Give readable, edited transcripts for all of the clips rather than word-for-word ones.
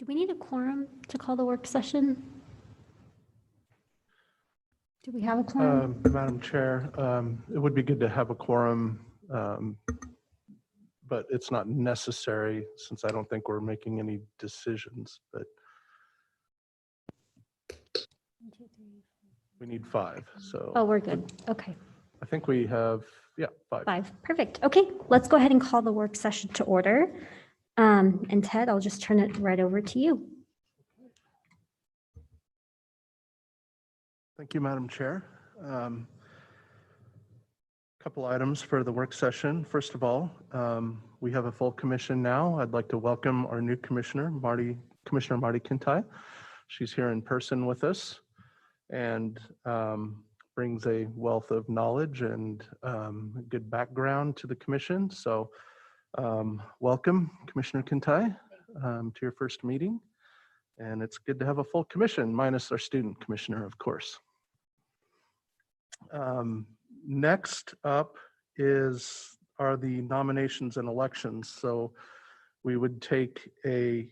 we need a quorum to call the work session? Do we have a quorum? Madam Chair, it would be good to have a quorum, but it's not necessary since I don't think we're making any decisions, but we need 5, so. Oh, we're good. Okay, I think we have, yeah, 5. 5. Perfect. Okay, let's go ahead and call the work session to order. And Ted, I'll just turn it right over to you. Thank you, Madam Chair. Couple items for the work session. First of all, we have a full commission now. I'd like to welcome our new commissioner, Commissioner Marty Kintai. She's here in person with us and brings a wealth of knowledge and good background to the commission. So welcome, Commissioner Kintai, to your first meeting. And it's good to have a full commission, minus our student commissioner, of course. Next up are the nominations and elections. So we would take a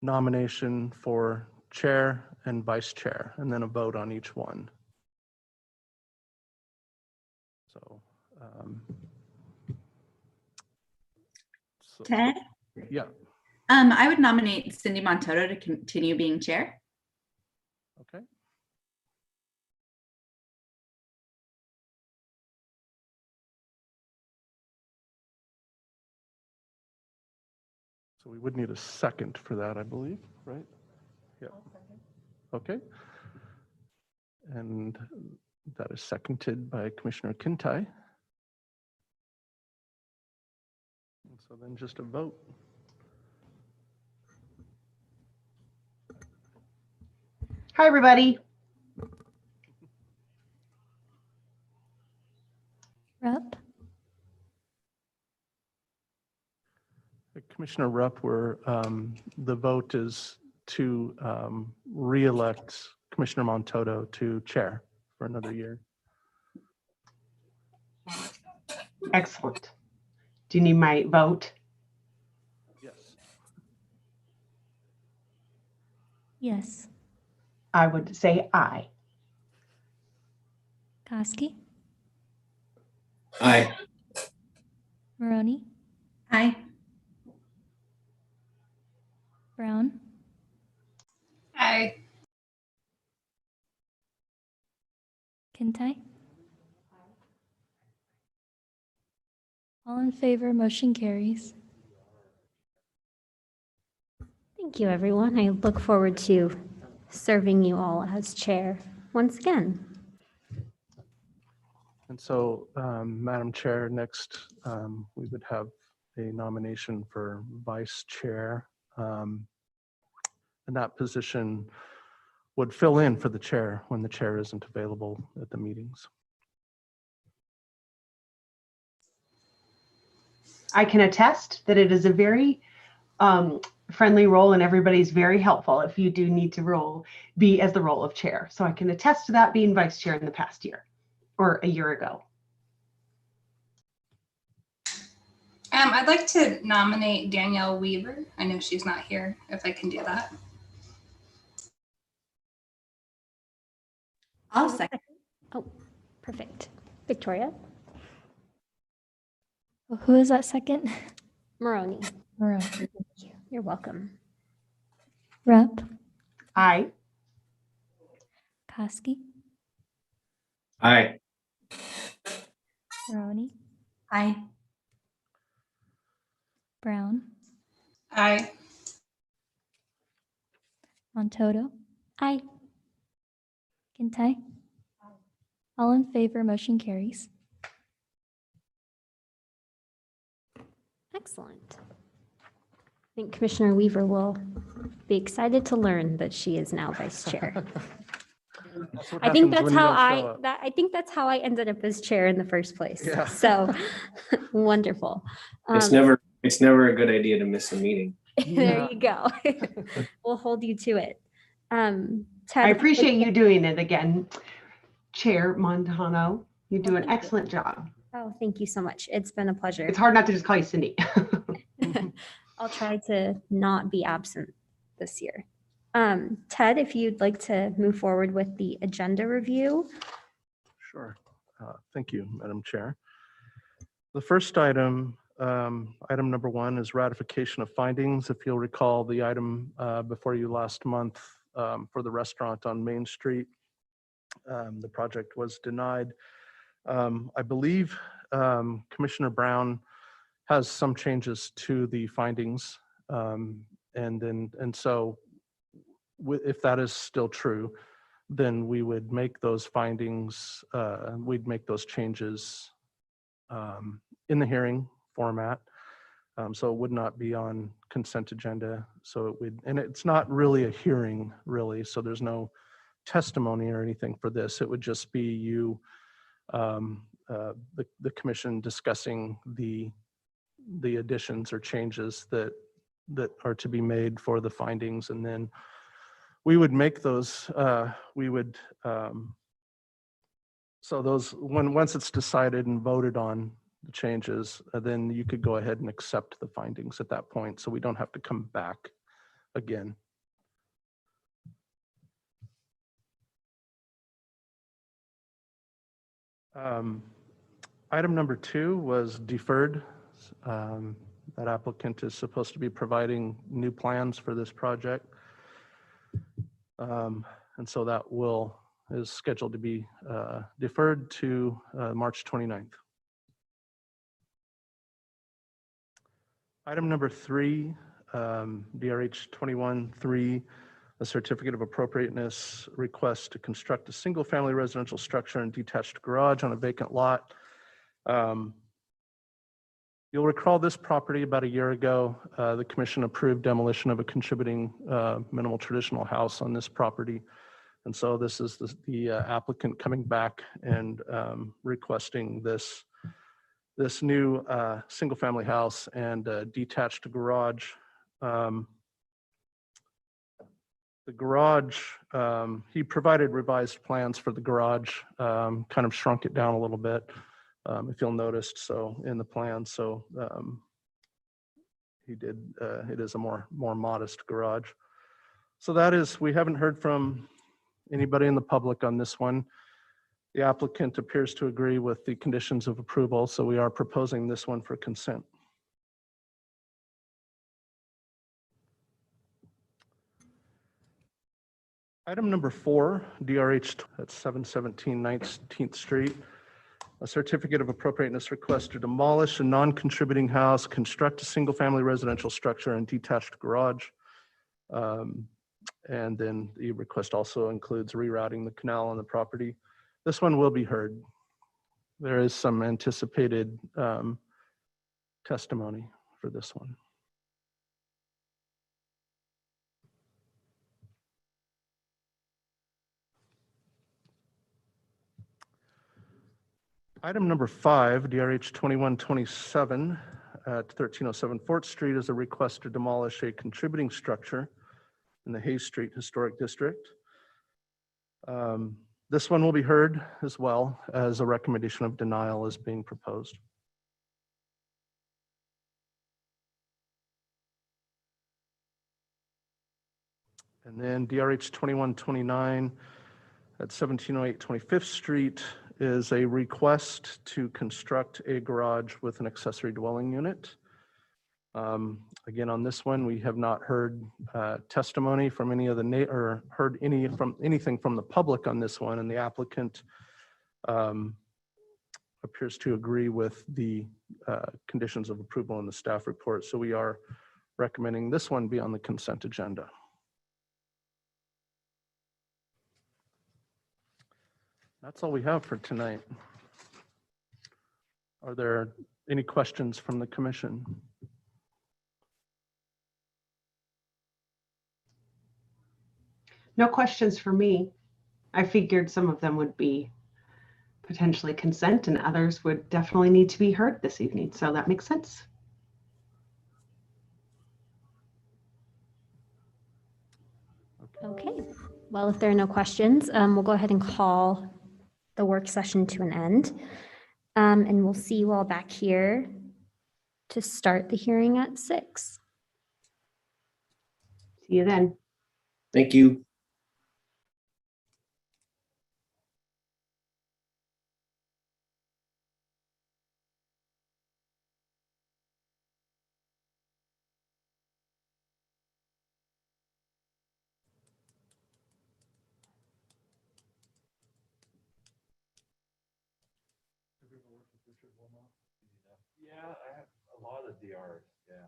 nomination for chair and vice chair, and then a vote on each one. So, Ted? Yeah. I would nominate Cindy Montoto to continue being chair. Okay. So we would need a second for that, I believe, right? Yeah. Okay. And that is seconded by Commissioner Kintai. And so then just a vote. Hi, everybody. Rupp? Commissioner Rupp, the vote is to re-elect Commissioner Montoto to chair for another year. Excellent. Do you need my vote? Yes. Yes. I would say aye. Koski? Aye. Maroney? Aye. Brown? Aye. Kintai? All in favor, motion carries. Thank you, everyone. I look forward to serving you all as chair once again. And so, Madam Chair, next we would have a nomination for vice chair. And that position would fill in for the chair when the chair isn't available at the meetings. I can attest that it is a very friendly role and everybody's very helpful if you do need to be as the role of chair. So I can attest to that being vice chair in the past year or a year ago. I'd like to nominate Danielle Weaver. I know she's not here, if I can do that. I'll second. Oh, perfect. Victoria? Well, who is that second? Maroney. Maroney. Thank you. You're welcome. Rupp? Aye. Koski? Aye. Maroney? Aye. Brown? Aye. Montoto? Aye. Kintai? All in favor, motion carries. Excellent. I think Commissioner Weaver will be excited to learn that she is now vice chair. I think that's how I ended up as chair in the first place. Yeah. So wonderful. It's never a good idea to miss a meeting. There you go. We'll hold you to it. Ted, I appreciate you doing it again. Chair Montano, you do an excellent job. Oh, thank you so much. It's been a pleasure. It's hard not to just call you Cindy. I'll try to not be absent this year. Ted, if you'd like to move forward with the agenda review. Sure. Thank you, Madam Chair. The first item, item number 1, is ratification of findings. If you'll recall the item before you last month for the restaurant on Main Street, the project was denied. I believe Commissioner Brown has some changes to the findings. And so if that is still true, then we would make those findings, we'd make those changes in the hearing format. So it would not be on consent agenda. So it would, and it's not really a hearing really. So there's no testimony or anything for this. It would just be you, the commission discussing the additions or changes that are to be made for the findings. And then we would make those, so those, once it's decided and voted on the changes, then you could go ahead and accept the findings at that point. So we don't have to come back again. Item number 2 was deferred. That applicant is supposed to be providing new plans for this project. And so that is scheduled to be deferred to March 29th. Item number 3, DRH 21-3, a certificate of appropriateness request to construct a single-family residential structure and detached garage on a vacant lot. You'll recall this property about a year ago, the commission approved demolition of a contributing minimal traditional house on this property. And so this is the applicant coming back and requesting this new single-family house and detached garage. The garage, he provided revised plans for the garage, kind of shrunk it down a little bit, if you'll notice, so in the plan. So he did, it is a more modest garage. So that is, we haven't heard from anybody in the public on this one. The applicant appears to agree with the conditions of approval, so we are proposing this one for consent. Item number 4, DRH at 717 19th Street, a certificate of appropriateness request to demolish a non-contributing house, construct a single-family residential structure and detached garage. And then the request also includes rerouting the canal on the property. This one will be heard. There is some anticipated testimony for this one. Item number 5, DRH 2127 at 1307 4th Street is a request to demolish a contributing structure in the Hayes Street Historic District. This one will be heard as well as a recommendation of denial is being proposed. And then DRH 2129 at 1708 25th Street is a request to construct a garage with an accessory dwelling unit. Again, on this one, we have not heard testimony from any of the or heard anything from the public on this one, and the applicant appears to agree with the conditions of approval in the staff report. So we are recommending this one be on the consent agenda. That's all we have for tonight. Are there any questions from the commission? No questions for me. I figured some of them would be potentially consent and others would definitely need to be heard this evening. So that makes sense. Okay, well, if there are no questions, we'll go ahead and call the work session to an end. And we'll see you all back here to start the hearing at 6. See you then. Thank you. Yeah, I have a lot of DRs, yeah.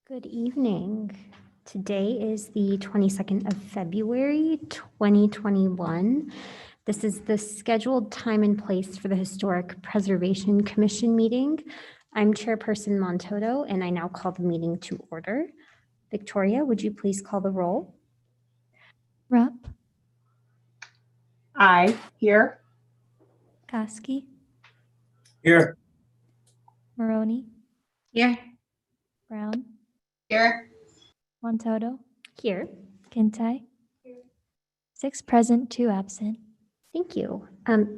Good evening. Today is the 22nd of February, 2021. This is the scheduled time and place for the Historic Preservation Commission meeting. I'm Chairperson Montoto, and I now call the meeting to order. Victoria, would you please call the roll? Rupp, Aye, here. Koski, Here. Maroney, Here. Brown, Here. Montoto, Here. Kintai. 6 present, 2 absent. Thank you.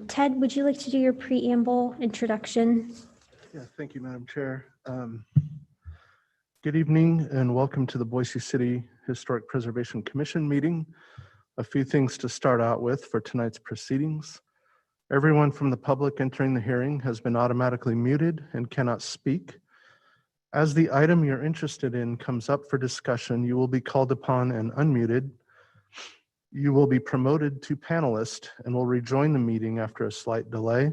Ted, would you like to do your preamble introduction? Yeah, thank you, Madam Chair. Good evening and welcome to the Boise City Historic Preservation Commission meeting. A few things to start out with for tonight's proceedings. Everyone from the public entering the hearing has been automatically muted and cannot speak. As the item you're interested in comes up for discussion, you will be called upon and unmuted. You will be promoted to panelist and will rejoin the meeting after a slight delay.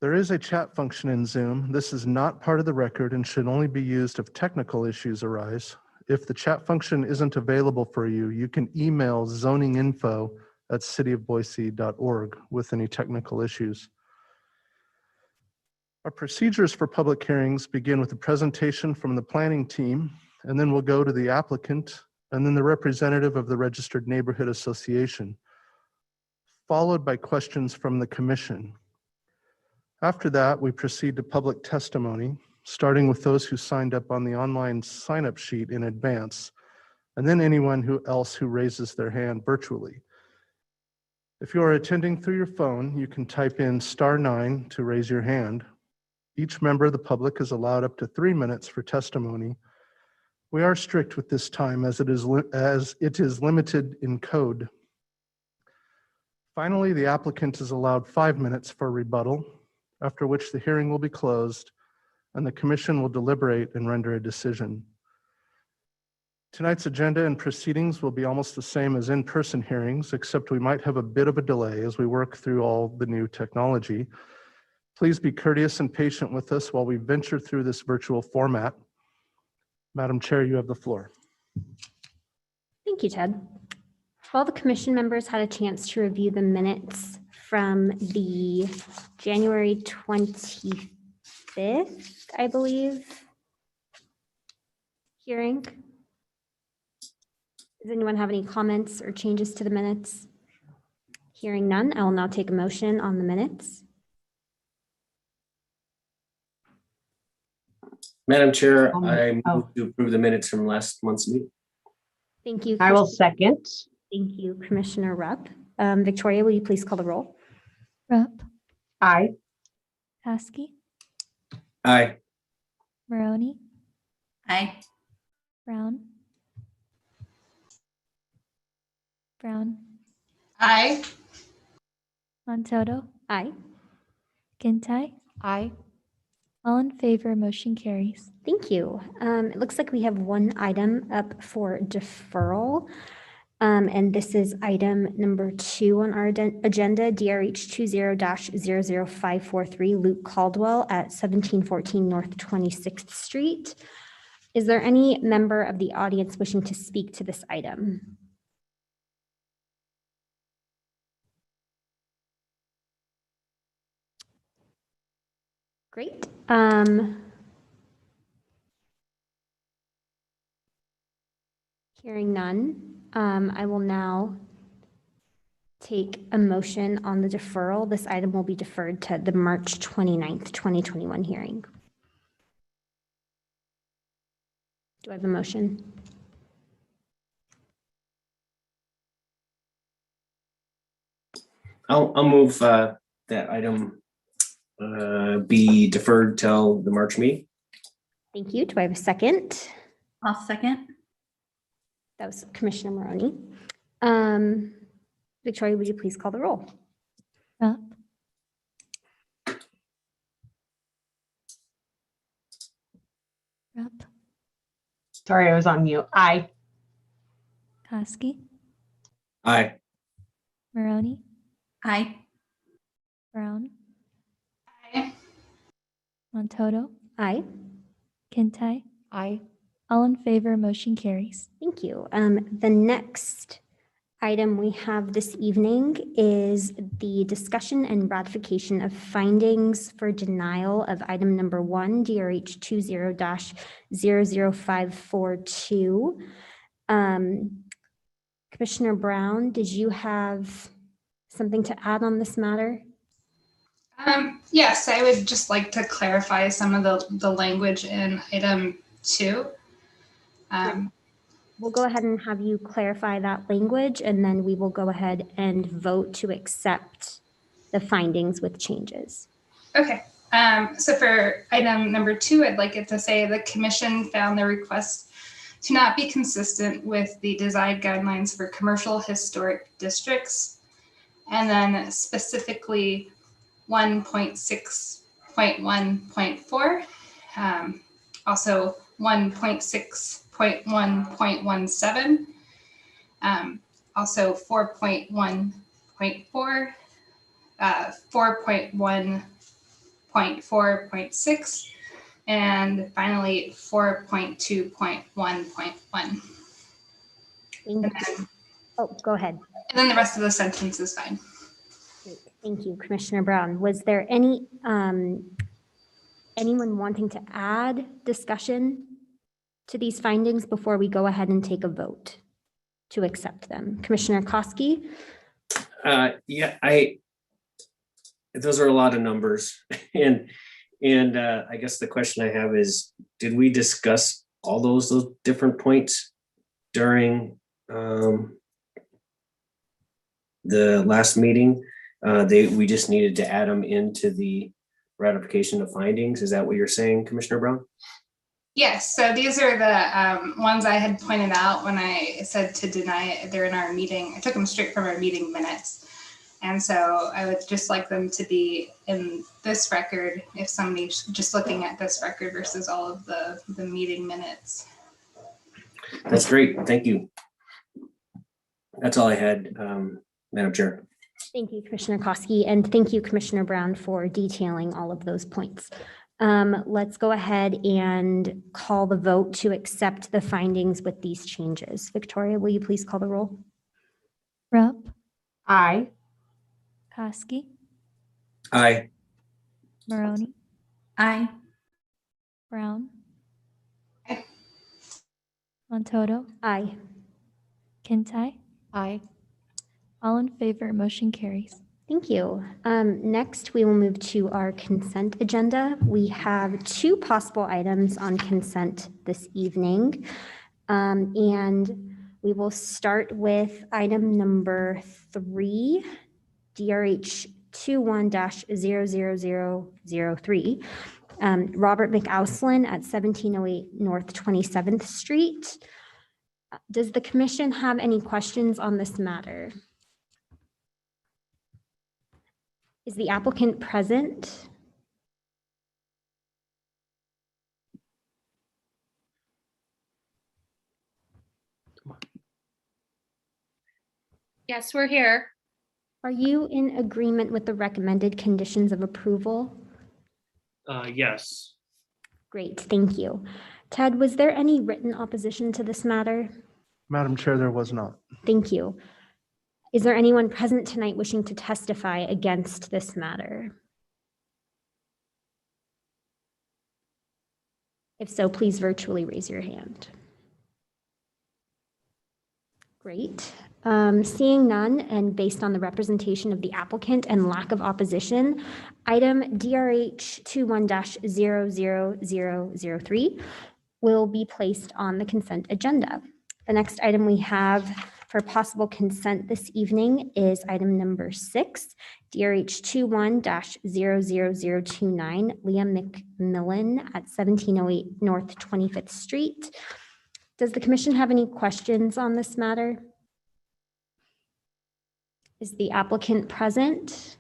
There is a chat function in Zoom. This is not part of the record and should only be used if technical issues arise. If the chat function isn't available for you, you can email zoninginfo@cityofboise.org with any technical issues. Our procedures for public hearings begin with a presentation from the planning team, and then we'll go to the applicant and then the representative of the Registered Neighborhood Association, followed by questions from the commission. After that, we proceed to public testimony, starting with those who signed up on the online sign-up sheet in advance, and then anyone else who raises their hand virtually. If you are attending through your phone, you can type in *9 to raise your hand. Each member of the public is allowed up to 3 minutes for testimony. We are strict with this time as it is limited in code. Finally, the applicant is allowed 5 minutes for rebuttal, after which the hearing will be closed and the commission will deliberate and render a decision. Tonight's agenda and proceedings will be almost the same as in-person hearings, except we might have a bit of a delay as we work through all the new technology. Please be courteous and patient with us while we venture through this virtual format. Madam Chair, you have the floor. Thank you, Ted. All the commission members had a chance to review the minutes from the January 25th, I believe, hearing. Does anyone have any comments or changes to the minutes? Hearing none, I will now take a motion on the minutes. Madam Chair, Um, I oh. move to approve the minutes from last month's meeting. Thank you. I will second. Thank you, Commissioner Rupp. Victoria, will you please call the roll? Rupp, Aye. Koski, Aye. Maroney, Aye. Brown, Aye. Montoto, Aye. Kintai. Aye. All in favor, motion carries. Thank you. It looks like we have one item up for deferral. And this is item number 2 on our agenda, DRH 20-00543, Luke Caldwell at 1714 North 26th Street. Is there any member of the audience wishing to speak to this item? Great. Hearing none, I will now take a motion on the deferral. This item will be deferred to the March 29th, 2021 hearing. Do I have a motion? I'll move that item be deferred till the March meeting. Thank you. Do I have a second? I'll second. That was Commissioner Maroney. Victoria, would you please call the roll? Rupp, Sorry, I was on mute. Aye. Koski, Aye. Maroney, Aye. Brown, Aye. Montoto, Aye. Kintai. Aye. All in favor, motion carries. Thank you. The next item we have this evening is the discussion and ratification of findings for denial of item number 1, DRH 20-00542. Commissioner Brown, did you have something to add on this matter? Yes, I would just like to clarify some of the language in item 2. We'll go ahead and have you clarify that language, and then we will go ahead and vote to accept the findings with changes. Okay. So for item number 2, I'd like it to say the commission found the request to not be consistent with the design guidelines for commercial historic districts, and then specifically 1.6.1.4, also 1.6.1.17, also 4.1.4, 4.1.4.6, and finally 4.2.1.1. Oh, go ahead. And then the rest of the sentence is fine. Great. Thank you, Commissioner Brown. Was there any anyone wanting to add discussion to these findings before we go ahead and take a vote to accept them? Commissioner Koski? Yeah, those are a lot of numbers. And I guess the question I have is, did we discuss all those different points during the last meeting? We just needed to add them into the ratification of findings. Is that what you're saying, Commissioner Brown? Yes, so these are the ones I had pointed out when I said to deny it. They're in our meeting. I took them straight from our meeting minutes. And so I would just like them to be in this record if somebody's just looking at this record versus all of the meeting minutes. That's great. Thank you. That's all I had, Madam Chair. Thank you, Commissioner Koski, and thank you, Commissioner Brown, for detailing all of those points. Let's go ahead and call the vote to accept the findings with these changes. Victoria, will you please call the roll? Rupp, Aye. Koski, Aye. Maroney, Aye. Brown, Aye. Montoto, Aye. Kintai. Aye. All in favor, motion carries. Thank you. Next, we will move to our consent agenda. We have 2 possible items on consent this evening. And we will start with item number 3, DRH 21-00003. Robert McAuslin at 1708 North 27th Street. Does the commission have any questions on this matter? Is the applicant present? Yes, we're here. Are you in agreement with the recommended conditions of approval? Yes. Great, thank you. Ted, was there any written opposition to this matter? Madam Chair, there was not. Thank you. Is there anyone present tonight wishing to testify against this matter? If so, please virtually raise your hand. Great. Seeing none, and based on the representation of the applicant and lack of opposition, item DRH 21-00003 will be placed on the consent agenda. The next item we have for possible consent this evening is item number 6, DRH 21-00029, Liam McMillan at 1708 North 25th Street. Does the commission have any questions on this matter? Is the applicant present?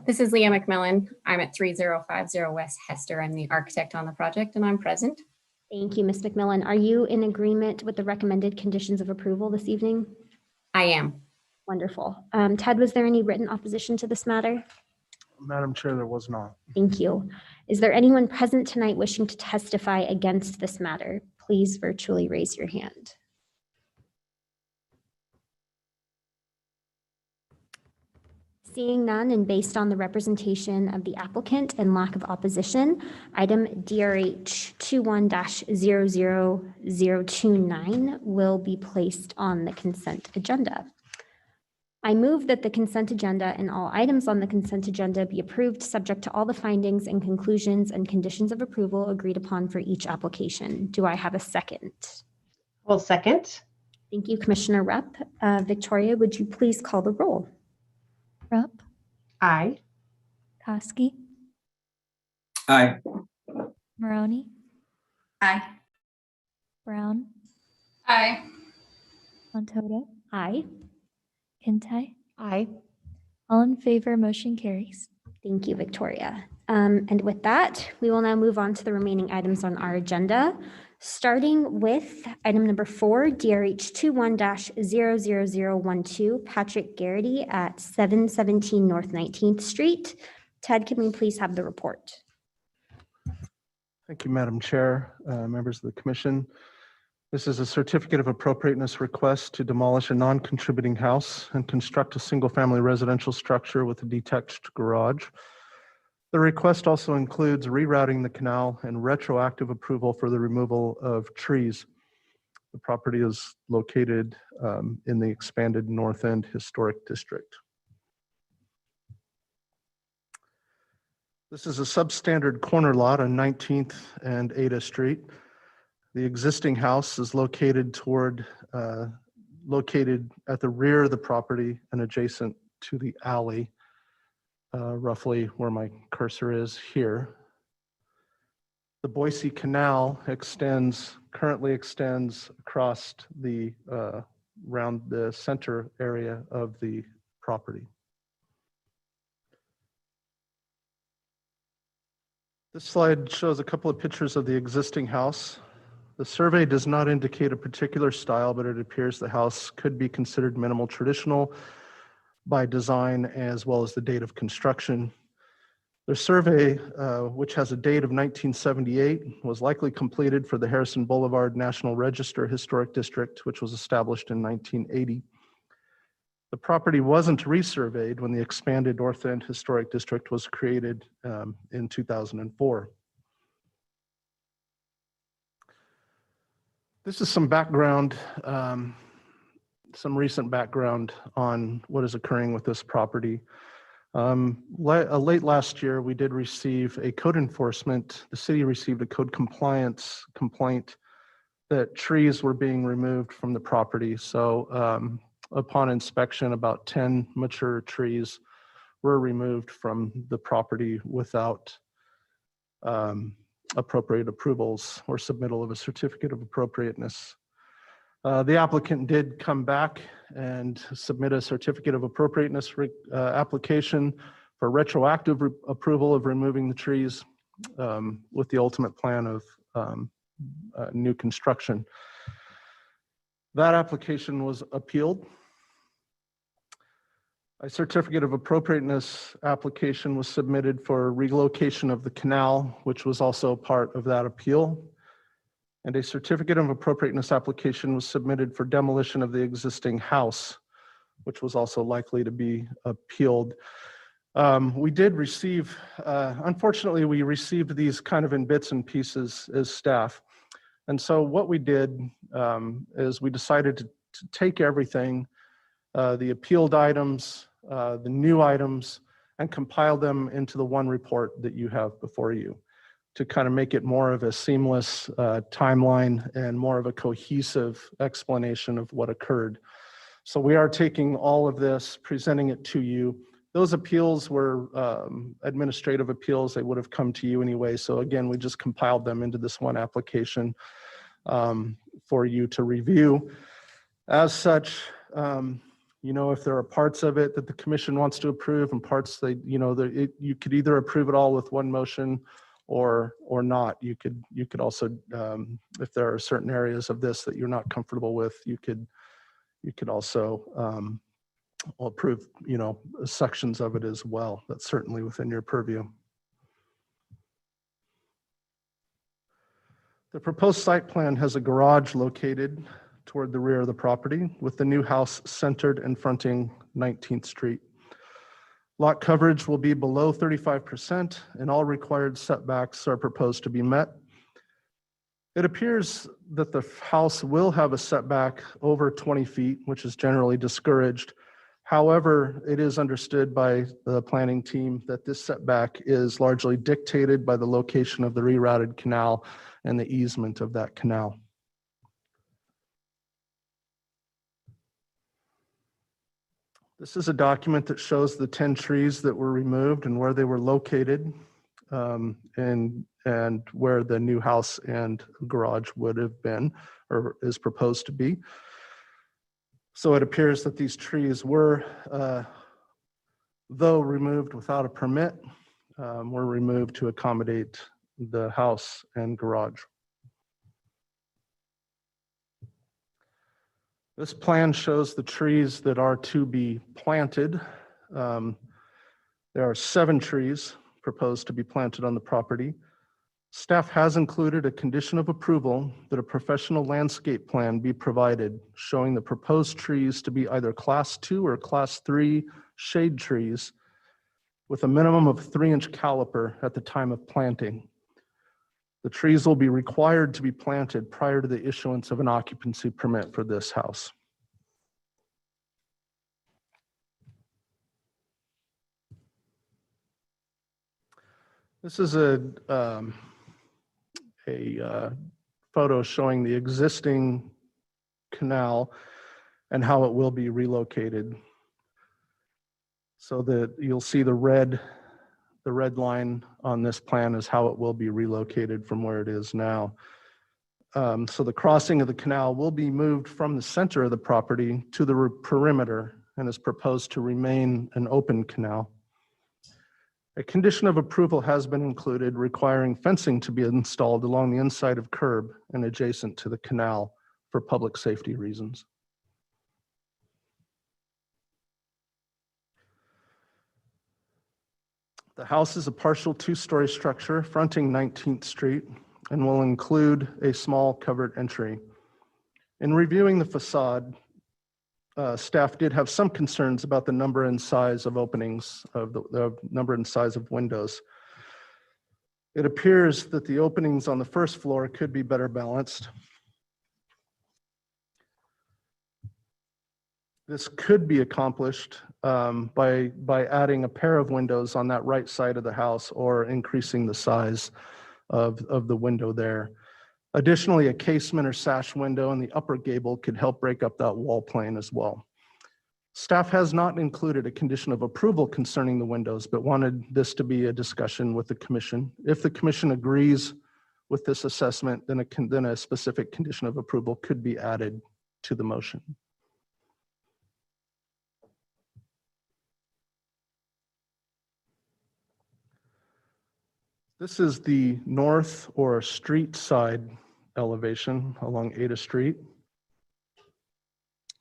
This is Leah McMillan. I'm at 3050 West Hester. I'm the architect on the project and I'm present. Thank you, Ms. McMillan. Are you in agreement with the recommended conditions of approval this evening? I am. Wonderful. Ted, was there any written opposition to this matter? Madam Chair, there was not. Thank you. Is there anyone present tonight wishing to testify against this matter? Please virtually raise your hand. Seeing none and based on the representation of the applicant and lack of opposition, item DRH 21-00029 will be placed on the consent agenda. I move that the consent agenda and all items on the consent agenda be approved, subject to all the findings and conclusions and conditions of approval agreed upon for each application. Do I have a second? Well, second. Thank you, Commissioner Rupp. Victoria, would you please call the roll? Rupp, Aye. Koski, Aye. Maroney, Aye. Brown, Aye. Montoto, Aye. Kintai. Aye. All in favor, motion carries. Thank you, Victoria. And with that, we will now move on to the remaining items on our agenda, starting with item number 4, DRH 21-00012, Patrick Garrity at 717 North 19th Street. Ted, can we please have the report? Thank you, Madam Chair, members of the commission. This is a certificate of appropriateness request to demolish a non-contributing house and construct a single-family residential structure with a detached garage. The request also includes rerouting the canal and retroactive approval for the removal of trees. The property is located in the expanded North End Historic District. This is a substandard corner lot on 19th and Ada Street. The existing house is located at the rear of the property and adjacent to the alley, roughly where my cursor is here. The Boise Canal currently extends across the around the center area of the property. This slide shows a couple of pictures of the existing house. The survey does not indicate a particular style, but it appears the house could be considered minimal traditional by design as well as the date of construction. The survey, which has a date of 1978, was likely completed for the Harrison Boulevard National Register Historic District, which was established in 1980. The property wasn't resurveyed when the expanded North End Historic District was created in 2004. This is some background, some recent background on what is occurring with this property. Late last year, we did receive a code enforcement. The city received a code compliance complaint that trees were being removed from the property. So upon inspection, about 10 mature trees were removed from the property without appropriate approvals or submittal of a certificate of appropriateness. The applicant did come back and submit a certificate of appropriateness application for retroactive approval of removing the trees with the ultimate plan of new construction. That application was appealed. A certificate of appropriateness application was submitted for relocation of the canal, which was also part of that appeal. And a certificate of appropriateness application was submitted for demolition of the existing house, which was also likely to be appealed. We did receive, unfortunately, we received these kind of in bits and pieces as staff. And so what we did is we decided to take everything, the appealed items, the new items, and compile them into the one report that you have before you to kind of make it more of a seamless timeline and more of a cohesive explanation of what occurred. So we are taking all of this, presenting it to you. Those appeals were administrative appeals. They would have come to you anyway. So again, we just compiled them into this one application for you to review. As such, you know, if there are parts of it that the commission wants to approve and parts that, you know, you could either approve it all with one motion or not. You could also, if there are certain areas of this that you're not comfortable with, you could also I'll approve, sections of it as well. That's certainly within your purview. The proposed site plan has a garage located toward the rear of the property with the new house centered and fronting 19th Street. Lot coverage will be below 35% and all required setbacks are proposed to be met. It appears that the house will have a setback over 20 feet, which is generally discouraged. However, it is understood by the planning team that this setback is largely dictated by the location of the rerouted canal and the easement of that canal. This is a document that shows the 10 trees that were removed and where they were located, and where the new house and garage would have been or is proposed to be. So it appears that these trees were, though removed without a permit, were removed to accommodate the house and garage. This plan shows the trees that are to be planted. There are 7 trees proposed to be planted on the property. Staff has included a condition of approval that a professional landscape plan be provided showing the proposed trees to be either class 2 or class 3 shade trees with a minimum of 3-inch caliper at the time of planting. The trees will be required to be planted prior to the issuance of an occupancy permit for this house. This is a photo showing the existing canal and how it will be relocated. So that you'll see the red line on this plan is how it will be relocated from where it is now. So the crossing of the canal will be moved from the center of the property to the perimeter and is proposed to remain an open canal. A condition of approval has been included requiring fencing to be installed along the inside of curb and adjacent to the canal for public safety reasons. The house is a partial 2-story structure fronting 19th Street and will include a small covered entry. In reviewing the facade, staff did have some concerns about the number and size of openings, of the number and size of windows. It appears that the openings on the first floor could be better balanced. This could be accomplished by adding a pair of windows on that right side of the house or increasing the size of the window there. Additionally, a casement or sash window in the upper gable could help break up that wall plane as well. Staff has not included a condition of approval concerning the windows, but wanted this to be a discussion with the commission. If the commission agrees with this assessment, then a specific condition of approval could be added to the motion. This is the north or street side elevation along Ada Street.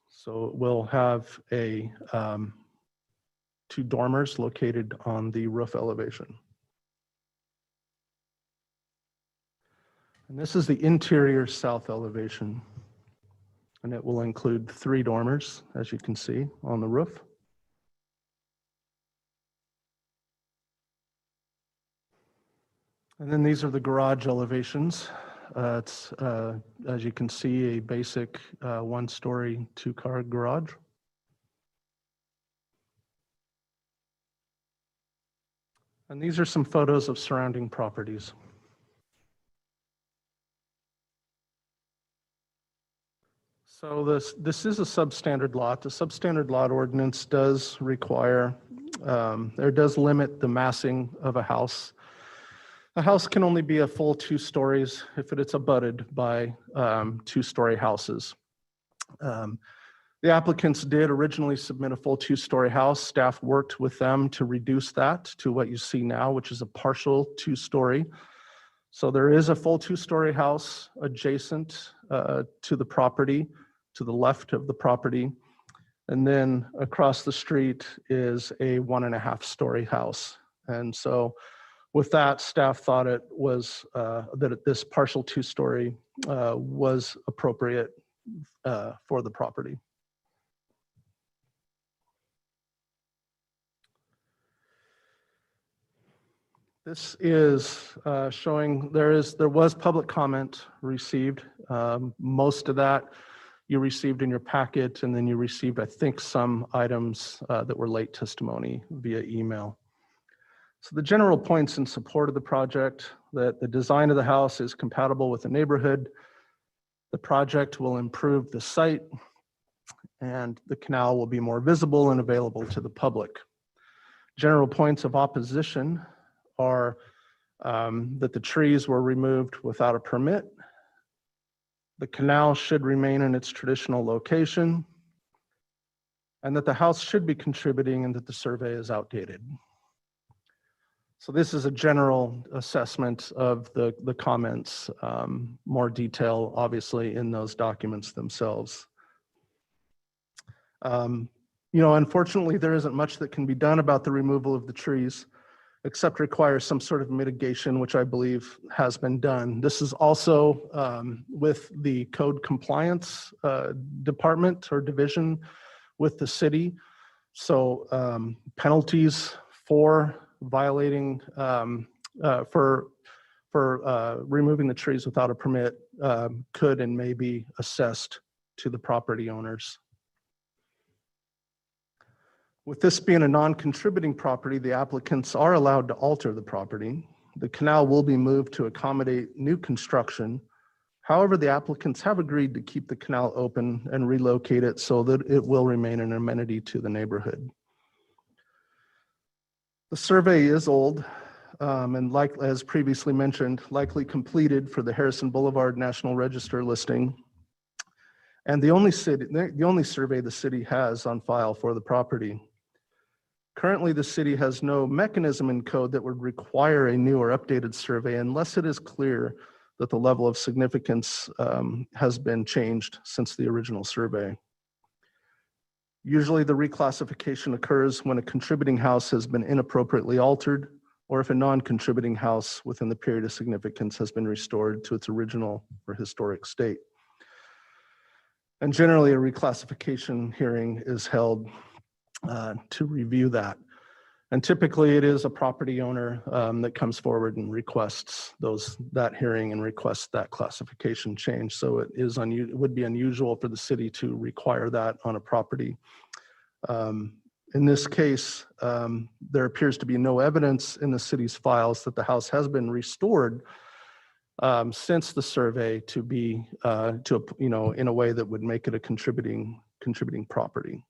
So it will have a 2 dormers located on the roof elevation. And this is the interior south elevation. And it will include 3 dormers, as you can see, on the roof. And then these are the garage elevations. It's, as you can see, a basic 1-story, 2-car garage. And these are some photos of surrounding properties. So this is a substandard lot. The Substandard Lot Ordinance does require, does limit the massing of a house. A house can only be a full 2 stories if it's abutted by 2-story houses. The applicants did originally submit a full 2-story house. Staff worked with them to reduce that to what you see now, which is a partial 2-story. So there is a full 2-story house adjacent to the property, to the left of the property. And then across the street is a 1.5-story house. And so with that, staff thought it was that this partial 2-story was appropriate for the property. This is showing there was public comment received. Most of that you received in your packet, and then you received, I think, some items that were late testimony via email. So the general points in support of the project: that the design of the house is compatible with the neighborhood, the project will improve the site, and the canal will be more visible and available to the public. General points of opposition are that the trees were removed without a permit, the canal should remain in its traditional location, and that the house should be contributing, and that the survey is outdated. So this is a general assessment of the comments, more detail obviously in those documents themselves. Unfortunately, there isn't much that can be done about the removal of the trees, except require some sort of mitigation, which I believe has been done. This is also with the code compliance department or division with the city. So penalties for violating, for removing the trees without a permit could and may be assessed to the property owners. With this being a non-contributing property, the applicants are allowed to alter the property. The canal will be moved to accommodate new construction. However, the applicants have agreed to keep the canal open and relocate it so that it will remain an amenity to the neighborhood. The survey is old and, like as previously mentioned, likely completed for the Harrison Boulevard National Register listing, and the only survey the city has on file for the property. Currently, the city has no mechanism in code that would require a new or updated survey unless it is clear that the level of significance has been changed since the original survey. Usually the reclassification occurs when a contributing house has been inappropriately altered, or if a non-contributing house within the period of significance has been restored to its original or historic state. And generally a reclassification hearing is held to review that. And typically it is a property owner that comes forward and requests that hearing and requests that classification change. So it would be unusual for the city to require that on a property. In this case, there appears to be no evidence in the city's files that the house has been restored since the survey to be in a way that would make it a contributing property.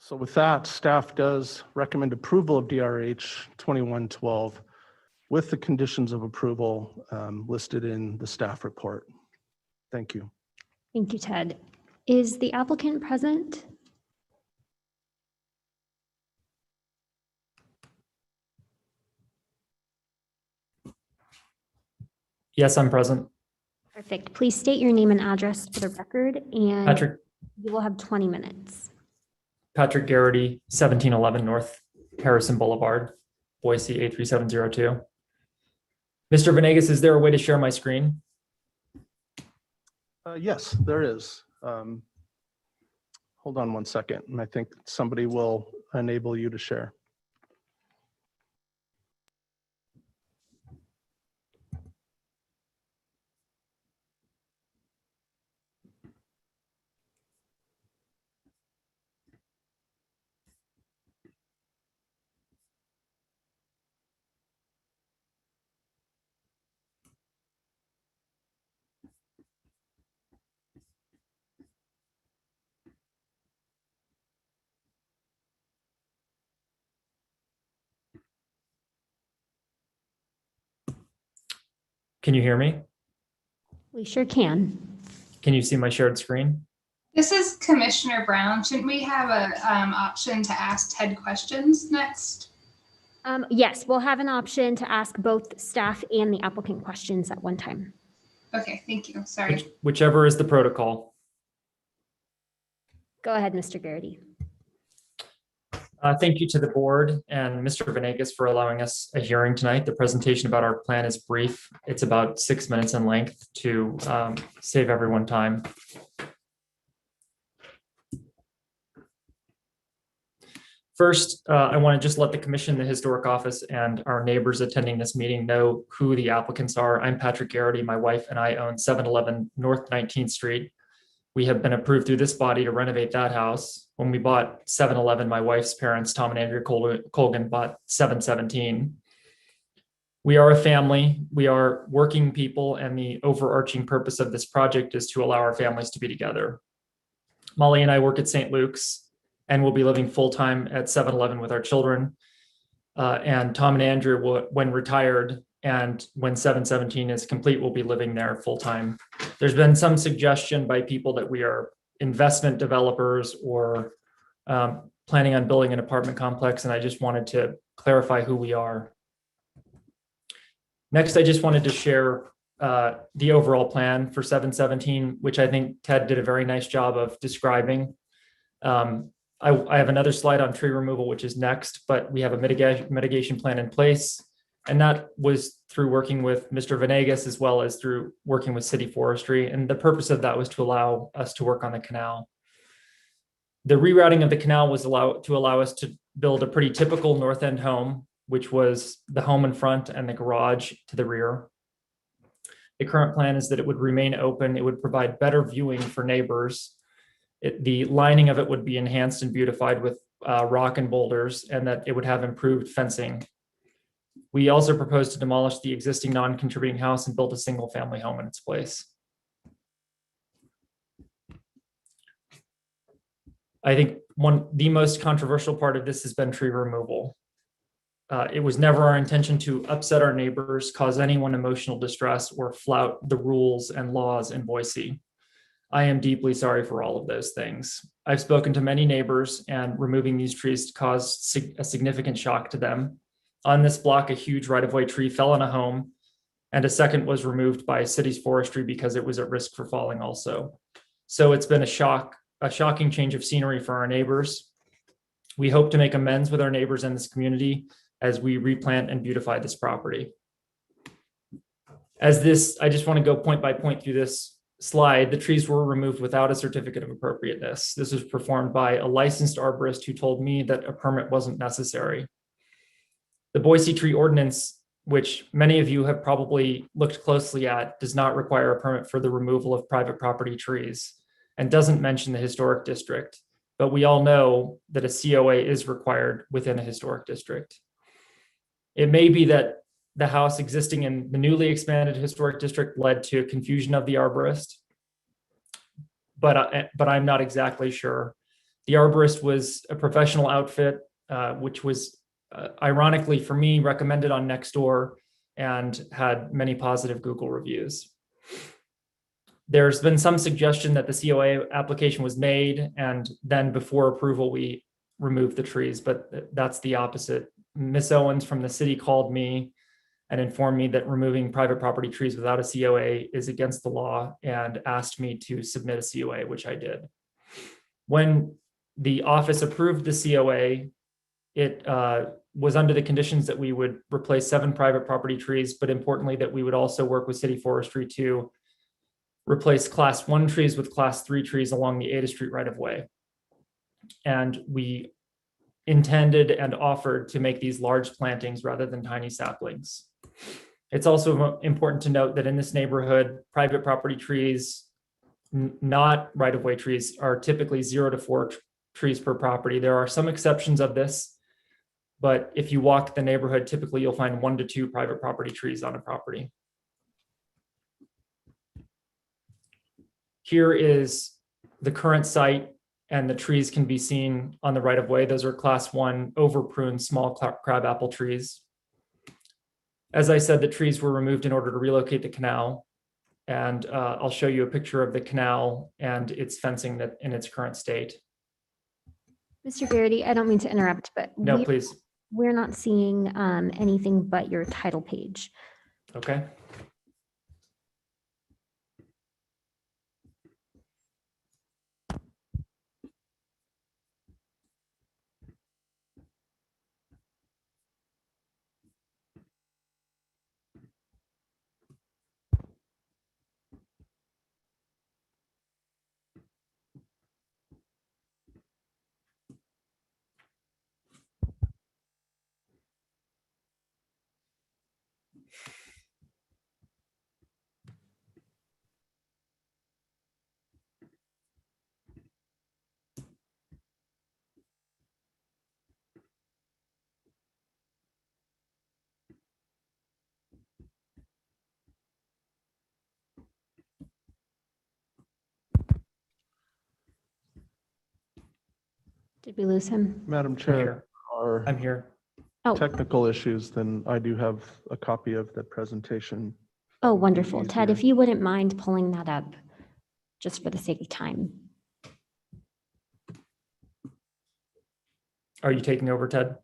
So with that, staff does recommend approval of DRH 2112 with the conditions of approval listed in the staff report. Thank you. Thank you, Ted. Is the applicant present? Yes, I'm present. Perfect. Please state your name and address for the record, and Patrick you will have 20 minutes. Patrick Garrity, 1711 North Harrison Boulevard, Boise 83702. Mr. Venegas, is there a way to share my screen? Yes, there is. Hold on one second, and I think somebody will enable you to share. Can you hear me? We sure can. Can you see my shared screen? This is Commissioner Brown. Shouldn't we have a option to ask Ted questions next? Yes, we'll have an option to ask both staff and the applicant questions at one time. Okay, thank you. Sorry. Whichever is the protocol. Go ahead, Mr. Garrity. Thank you to the board and Mr. Venegas for allowing us a hearing tonight. The presentation about our plan is brief. It's about 6 minutes in length to save everyone time. First, I want to just let the commission, the historic office, and our neighbors attending this meeting know who the applicants are. I'm Patrick Garrity. My wife and I own 711 North 19th Street. We have been approved through this body to renovate that house. When we bought 711, my wife's parents, Tom and Andrea Colgan, bought 717. We are a family. We are working people, and the overarching purpose of this project is to allow our families to be together. Molly and I work at St. Luke's, and we'll be living full-time at 711 with our children. And Tom and Andrew, when retired and when 717 is complete, will be living there full-time. There's been some suggestion by people that we are investment developers or planning on building an apartment complex, and I just wanted to clarify who we are. Next, I just wanted to share the overall plan for 717, which I think Ted did a very nice job of describing. I have another slide on tree removal, which is next, but we have a mitigation plan in place. And that was through working with Mr. Venegas as well as through working with City Forestry. And the purpose of that was to allow us to work on the canal. The rerouting of the canal was to allow us to build a pretty typical north end home, which was the home in front and the garage to the rear. The current plan is that it would remain open. It would provide better viewing for neighbors. The lining of it would be enhanced and beautified with rock and boulders, and that it would have improved fencing. We also propose to demolish the existing non-contributing house and build a single family home in its place. I think the most controversial part of this has been tree removal. It was never our intention to upset our neighbors, cause anyone emotional distress, or flout the rules and laws in Boise. I am deeply sorry for all of those things. I've spoken to many neighbors, and removing these trees caused a significant shock to them. On this block, a huge right-of-way tree fell on a home, and a second was removed by city's forestry because it was at risk for falling also. So it's been a shocking change of scenery for our neighbors. We hope to make amends with our neighbors in this community as we replant and beautify this property. I just want to go point by point through this slide. The trees were removed without a certificate of appropriateness. This was performed by a licensed arborist who told me that a permit wasn't necessary. The Boise Tree Ordinance, which many of you have probably looked closely at, does not require a permit for the removal of private property trees and doesn't mention the historic district. But we all know that a COA is required within a historic district. It may be that the house existing in the newly expanded historic district led to confusion of the arborist, but I'm not exactly sure. The arborist was a professional outfit, which was ironically for me recommended on Nextdoor and had many positive Google reviews. There's been some suggestion that the COA application was made and then before approval we removed the trees, but that's the opposite. Ms. Owens from the city called me and informed me that removing private property trees without a COA is against the law and asked me to submit a COA, which I did. When the office approved the COA, it was under the conditions that we would replace 7 private property trees, but importantly that we would also work with city forestry to replace class 1 trees with class 3 trees along the Ada Street right of way. And we intended and offered to make these large plantings rather than tiny saplings. It's also important to note that in this neighborhood, private property trees, not right-of-way trees, are typically 0 to 4 trees per property. There are some exceptions of this, but if you walk the neighborhood, typically you'll find 1 to 2 private property trees on a property. Here is the current site, and the trees can be seen on the right-of-way. Those are class 1 over-pruned small crabapple trees. As I said, the trees were removed in order to relocate the canal. And I'll show you a picture of the canal and its fencing that in its current state. Mr. Garrity, I don't mean to interrupt, but No, please. We're not seeing anything but your title page. Okay. Did we lose him? Madam I'm Chair, here. our I'm here. Oh, technical issues, then I do have a copy of the presentation. oh, would be wonderful. Ted, easier. if you wouldn't mind pulling that up, just for the sake of time. Are you taking over, Ted?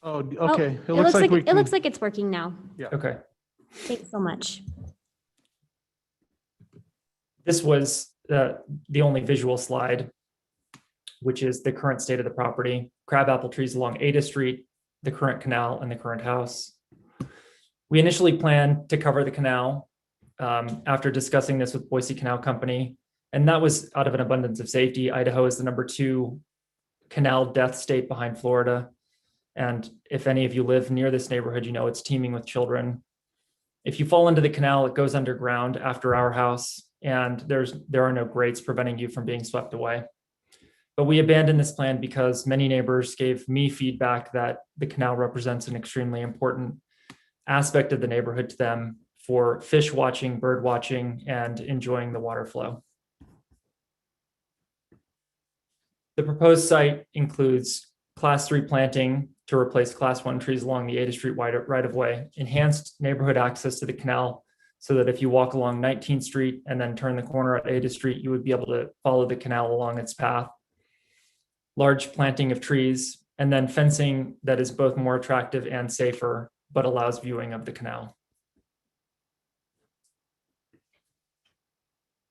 Oh, Oh, okay. It looks like we it looks can, like it's working now. Okay. Thanks so much. This was the only visual slide, which is the current state of the property. Crabapple trees along Ada Street, the current canal, and the current house. We initially planned to cover the canal after discussing this with Boise Canal Company, and that was out of an abundance of safety. Idaho is the #2 canal death state behind Florida. And if any of you live near this neighborhood, you know it's teeming with children. If you fall into the canal, it goes underground after our house, and there are no grates preventing you from being swept away. But we abandoned this plan because many neighbors gave me feedback that the canal represents an extremely important aspect of the neighborhood to them for fish watching, bird watching, and enjoying the water flow. The proposed site includes Class 3 planting to replace Class 1 trees along the Ada Street right-of-way, enhanced neighborhood access to the canal so that if you walk along 19th Street and then turn the corner at Ada Street, you would be able to follow the canal along its path. Large planting of trees, and then fencing that is both more attractive and safer, but allows viewing of the canal.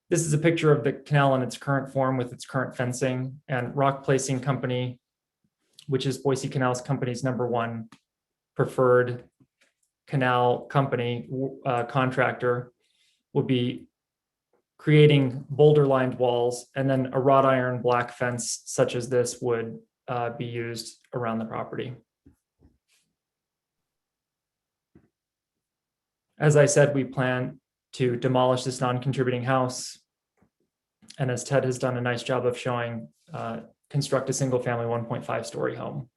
This is a picture of the canal in its current form with its current fencing, and rock placing company, which is Boise Canal's company's #1 preferred canal company, contractor, will be creating boulder lined walls, and then a wrought iron black fence such as this would be used around the property. As I said, we plan to demolish this non-contributing house. And as Ted has done a nice job of showing, construct a single family 1.5-story home.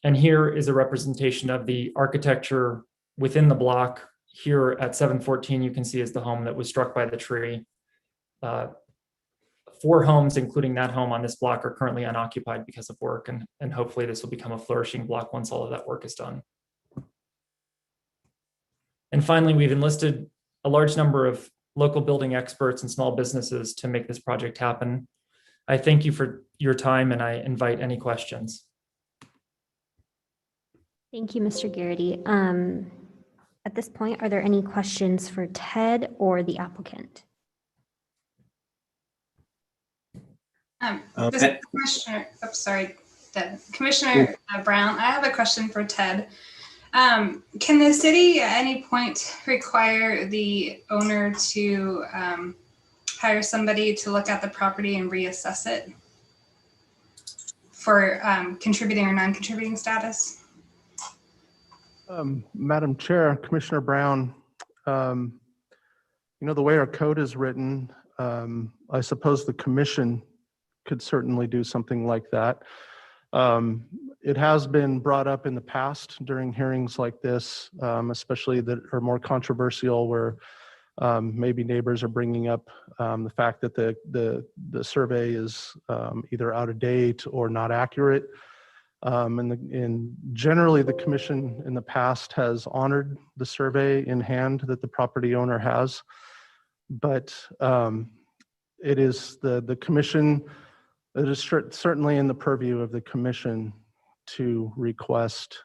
And here is a representation of the architecture within the block. Here at 714, you can see is the home that was struck by the tree. 4 homes, including that home on this block, are currently unoccupied because of work, and hopefully this will become a flourishing block once all of that work is done. And finally, we've enlisted a large number of local building experts and small businesses to make this project happen. I thank you for your time, and I invite any questions. Thank you, Mr. Garrity. At this point, are there any questions for Ted or the applicant? This Commissioner, oh, sorry, Ted. Commissioner Brown, I have a question for Ted. Can the city at any point require the owner to hire somebody to look at the property and reassess it for contributing or non-contributing status? Madam Chair, Commissioner Brown, you know, the way our code is written, I suppose the commission could certainly do something like that. It has been brought up in the past during hearings like this, especially that are more controversial, where maybe neighbors are bringing up the fact that the survey is either out of date or not accurate. And generally, the commission in the past has honored the survey in hand that the property owner has, but it is the commission. It is certainly in the purview of the commission to request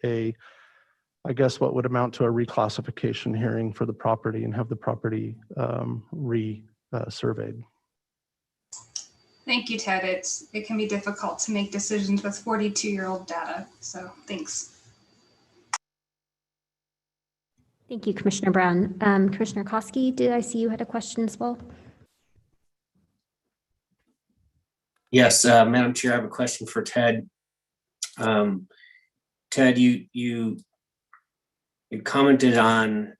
a, I guess, what would amount to a reclassification hearing for the property and have the property surveyed. Thank you, Ted. It can be difficult to make decisions with 42-year-old data, so thanks. Thank you, Commissioner Brown. Commissioner Koski, did I see you had a question as well? Yes, Madam Chair, I have a question for Ted. Ted, you commented on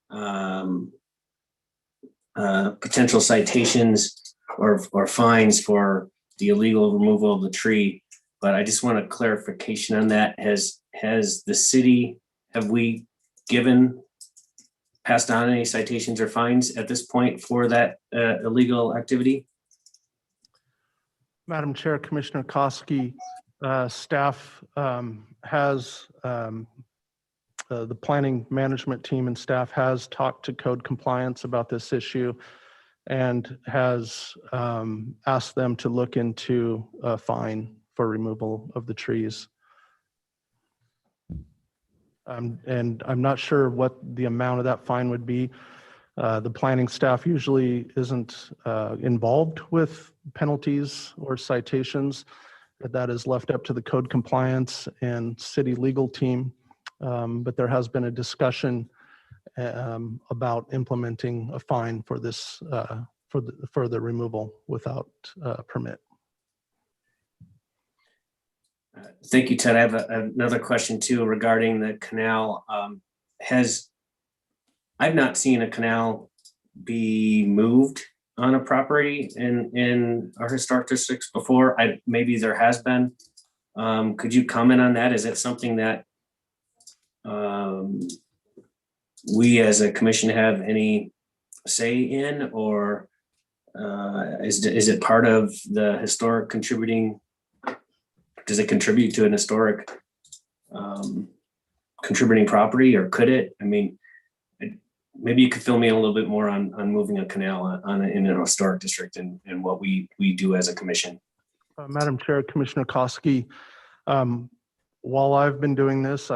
potential citations or fines for the illegal removal of the tree, but I just want a clarification on that. Has the city, have we given passed on any citations or fines at this point for that illegal activity? Madam Chair, Commissioner Koski, staff has, the planning management team and staff has talked to code compliance about this issue and has asked them to look into a fine for removal of the trees. And I'm not sure what the amount of that fine would be. The planning staff usually isn't involved with penalties or citations. That is left up to the code compliance and city legal team. But there has been a discussion about implementing a fine for this, for the removal without permit. Thank you, Ted. I have another question too regarding the canal. I've not seen a canal be moved on a property in our historic districts before. Maybe there has been. Could you comment on that? Is it something that we as a commission have any say in, or is it part of the historic contributing? Does it contribute to an historic contributing property, or could it? I mean, maybe you could fill me in a little bit more on moving a canal in a historic district and what we do as a commission. Madam Chair, Commissioner Koski, while I've been doing this,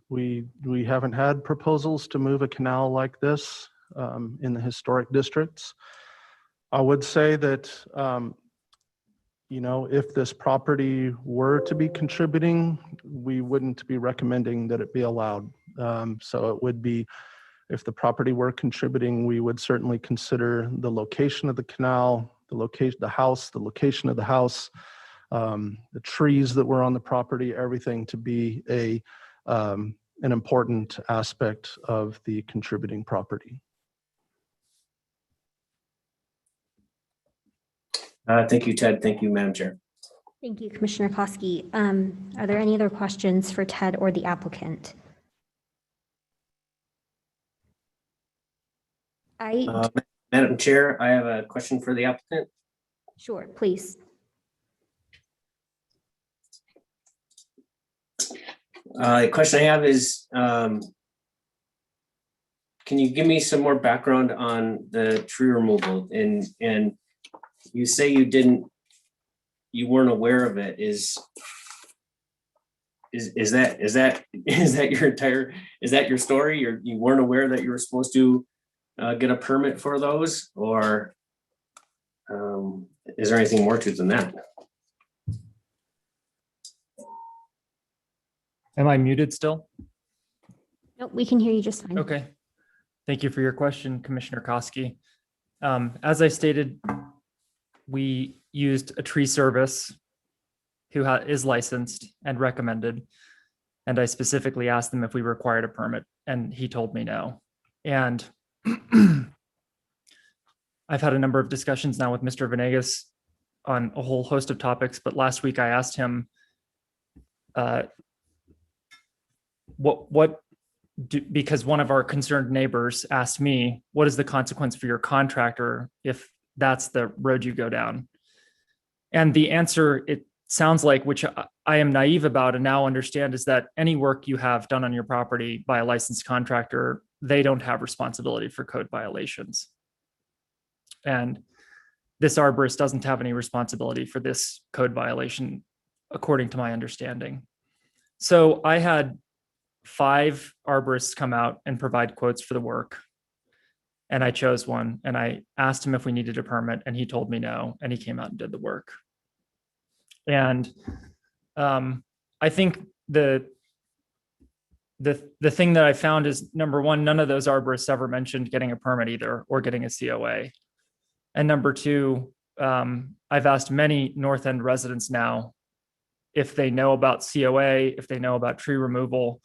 we haven't had proposals to move a canal like this in the historic districts. I would say that, you know, if this property were to be contributing, we wouldn't be recommending that it be allowed. So it would be, if the property were contributing, we would certainly consider the location of the canal, the location of the house, the trees that were on the property, everything to be an important aspect of the contributing property. Thank you, Ted. Thank you, Madam Chair. Thank you, Commissioner Koski. Are there any other questions for Ted or the applicant? Madam Chair, I have a question for the applicant. Sure, please. The question I have is, can you give me some more background on the tree removal? And you say you weren't aware of it. Is that your story? You weren't aware that you were supposed to get a permit for those, or is there anything more to it than that? Am I muted still? No, we can hear you just fine. Okay. Thank you for your question, Commissioner Koski. As I stated, we used a tree service who is licensed and recommended. And I specifically asked them if we required a permit, and he told me no. And I've had a number of discussions now with Mr. Venegas on a whole host of topics, but last week I asked him, because one of our concerned neighbors asked me, what is the consequence for your contractor if that's the road you go down? And the answer, it sounds like, which I am naive about and now understand, is that any work you have done on your property by a licensed contractor, they don't have responsibility for code violations. And this arborist doesn't have any responsibility for this code violation, according to my understanding. So I had 5 arborists come out and provide quotes for the work. And I chose one, and I asked him if we needed a permit, and he told me no, and he came out and did the work. And I think the thing that I found is, number one, none of those arborists ever mentioned getting a permit either, or getting a COA. And number two, I've asked many North End residents now if they know about COA, if they know about tree removal.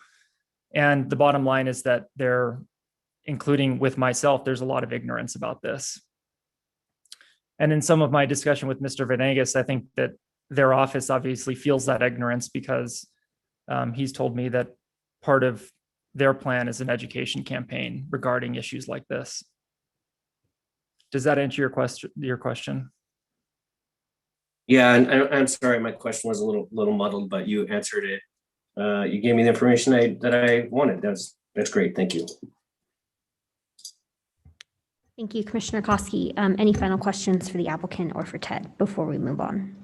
And the bottom line is that they're, including with myself, there's a lot of ignorance about this. And in some of my discussion with Mr. Venegas, I think that their office obviously feels that ignorance, because he's told me that part of their plan is an education campaign regarding issues like this. Does that answer your question? Yeah, and I'm sorry, my question was a little muddled, but you answered it. You gave me the information that I wanted. That's great. Thank you. Thank you, Commissioner Koski. Any final questions for the applicant or for Ted before we move on?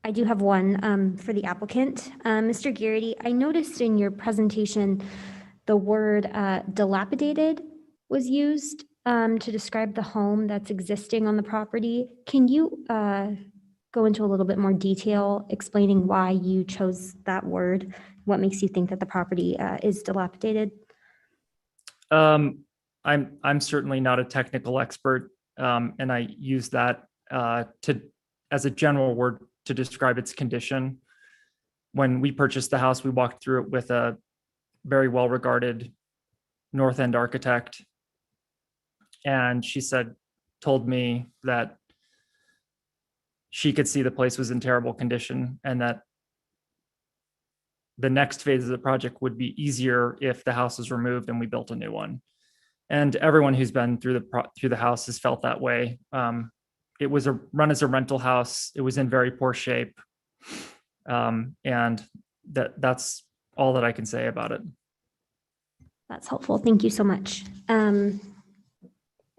I do have one for the applicant. Mr. Garrity, I noticed in your presentation the word dilapidated was used to describe the home that's existing on the property. Can you go into a little bit more detail explaining why you chose that word? What makes you think that the property is dilapidated? I'm certainly not a technical expert, and I use that as a general word to describe its condition. When we purchased the house, we walked through it with a very well-regarded North End architect, and she told me that she could see the place was in terrible condition and that the next phase of the project would be easier if the house was removed and we built a new one. And everyone who's been through the house has felt that way. It was run as a rental house. It was in very poor shape. And that's all that I can say about it. That's helpful. Thank you so much.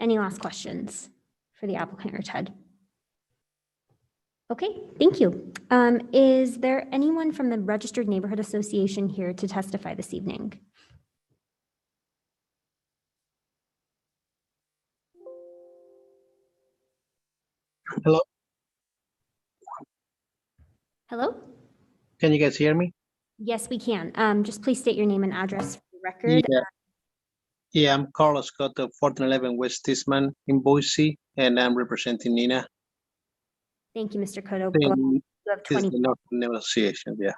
Any last questions for the applicant or Ted? Okay, thank you. Is there anyone from the Registered Neighborhood Association here to testify this evening? Hello, Hello? can you guys hear me? Yes, we can. Just please state your name and address for the record. Yeah, I'm Carlos Scott of 1411 West Eastman in Boise, and I'm representing Nina. Thank you, Mr. Cotto. Go ahead. You have This is 20. the North Negotiation, yeah.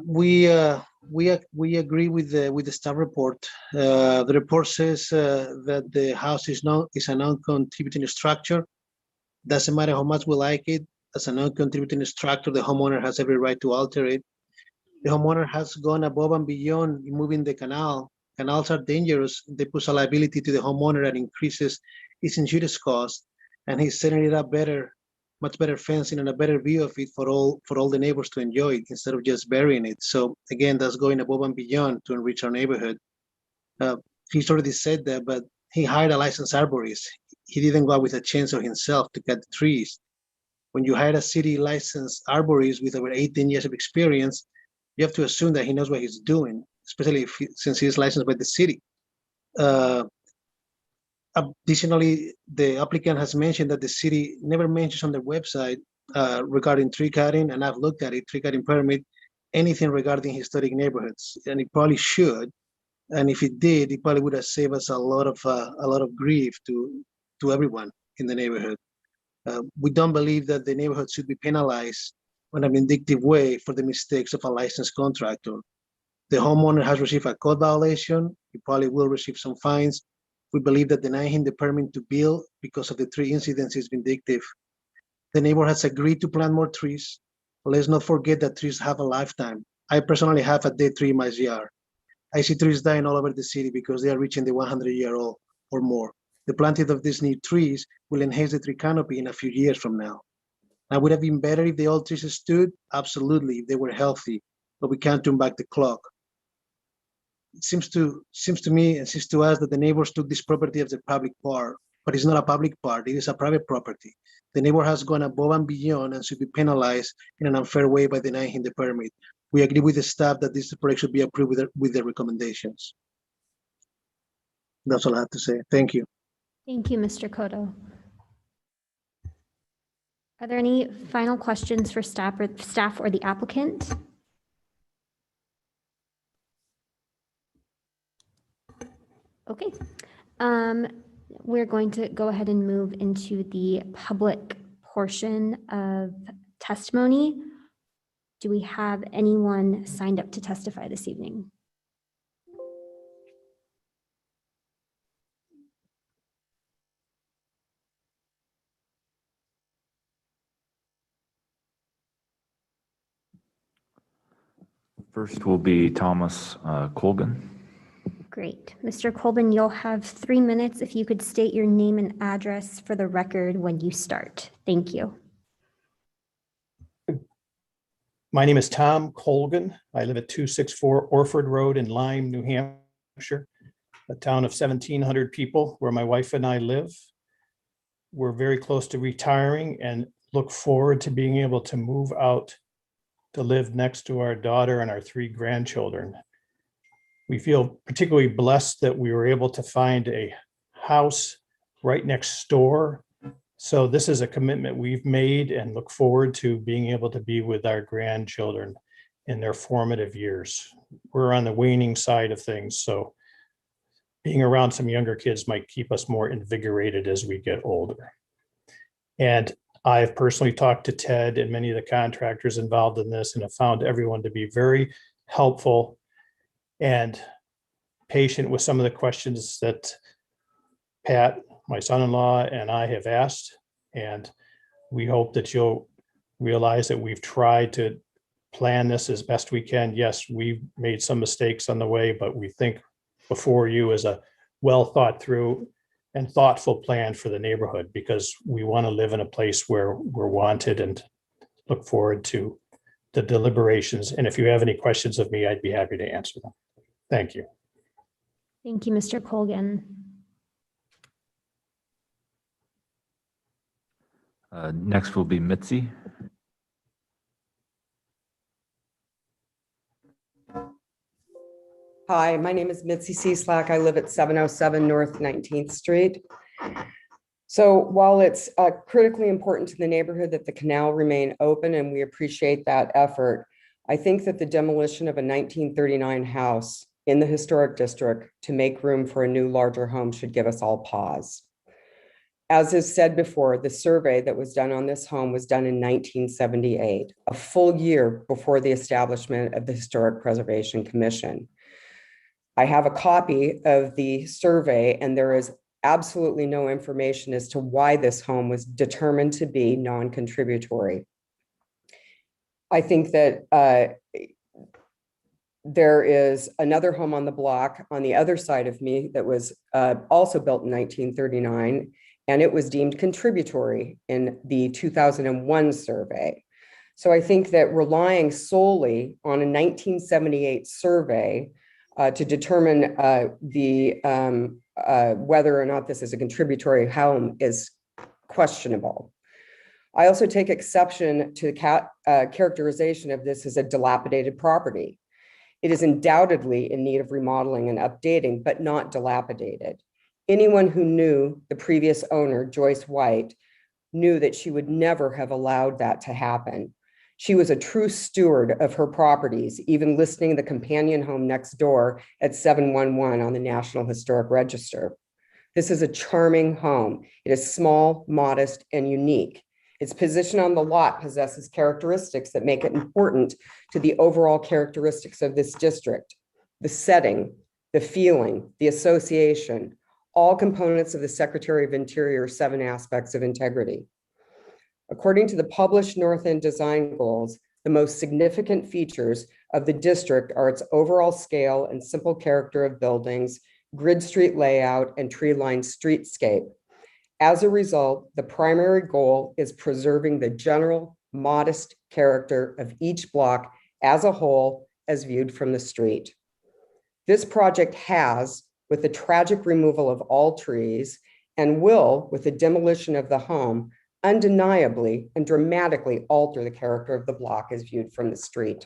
We agree with the staff report. The report says that the house is a non-contributing structure. Doesn't matter how much we like it. As a non-contributing structure, the homeowner has every right to alter it. The homeowner has gone above and beyond removing the canal. Canals are dangerous. They put a liability to the homeowner and increases its insurance cost. And he's setting it up better, much better fencing and a better view of it for all the neighbors to enjoy it instead of just burying it. So again, that's going above and beyond to enrich our neighborhood. He's already said that, but he hired a licensed arborist. He didn't go out with a chainsaw himself to cut the trees. When you hire a city licensed arborist with over 18 years of experience, you have to assume that he knows what he's doing, especially since he is licensed by the city. Additionally, the applicant has mentioned that the city never mentions on their website regarding tree cutting, and I've looked at it, tree cutting permit, anything regarding historic neighborhoods, and it probably should. And if it did, it probably would have saved us a lot of grief to everyone in the neighborhood. We don't believe that the neighborhood should be penalized in a vindictive way for the mistakes of a licensed contractor. The homeowner has received a code violation. He probably will receive some fines. We believe that denying him the permit to build because of the tree incidents is vindictive. The neighbor has agreed to plant more trees. Let's not forget that trees have a lifetime. I personally have a dead tree in my yard. I see trees dying all over the city because they are reaching the 100-year-old or more. The planting of these new trees will enhance the tree canopy in a few years from now. Now, would have been better if the old trees stood? Absolutely, if they were healthy, but we can't turn back the clock. It seems to me and seems to us that the neighbors took this property as a public park, but it's not a public park, it is a private property. The neighbor has gone above and beyond and should be penalized in an unfair way by denying him the permit. We agree with the staff that this project should be approved with the recommendations. That's all I have to say. Thank you. Thank you, Mr. Cotto. Are there any final questions for staff or the applicant? Okay. We're going to go ahead and move into the public portion of testimony. Do we have anyone signed up to testify this evening? First will be Thomas Colgan. Great. Mr. Colvin, you'll have 3 minutes if you could state your name and address for the record when you start. Thank you. My name is Tom Colgan. I live at 264 Orford Road in Lyme, New Hampshire, a town of 1,700 people where my wife and I live. We're very close to retiring and look forward to being able to move out to live next to our daughter and our 3 grandchildren. We feel particularly blessed that we were able to find a house right next door. So this is a commitment we've made and look forward to being able to be with our grandchildren in their formative years. We're on the waning side of things, so being around some younger kids might keep us more invigorated as we get older. And I've personally talked to Ted and many of the contractors involved in this and have found everyone to be very helpful and patient with some of the questions that Pat, my son-in-law, and I have asked. And we hope that you'll realize that we've tried to plan this as best we can. Yes, we've made some mistakes on the way, but we think before you is a well thought through and thoughtful plan for the neighborhood, because we want to live in a place where we're wanted, and look forward to the deliberations. And if you have any questions of me, I'd be happy to answer them. Thank you. Thank you, Mr. Colgan. Next will be Mitzi. Hi, my name is Mitzi Cieslak. I live at 707 North 19th Street. So while it's critically important to the neighborhood that the canal remain open, and we appreciate that effort, I think that the demolition of a 1939 house in the historic district to make room for a new larger home should give us all pause. As is said before, the survey that was done on this home was done in 1978, a full year before the establishment of the Historic Preservation Commission. I have a copy of the survey, and there is absolutely no information as to why this home was determined to be non-contributory. I think that there is another home on the block on the other side of me that was also built in 1939, and it was deemed contributory in the 2001 survey. So I think that relying solely on a 1978 survey to determine whether or not this is a contributory home is questionable. I also take exception to the characterization of this as a dilapidated property. It is undoubtedly in need of remodeling and updating, but not dilapidated. Anyone who knew the previous owner, Joyce White, knew that she would never have allowed that to happen. She was a true steward of her properties, even listing the companion home next door at 711 on the National Historic Register. This is a charming home. It is small, modest, and unique. Its position on the lot possesses characteristics that make it important to the overall characteristics of this district. The setting, the feeling, the association, all components of the Secretary of Interior 7 aspects of integrity. According to the published North End design goals, the most significant features of the district are its overall scale and simple character of buildings, grid street layout, and tree-lined streetscape. As a result, the primary goal is preserving the general modest character of each block as a whole as viewed from the street. This project has, with the tragic removal of all trees, and will, with the demolition of the home, undeniably and dramatically alter the character of the block as viewed from the street.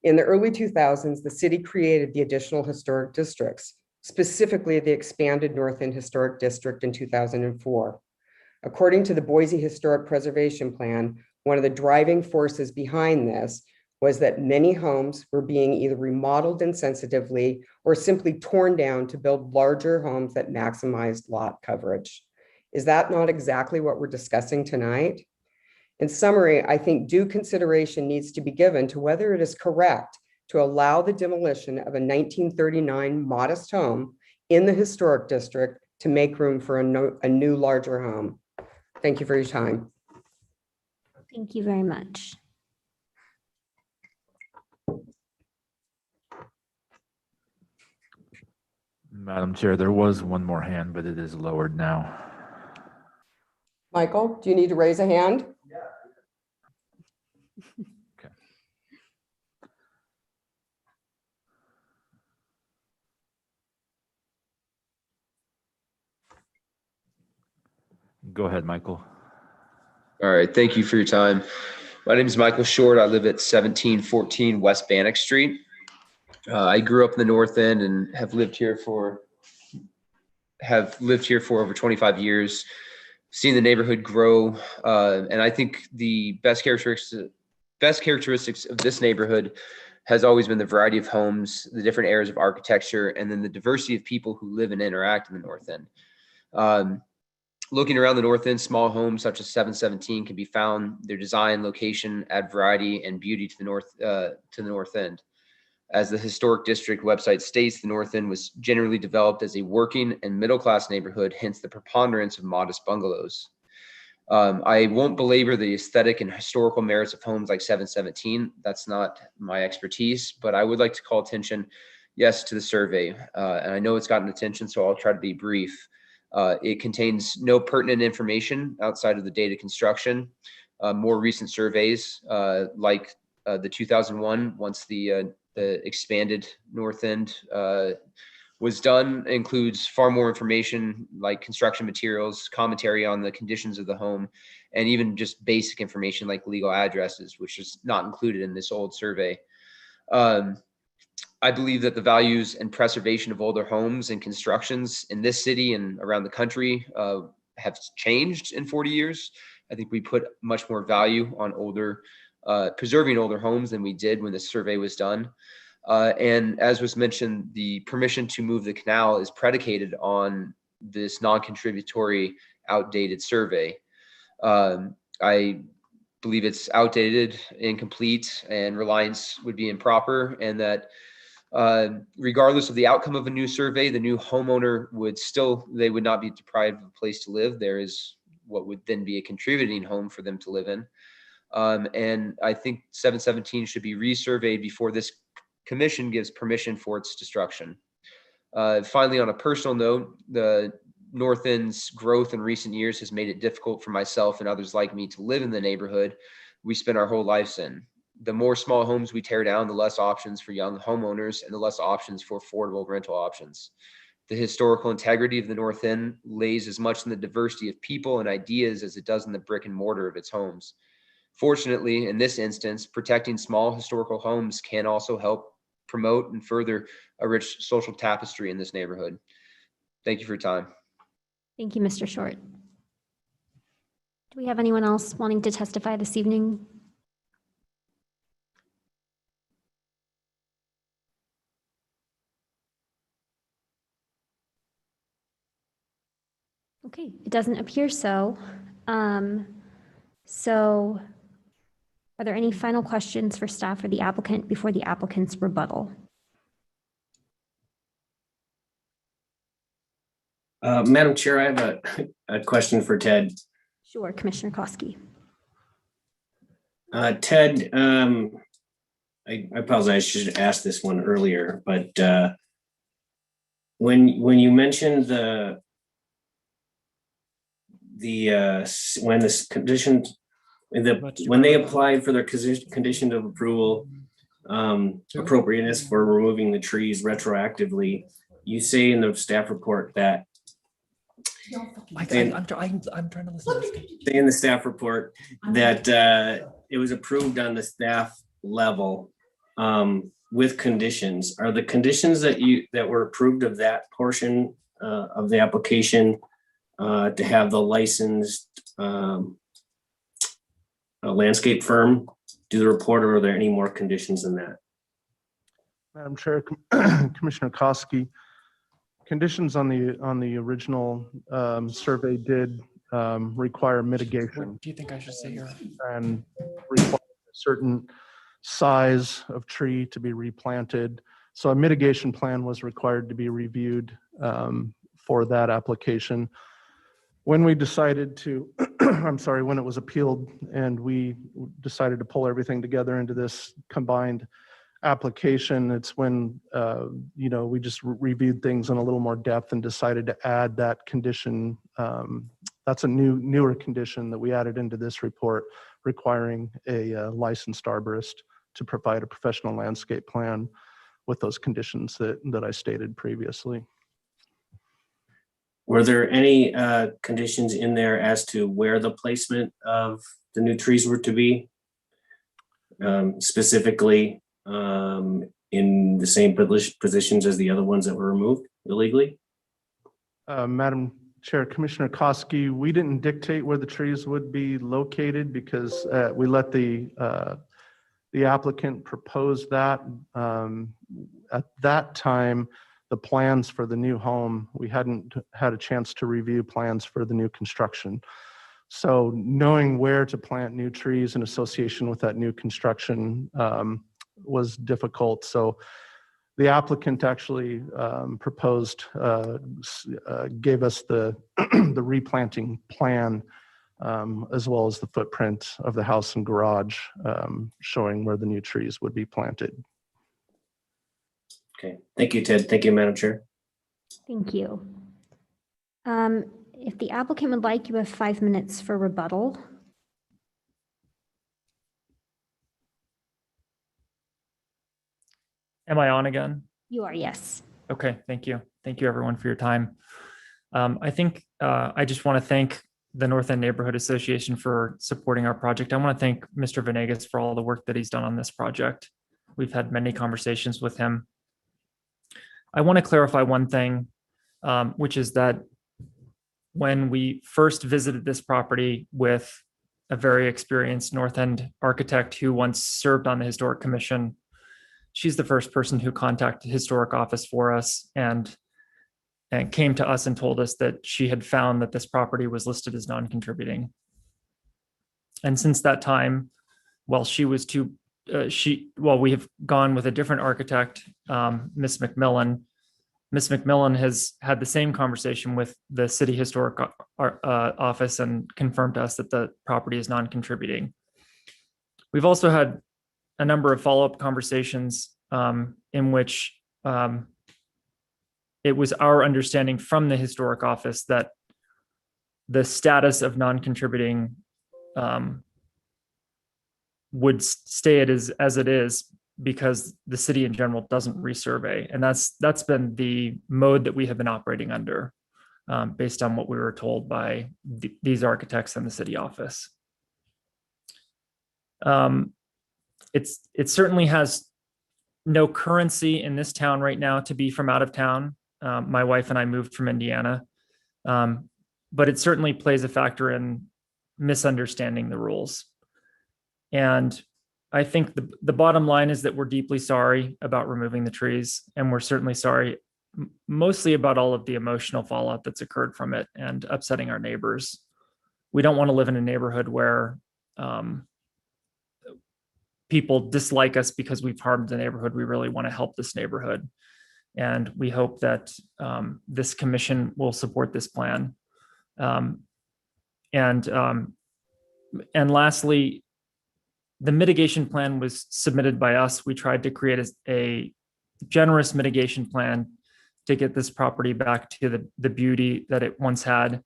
In the early 2000s, the city created the additional historic districts, specifically the expanded North End Historic District in 2004. According to the Boise Historic Preservation Plan, one of the driving forces behind this was that many homes were being either remodeled insensitively or simply torn down to build larger homes that maximized lot coverage. Is that not exactly what we're discussing tonight? In summary, I think due consideration needs to be given to whether it is correct to allow the demolition of a 1939 modest home in the historic district to make room for a new larger home. Thank you for your time. Thank you very much. Madam Chair, there was one more hand, but it is lowered now. Michael, do you need to raise a hand? Okay. Go ahead, Michael. All right, thank you for your time. My name is Michael Short. I live at 1714 West Bannock Street. I grew up in the North End and have lived here for over 25 years. Seen the neighborhood grow, and I think the best characteristics of this neighborhood has always been the variety of homes, the different areas of architecture, and then the diversity of people who live and interact in the North End. Looking around the North End, small homes such as 717 can be found. Their design, location add variety and beauty to the North End. As the Historic District website states, the North End was generally developed as a working and middle-class neighborhood, hence the preponderance of modest bungalows. I won't belabor the aesthetic and historical merits of homes like 717. That's not my expertise, but I would like to call attention, yes, to the survey. And I know it's gotten attention, so I'll try to be brief. It contains no pertinent information outside of the date of construction. More recent surveys, like the 2001, once the expanded North End was done, includes far more information like construction materials, commentary on the conditions of the home, and even just basic information like legal addresses, which is not included in this old survey. I believe that the values and preservation of older homes and constructions in this city and around the country have changed in 40 years. I think we put much more value on preserving older homes than we did when the survey was done. And as was mentioned, the permission to move the canal is predicated on this non-contributory outdated survey. I believe it's outdated, incomplete, and reliance would be improper, and that regardless of the outcome of a new survey, the new homeowner they would not be deprived of a place to live. There is what would then be a contributing home for them to live in. And I think 717 should be resurveyed before this commission gives permission for its destruction. Finally, on a personal note, the North End's growth in recent years has made it difficult for myself and others like me to live in the neighborhood we spend our whole lives in. The more small homes we tear down, the less options for young homeowners and the less options for affordable rental options. The historical integrity of the North End lays as much in the diversity of people and ideas as it does in the brick and mortar of its homes. Fortunately, in this instance, protecting small historical homes can also help promote and further a rich social tapestry in this neighborhood. Thank you for your time. Thank you, Mr. Short. Do we have anyone else wanting to testify this evening? Okay, it doesn't appear so. So are there any final questions for staff or the applicant before the applicant's rebuttal? Madam Chair, I have a question for Ted. Sure, Commissioner Koski. Ted, I apologize, I should have asked this one earlier, but when you mentioned when they applied for their condition of approval, appropriateness for removing the trees retroactively, you say in the staff report that I'm trying to listen. in the staff report that it was approved on the staff level with conditions. Are the conditions that were approved of that portion of the application to have the licensed landscape firm do the report, or are there any more conditions than that? Madam Chair, Commissioner Koski, conditions on the original survey did require mitigation. Do you think I should say here? And require a certain size of tree to be replanted. So a mitigation plan was required to be reviewed for that application. When we decided to, when it was appealed and we decided to pull everything together into this combined application, it's when, we just reviewed things in a little more depth and decided to add that condition. That's a newer condition that we added into this report, requiring a licensed arborist to provide a professional landscape plan with those conditions that I stated previously. Were there any conditions in there as to where the placement of the new trees were to be? Specifically in the same positions as the other ones that were removed illegally? Madam Chair, Commissioner Koski, we didn't dictate where the trees would be located because we let the applicant propose that. At that time, the plans for the new home, we hadn't had a chance to review plans for the new construction. So knowing where to plant new trees in association with that new construction was difficult. So the applicant actually proposed, gave us the the replanting plan as well as the footprint of the house and garage showing where the new trees would be planted. Okay, thank you, Ted. Thank you, Madam Chair. Thank you. If the applicant would like, you have 5 minutes for rebuttal. Am I on again? You are, yes. Okay, thank you. Thank you everyone for your time. I think I just want to thank the North End Neighborhood Association for supporting our project. I want to thank Mr. Venegas for all the work that he's done on this project. We've had many conversations with him. I want to clarify one thing, which is that when we first visited this property with a very experienced North End architect who once served on the Historic Commission, she's the first person who contacted the Historic Office for us and came to us and told us that she had found that this property was listed as non-contributing. And since that time, well, we have gone with a different architect, Ms. McMillan. Ms. McMillan has had the same conversation with the City Historic Office and confirmed to us that the property is non-contributing. We've also had a number of follow-up conversations in which it was our understanding from the Historic Office that the status of non-contributing would stay as it is because the city in general doesn't resurvey. And that's been the mode that we have been operating under based on what we were told by these architects and the city office. It certainly has no currency in this town right now to be from out of town. My wife and I moved from Indiana, but it certainly plays a factor in misunderstanding the rules. And I think the bottom line is that we're deeply sorry about removing the trees, and we're certainly sorry mostly about all of the emotional fallout that's occurred from it and upsetting our neighbors. We don't want to live in a neighborhood where people dislike us because we've harmed the neighborhood. We really want to help this neighborhood. And we hope that this commission will support this plan. And lastly, the mitigation plan was submitted by us. We tried to create a generous mitigation plan to get this property back to the beauty that it once had.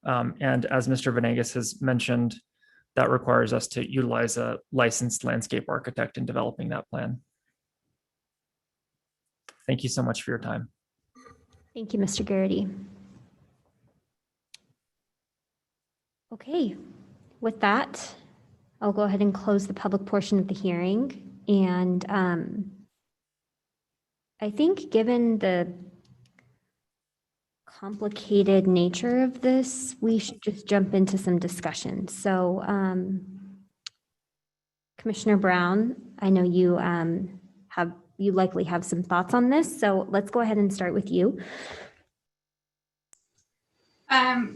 And as Mr. Venegas has mentioned, that requires us to utilize a licensed landscape architect in developing that plan. Thank you so much for your time. Thank you, Mr. Garrity. Okay, with that, I'll go ahead and close the public portion of the hearing. And I think given the complicated nature of this, we should just jump into some discussion. So Commissioner Brown, I know you you likely have some thoughts on this. So let's go ahead and start with you.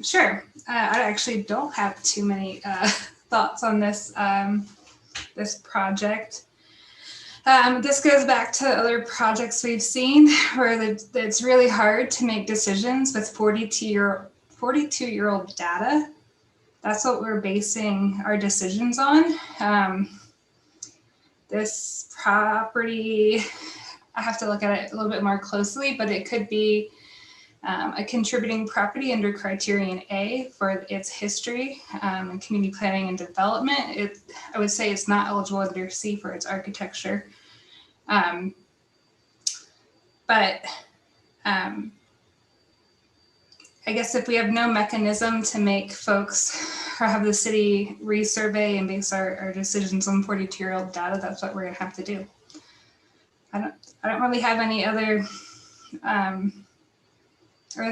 Sure. I actually don't have too many thoughts on this this project. This goes back to other projects we've seen where it's really hard to make decisions with 42-year-old data. That's what we're basing our decisions on. this property, I have to look at it a little bit more closely, but it could be a contributing property under criterion A for its history and community planning and development. I would say it's not eligible under C for its architecture. But I guess if we have no mechanism to make folks or have the city resurvey and base our decisions on 42-year-old data, that's what we're gonna have to do. I don't really have any other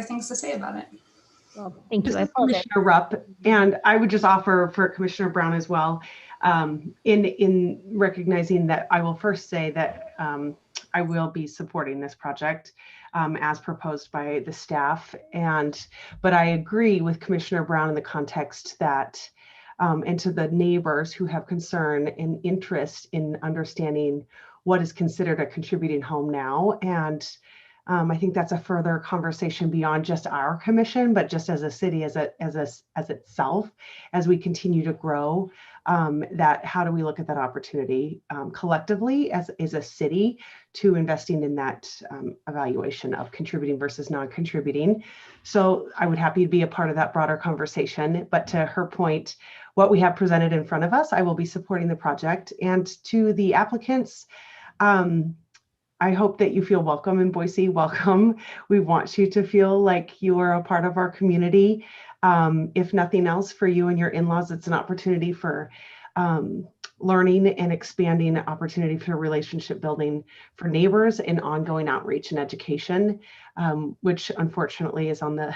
things to say about it. Well, thank you. Just I apologize. Commissioner Rupp, and I would just offer for Commissioner Brown as well, in recognizing that I will first say that I will be supporting this project as proposed by the staff. But I agree with Commissioner Brown in the context that, and to the neighbors who have concern and interest in understanding what is considered a contributing home now. And I think that's a further conversation beyond just our commission, but just as a city, as itself, as we continue to grow, that how do we look at that opportunity collectively as a city to investing in that evaluation of contributing versus non-contributing. So I would happy to be a part of that broader conversation, but to her point, what we have presented in front of us, I will be supporting the project. And to the applicants, I hope that you feel welcome in Boise. Welcome. We want you to feel like you are a part of our community. If nothing else, for you and your in-laws, it's an opportunity for learning and expanding opportunity for relationship building for neighbors and ongoing outreach and education, which unfortunately is on the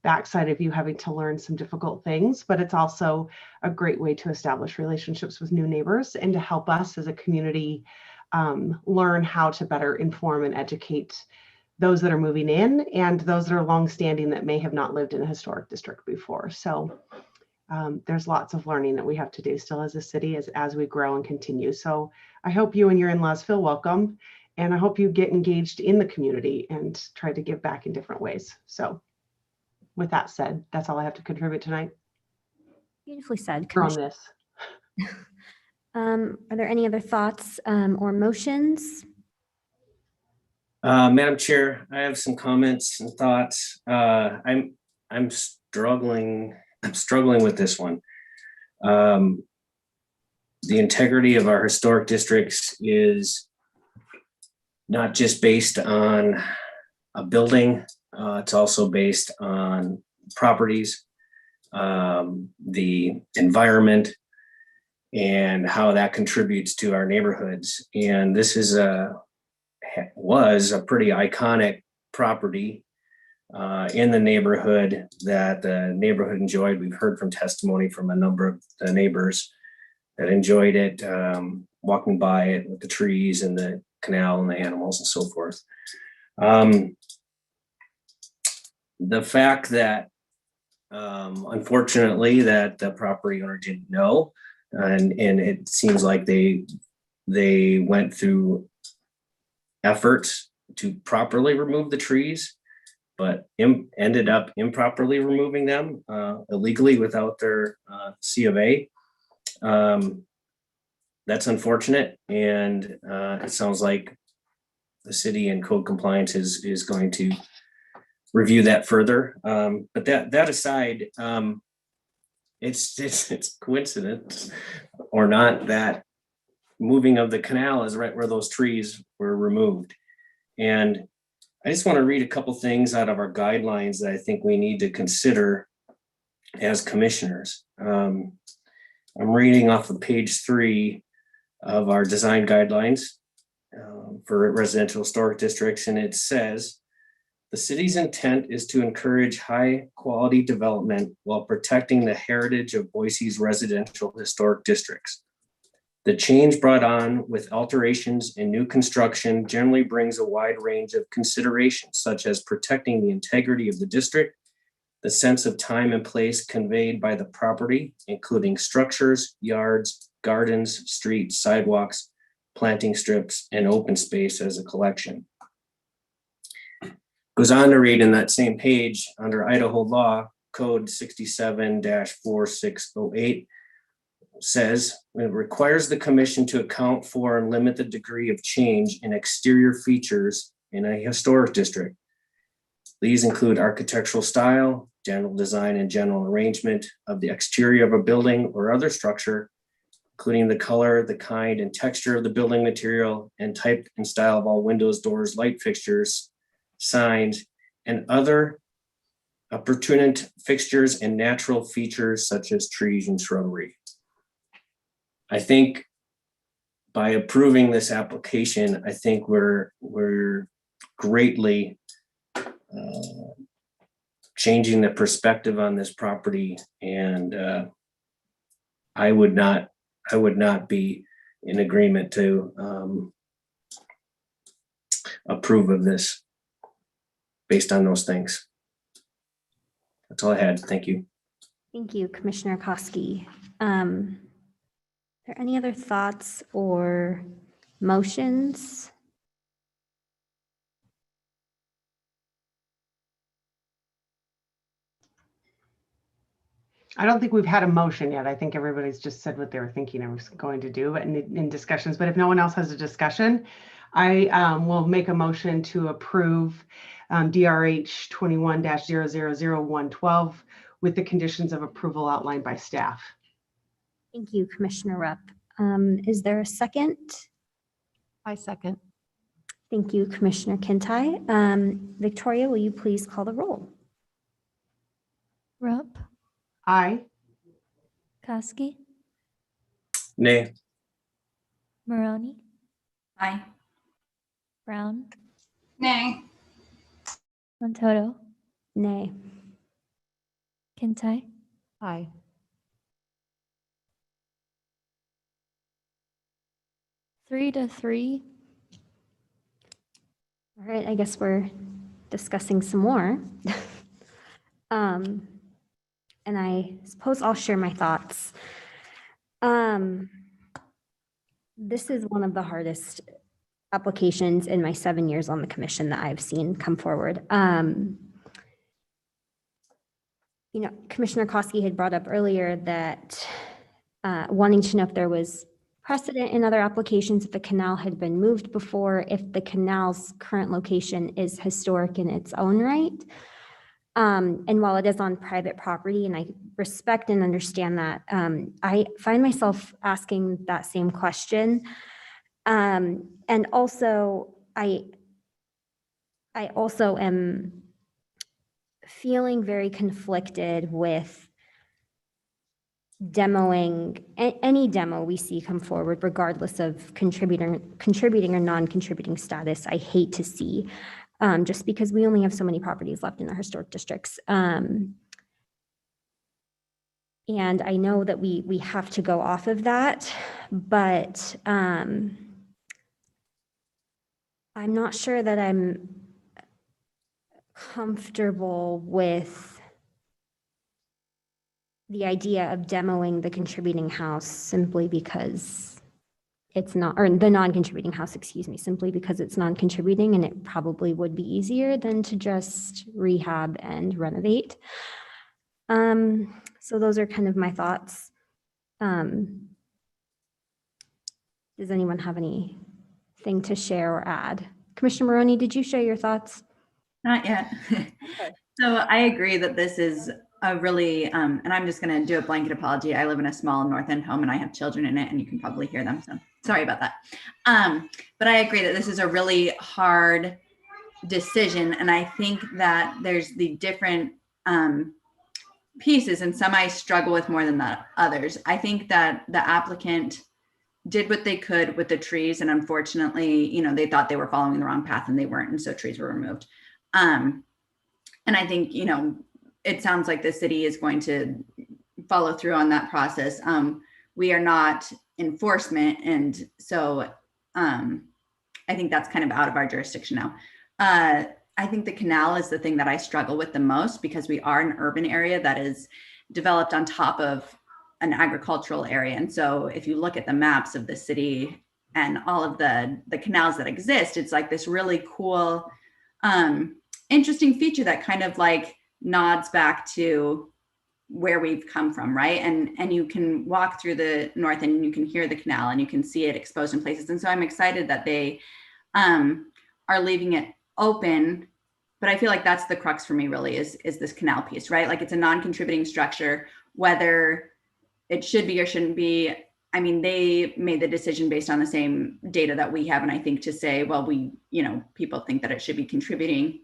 backside of you having to learn some difficult things, but it's also a great way to establish relationships with new neighbors and to help us as a community learn how to better inform and educate those that are moving in and those that are longstanding that may have not lived in a historic district before. So there's lots of learning that we have to do still as a city as we grow and continue. So I hope you and your in-laws feel welcome, and I hope you get engaged in the community and try to give back in different ways. So with that said, that's all I have to contribute tonight. Beautifully said. On this. Are there any other thoughts or motions? Madam Chair, I have some comments and thoughts. I'm struggling with this one. The integrity of our historic districts is not just based on a building, it's also based on properties, the environment, and how that contributes to our neighborhoods. And this was a pretty iconic property in the neighborhood that the neighborhood enjoyed. We've heard from testimony from a number of the neighbors that enjoyed it, walking by it with the trees and the canal and the animals and so forth. The fact that unfortunately that the property owner didn't know, and it seems like they went through efforts to properly remove the trees, but ended up improperly removing them illegally without their C of A. That's unfortunate, and it sounds like the city and code compliance is going to review that further. But that aside, it's coincidence or not that moving of the canal is right where those trees were removed. And I just want to read a couple things out of our guidelines that I think we need to consider as commissioners. I'm reading off of page 3 of our design guidelines for residential historic districts, and it says, the city's intent is to encourage high quality development while protecting the heritage of Boise's residential historic districts. The change brought on with alterations and new construction generally brings a wide range of considerations, such as protecting the integrity of the district, the sense of time and place conveyed by the property, including structures, yards, gardens, streets, sidewalks, planting strips, and open space as a collection. Goes on to read in that same page under Idaho law, code 67-4608, says it requires the commission to account for and limit the degree of change in exterior features in a historic district. These include architectural style, general design, and general arrangement of the exterior of a building or other structure, including the color, the kind, and texture of the building material, and type and style of all windows, doors, light fixtures, signs, and other appurtenant fixtures and natural features such as trees and shrubbery. I think by approving this application, I think we're greatly changing the perspective on this property, and I would not be in agreement to approve of this based on those things. That's all I had. Thank you. Thank you, Commissioner Koski. Are there any other thoughts or motions? I don't think we've had a motion yet. I think everybody's just said what they were thinking I was going to do in discussions. But if no one else has a discussion, I will make a motion to approve DRH 21-000112 with the conditions of approval outlined by staff. Thank you, Commissioner Rupp. Is there a second? I second. Thank you, Commissioner Kintai. Victoria, will you please call the roll? Rupp, Aye. Koski, Nay. Maroney, Aye. Brown, Nay. Montoto, Nay. Kintai, Aye. 3-3. All right, I guess we're discussing some more. And I suppose I'll share my thoughts. This is one of the hardest applications in my 7 years on the commission that I've seen come forward. You know, Commissioner Koski had brought up earlier that wanting to know if there was precedent in other applications, if the canal had been moved before, if the canal's current location is historic in its own right. And while it is on private property, and I respect and understand that, I find myself asking that same question. And also, I also am feeling very conflicted with demoing any demo we see come forward, regardless of contributing or non-contributing status. I hate to see, just because we only have so many properties left in our historic districts. And I know that we have to go off of that, but I'm not sure that I'm comfortable with the idea of demoing the contributing house simply because it's not, or the non-contributing house, excuse me, simply because it's non-contributing, and it probably would be easier than to just rehab and renovate. So those are kind of my thoughts. Does anyone have anything to share or add? Commissioner Maroney, did you share your thoughts? Not yet. So I agree that this is a really, and I'm just going to do a blanket apology. I live in a small North End home and I have children in it, and you can probably hear them. So sorry about that. But I agree that this is a really hard decision. And I think that there's the different pieces, and some I struggle with more than the others. I think that the applicant did what they could with the trees. And unfortunately, you know, they thought they were following the wrong path and they weren't. And so trees were removed. And I think, you know, it sounds like the city is going to follow through on that process. We are not enforcement. And so I think that's kind of out of our jurisdiction now. I think the canal is the thing that I struggle with the most, because we are an urban area that is developed on top of an agricultural area. And so if you look at the maps of the city and all of the canals that exist, it's like this really cool, interesting feature that kind of like nods back to where we've come from, right? And you can walk through the north and you can hear the canal and you can see it exposed in places. And so I'm excited that they are leaving it open. But I feel like that's the crux for me really is this canal piece, right? Like it's a non-contributing structure, whether it should be or shouldn't be. I mean, they made the decision based on the same data that we have. And I think to say, well, people think that it should be contributing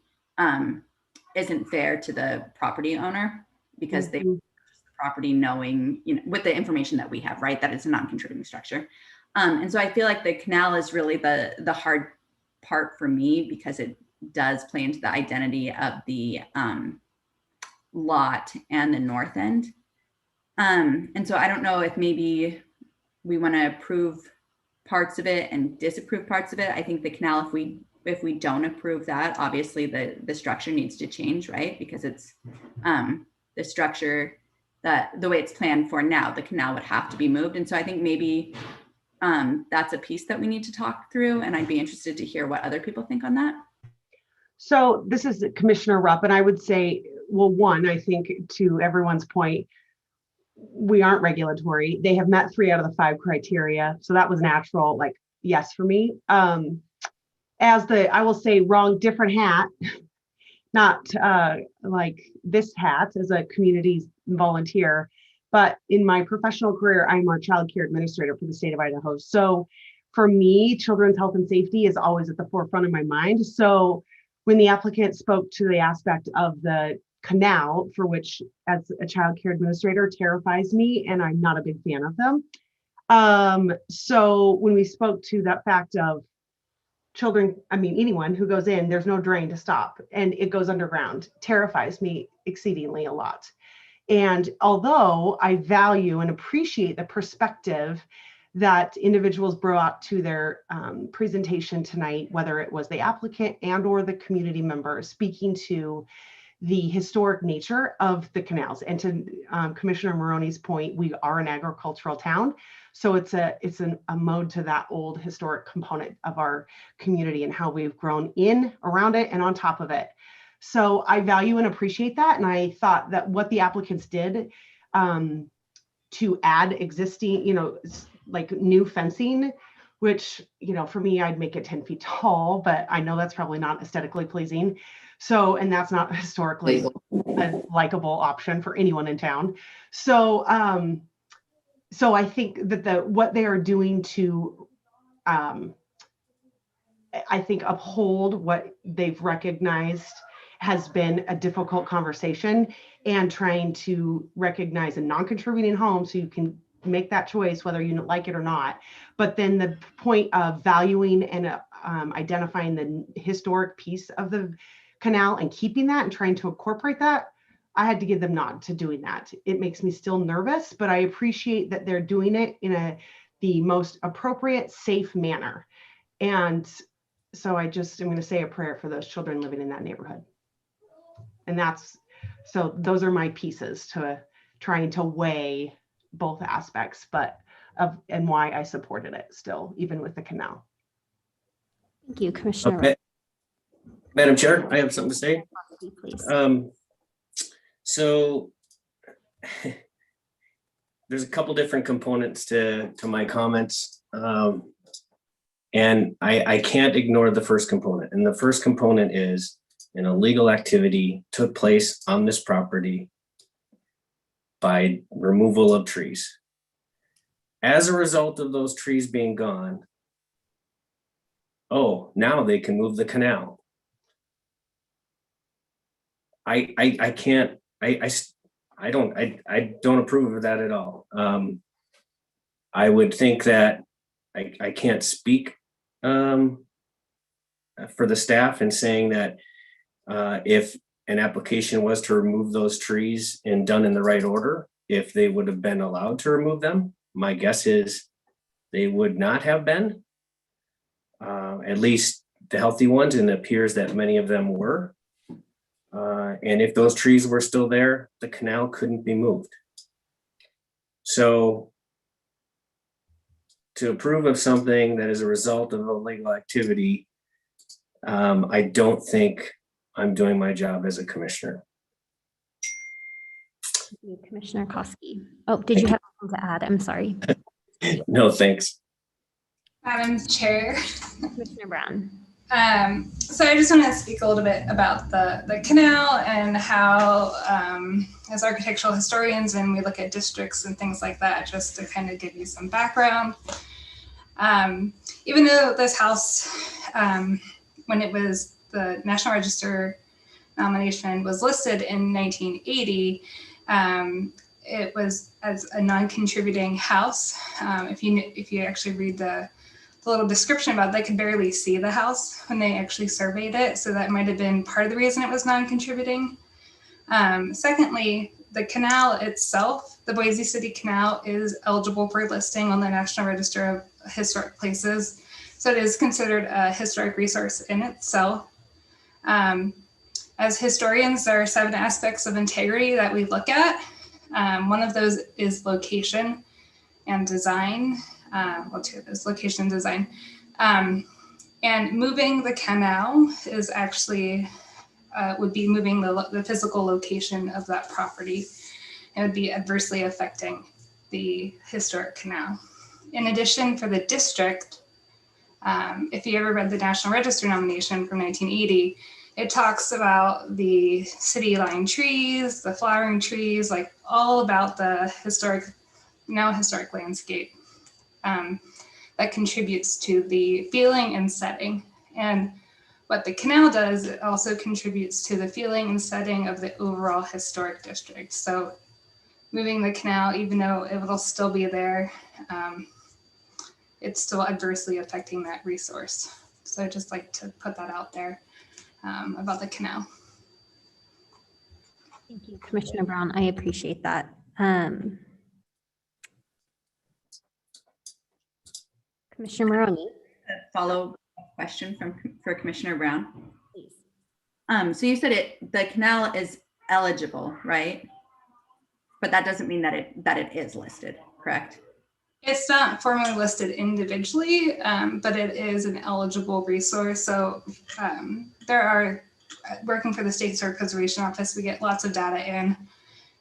isn't fair to the property owner because they purchased the property knowing, with the information that we have, right, that it's a non-contributing structure. And so I feel like the canal is really the hard part for me because it does play into the identity of the lot and the north end. And so I don't know if maybe we want to approve parts of it and disapprove parts of it. I think the canal, if we don't approve that, obviously the structure needs to change, right? Because it's the structure that the way it's planned for now, the canal would have to be moved. And so I think maybe that's a piece that we need to talk through. And I'd be interested to hear what other people think on that. So this is Commissioner Rupp, and I would say, well, one, I think to everyone's point, we aren't regulatory. They have met 3 out of the 5 criteria. So that was natural, like, yes, for me. I will say different hat, not like this hat as a community volunteer, but in my professional career, I'm our child care administrator for the state of Idaho. So for me, children's health and safety is always at the forefront of my mind. So when the applicant spoke to the aspect of the canal, for which as a child care administrator terrifies me, and I'm not a big fan of them. So when we spoke to that fact of children, I mean, anyone who goes in, there's no drain to stop and it goes underground, terrifies me exceedingly a lot. And although I value and appreciate the perspective that individuals brought to their presentation tonight, whether it was the applicant and or the community member speaking to the historic nature of the canals. And to Commissioner Maroney's point, we are an agricultural town. So it's a mode to that old historic component of our community and how we've grown in, around it, and on top of it. So I value and appreciate that. And I thought that what the applicants did to add existing, like new fencing, which, for me, I'd make it 10 feet tall, but I know that's probably not aesthetically pleasing. So, and that's not historically a likable option for anyone in town. So, so I think that what they are doing to, I think, uphold what they've recognized has been a difficult conversation, and trying to recognize a non-contributing home so you can make that choice whether you like it or not. But then the point of valuing and identifying the historic piece of the canal and keeping that and trying to incorporate that, I had to give them nod to doing that. It makes me still nervous, but I appreciate that they're doing it in the most appropriate, safe manner. And so I'm going to say a prayer for those children living in that neighborhood. And so those are my pieces to trying to weigh both aspects, and why I supported it still, even with the canal. Thank you, Commissioner. Okay. Madam Chair, I have something to say. Please. So there's a couple different components to my comments. And I can't ignore the first component. And the first component is an illegal activity took place on this property by removal of trees. As a result of those trees being gone, now they can move the canal. I don't approve of that at all. I would think that I can't speak for the staff in saying that if an application was to remove those trees and done in the right order, if they would have been allowed to remove them. My guess is they would not have been, at least the healthy ones, and it appears that many of them were. And if those trees were still there, the canal couldn't be moved. So to approve of something that is a result of illegal activity, I don't think I'm doing my job as a commissioner. Thank you, Commissioner Koski. Oh, did you have something to add? I'm sorry. No, thanks. Madam Chair. Commissioner Brown. So I just want to speak a little bit about the canal and how, as architectural historians, and we look at districts and things like that, just to kind of give you some background. Even though this house, when it was the National Register nomination was listed in 1980, it was as a non-contributing house. If you actually read the little description about it, they could barely see the house when they actually surveyed it. So that might have been part of the reason it was non-contributing. Secondly, the canal itself, the Boise City Canal, is eligible for listing on the National Register of Historic Places. So it is considered a historic resource in itself. As historians, there are 7 aspects of integrity that we look at. One of those is location and design. Well, 2 of those, location and design. And moving the canal is actually, would be moving the physical location of that property. It would be adversely affecting the historic canal. In addition, for the district, if you ever read the National Register nomination from 1980, it talks about the city line trees, the flowering trees, like all about the historic, now historic landscape. That contributes to the feeling and setting. And what the canal does, it also contributes to the feeling and setting of the overall historic district. So moving the canal, even though it will still be there, it's still adversely affecting that resource. So I'd just like to put that out there about the canal. Thank you, Commissioner Brown. I appreciate that. Commissioner Maroney. A follow-up question for Commissioner Brown. Please. So you said the canal is eligible, right? But that doesn't mean that it is listed, correct? It's not formally listed individually, but it is an eligible resource. So there are, working for the State Historic Preservation Office, we get lots of data in,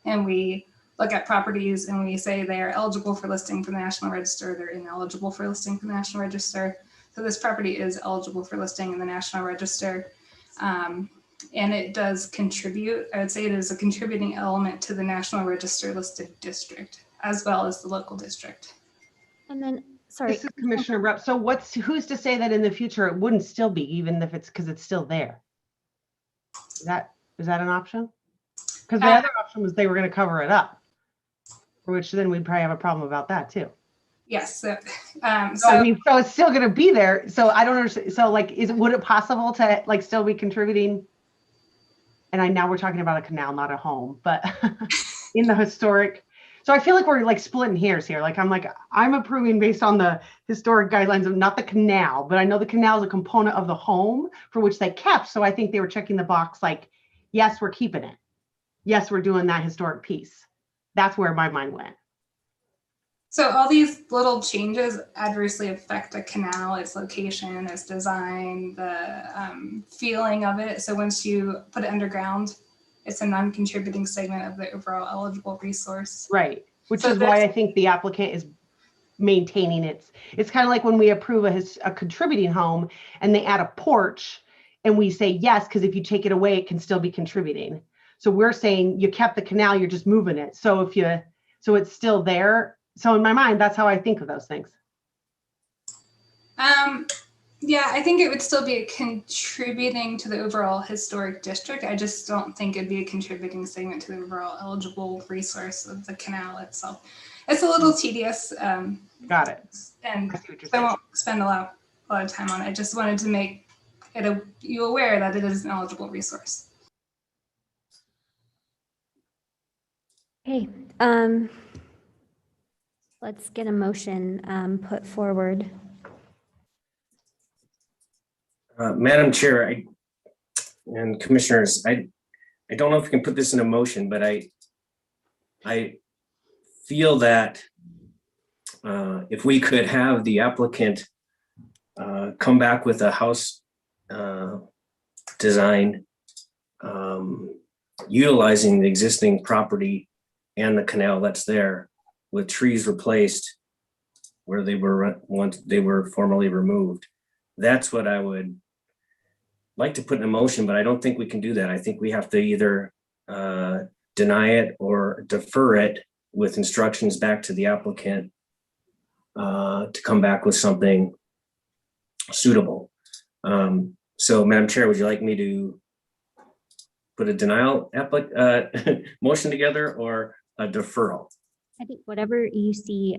and we look at properties and we say they are eligible for listing for the National Register, they're ineligible for listing for the National Register. So this property is eligible for listing in the National Register. And it does contribute, I would say it is a contributing element to the National Register listed district, as well as the local district. And then, sorry. This is Commissioner Rupp. So who's to say that in the future it wouldn't still be, even if it's because it's still there? Is that an option? Because the other option was they were going to cover it up, which then we'd probably have a problem about that too. Yes. So it's still going to be there. So I don't understand. So like, would it possible to like still be contributing? And now we're talking about a canal, not a home, but in the historic. So I feel like we're like splitting hairs here. Like I'm approving based on the historic guidelines of not the canal, but I know the canal is a component of the home for which they kept. So I think they were checking the box like, yes, we're keeping it. Yes, we're doing that historic piece. That's where my mind went. So all these little changes adversely affect a canal, its location, its design, the feeling of it. So once you put it underground, it's a non-contributing segment of the overall eligible resource. Right, which is why I think the applicant is maintaining it's kind of like when we approve a contributing home and they add a porch and we say yes, because if you take it away, it can still be contributing. So we're saying you kept the canal, you're just moving it. So so it's still there. So in my mind, that's how I think of those things. Yeah, I think it would still be contributing to the overall historic district. I just don't think it'd be a contributing segment to the overall eligible resource of the canal itself. It's a little tedious. Got it. And I won't spend a lot of time on it. I just wanted to make you aware that it is an eligible resource. Okay, let's get a motion put forward. Madam Chair, and Commissioners, I don't know if we can put this in a motion, but I feel that if we could have the applicant come back with a house design utilizing the existing property and the canal that's there with trees replaced where they were once they were formerly removed. That's what I would like to put in a motion, but I don't think we can do that. I think we have to either deny it or defer it with instructions back to the applicant to come back with something suitable. So Madam Chair, would you like me to put a denial motion together or a deferral? I think whatever you see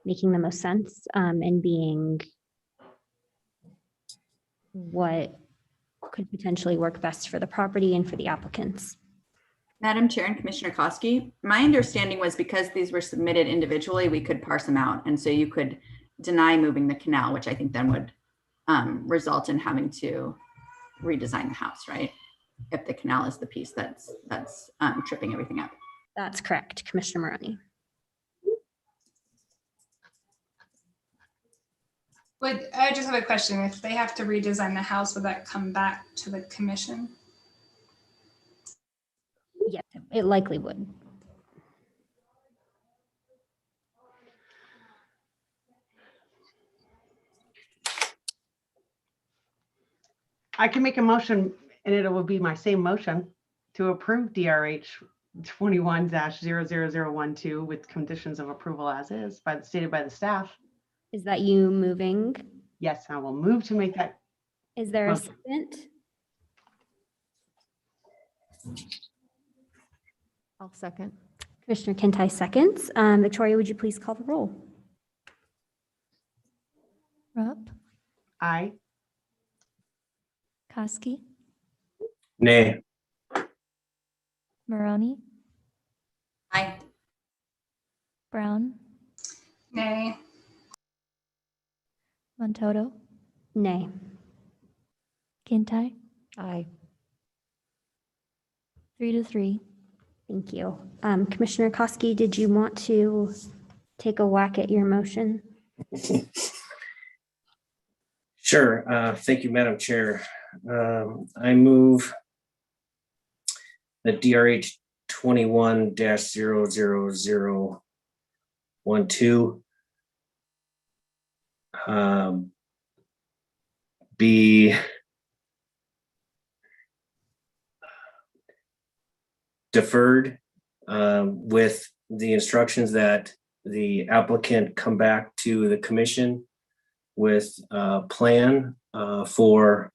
making the most sense and being what could potentially work best for the property and for the applicants. Madam Chair and Commissioner Koski, my understanding was because these were submitted individually, we could parse them out. And so you could deny moving the canal, which I think then would result in having to redesign the house, right? If the canal is the piece that's tripping everything up. That's correct, Commissioner Maroney. I just have a question. If they have to redesign the house, would that come back to the commission? Yes, it likely would. I can make a motion and it will be my same motion to approve DRH 21-00012 with conditions of approval as is stated by the staff. Is that you moving? Yes, I will move to make that. Is there a motion. second? I'll second. Commissioner Kintai seconds. Victoria, would you please call the roll? Rupp, Aye. Koski, Nay. Maroney, Aye. Brown, Nay. Montoto, Nay. Kintai, Aye. 3-3. Thank you. Commissioner Koski, did you want to take a whack at your motion? Sure. Thank you, Madam Chair. I move that DRH 21-00012 be deferred with the instructions that the applicant come back to the commission with a plan for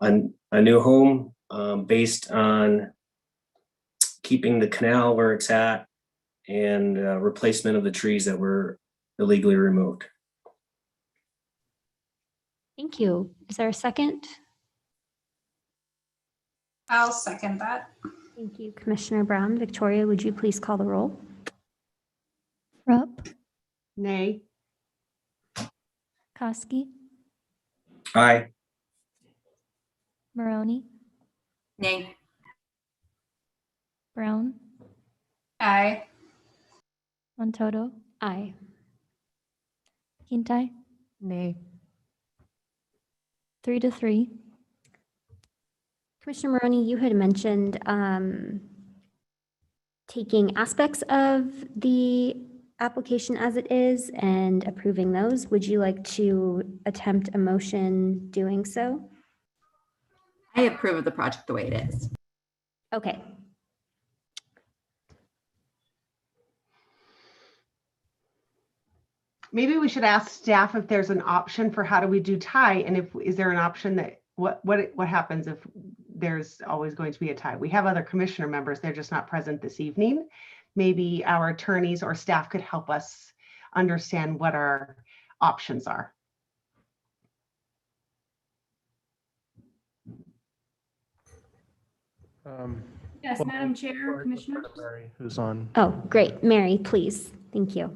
a new home based on keeping the canal where it's at and replacement of the trees that were illegally removed. Thank you. Is there a second? I'll second that. Thank you, Commissioner Brown. Victoria, would you please call the roll? Rupp, Nay. Koski, Aye. Maroney, Nay. Brown, Aye. Montoto, Aye. Kintai, Nay. 3-3. Commissioner Maroney, you had mentioned taking aspects of the application as it is and approving those. Would you like to attempt a motion doing so? I approve of the project the way it is. Okay. Maybe we should ask staff if there's an option for how do we do tie, and is there an option that what happens if there's always going to be a tie? We have other commissioner members, they're just not present this evening. Maybe our attorneys or staff could help us understand what our options are. Yes, Madam Chair, Commissioner. Mary, who's on? Oh, great. Mary, please. Thank you.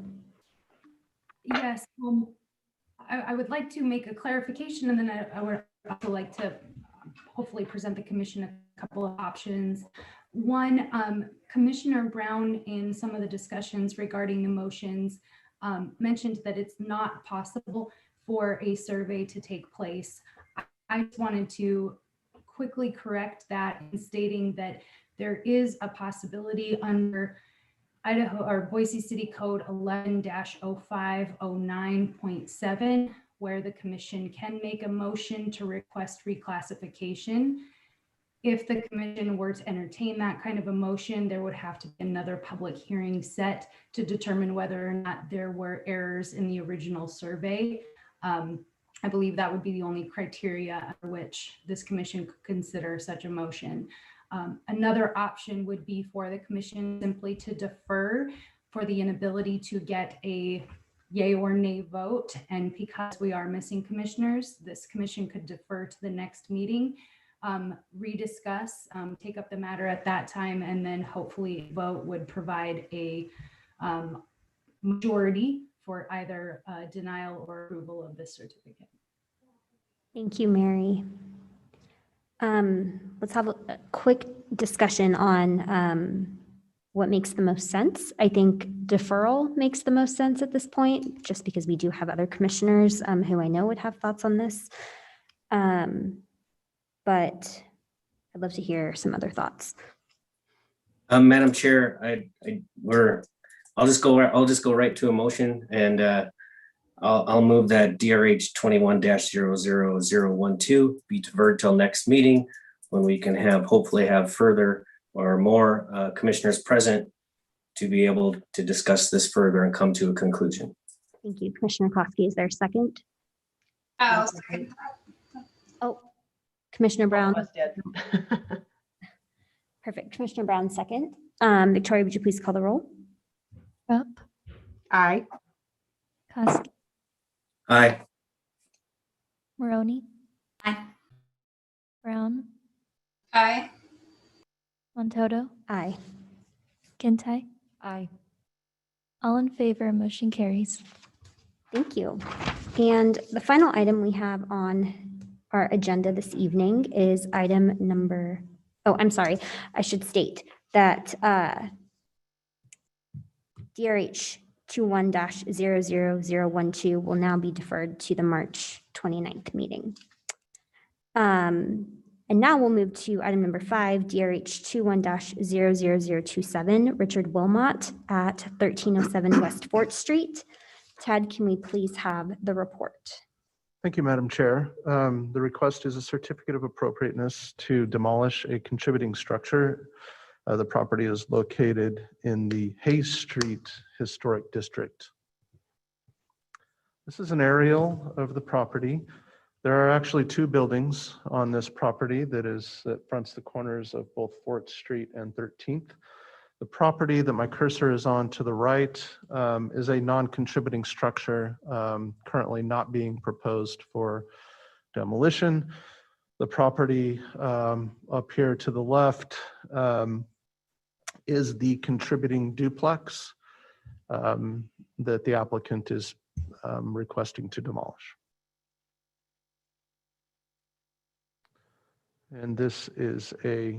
Yes, I would like to make a clarification, and then I would also like to hopefully present the commission a couple of options. One, Commissioner Brown in some of the discussions regarding the motions mentioned that it's not possible for a survey to take place. I just wanted to quickly correct that in stating that There is a possibility under Idaho or Boise City Code 11-0509.7, where the commission can make a motion to request reclassification. If the commission were to entertain that kind of a motion, there would have to be another public hearing set to determine whether or not there were errors in the original survey. I believe that would be the only criteria under which this commission could consider such a motion. Another option would be for the commission simply to defer for the inability to get a yay or nay vote. And because we are missing commissioners, this commission could defer to the next meeting, rediscuss, take up the matter at that time, and then hopefully vote would provide a majority for either denial or approval of this certificate. Thank you, Mary. Let's have a quick discussion on what makes the most sense. I think deferral makes the most sense at this point, just because we do have other commissioners who I know would have thoughts on this. But I'd love to hear some other thoughts. Madam Chair, I'll just go right to a motion, and I'll move that DRH 21-00012 be deferred till next meeting, when we can hopefully have further or more commissioners present to be able to discuss this further and come to a conclusion. Thank you. Commissioner Kosky, is there a second? I'll second. Oh, Commissioner Brown. Almost dead. Perfect. Commissioner Brown, second. Victoria, would you please call the roll? Rupp, Aye. Kosky, Aye. Maroney, Aye. Brown, Aye. Montoto, Aye. Kintai. Aye. All in favor, motion carries. Thank you. And the final item we have on our agenda this evening is item number, oh, I'm sorry. I should state that DRH 21-00012 will now be deferred to the March 29th meeting. And now we'll move to item number 5, DRH 21-00027, Richard Wilmot at 1307 West 4th Street. Ted, can we please have the report? Thank you, Madam Chair. The request is a certificate of appropriateness to demolish a contributing structure. The property is located in the Hayes Street Historic District. This is an aerial of the property. There are actually 2 buildings on this property that fronts the corners of both 4th Street and 13th. The property that my cursor is on to the right is a non-contributing structure currently not being proposed for demolition. The property up here to the left is the contributing duplex that the applicant is requesting to demolish. And this is a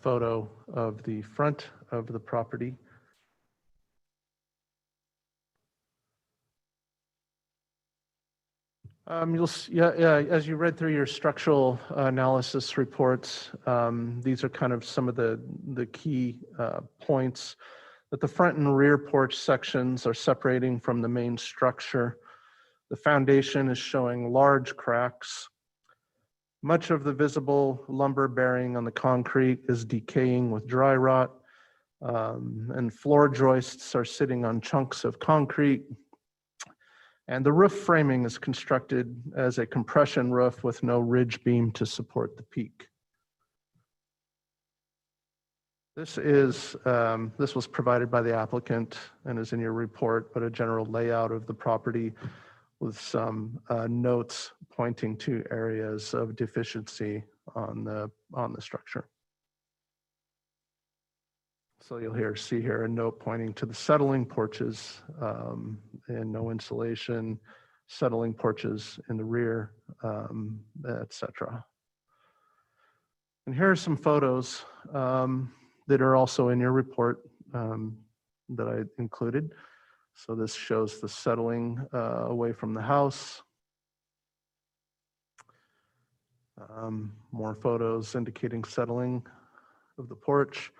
photo of the front of the property. As you read through your structural analysis reports, these are kind of some of the key points. That the front and rear porch sections are separating from the main structure. The foundation is showing large cracks. Much of the visible lumber bearing on the concrete is decaying with dry rot, and floor joists are sitting on chunks of concrete. And the roof framing is constructed as a compression roof with no ridge beam to support the peak. This was provided by the applicant and is in your report, but a general layout of the property with some notes pointing to areas of deficiency on the structure. So you'll see here a note pointing to the settling porches and no insulation, settling porches in the rear, etc. And here are some photos that are also in your report that I included. So this shows the settling away from the house. More photos indicating settling of the porch,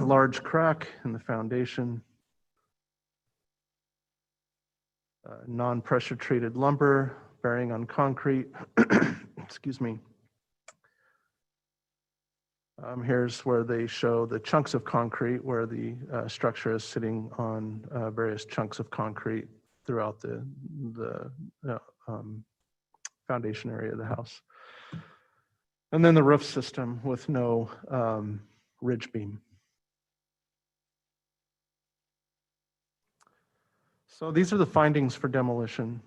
large crack in the foundation, non-pressure treated lumber bearing on concrete. Excuse me. Here's where they show the chunks of concrete where the structure is sitting on various chunks of concrete throughout the foundation area of the house. And then the roof system with no ridge beam. So these are the findings for demolition.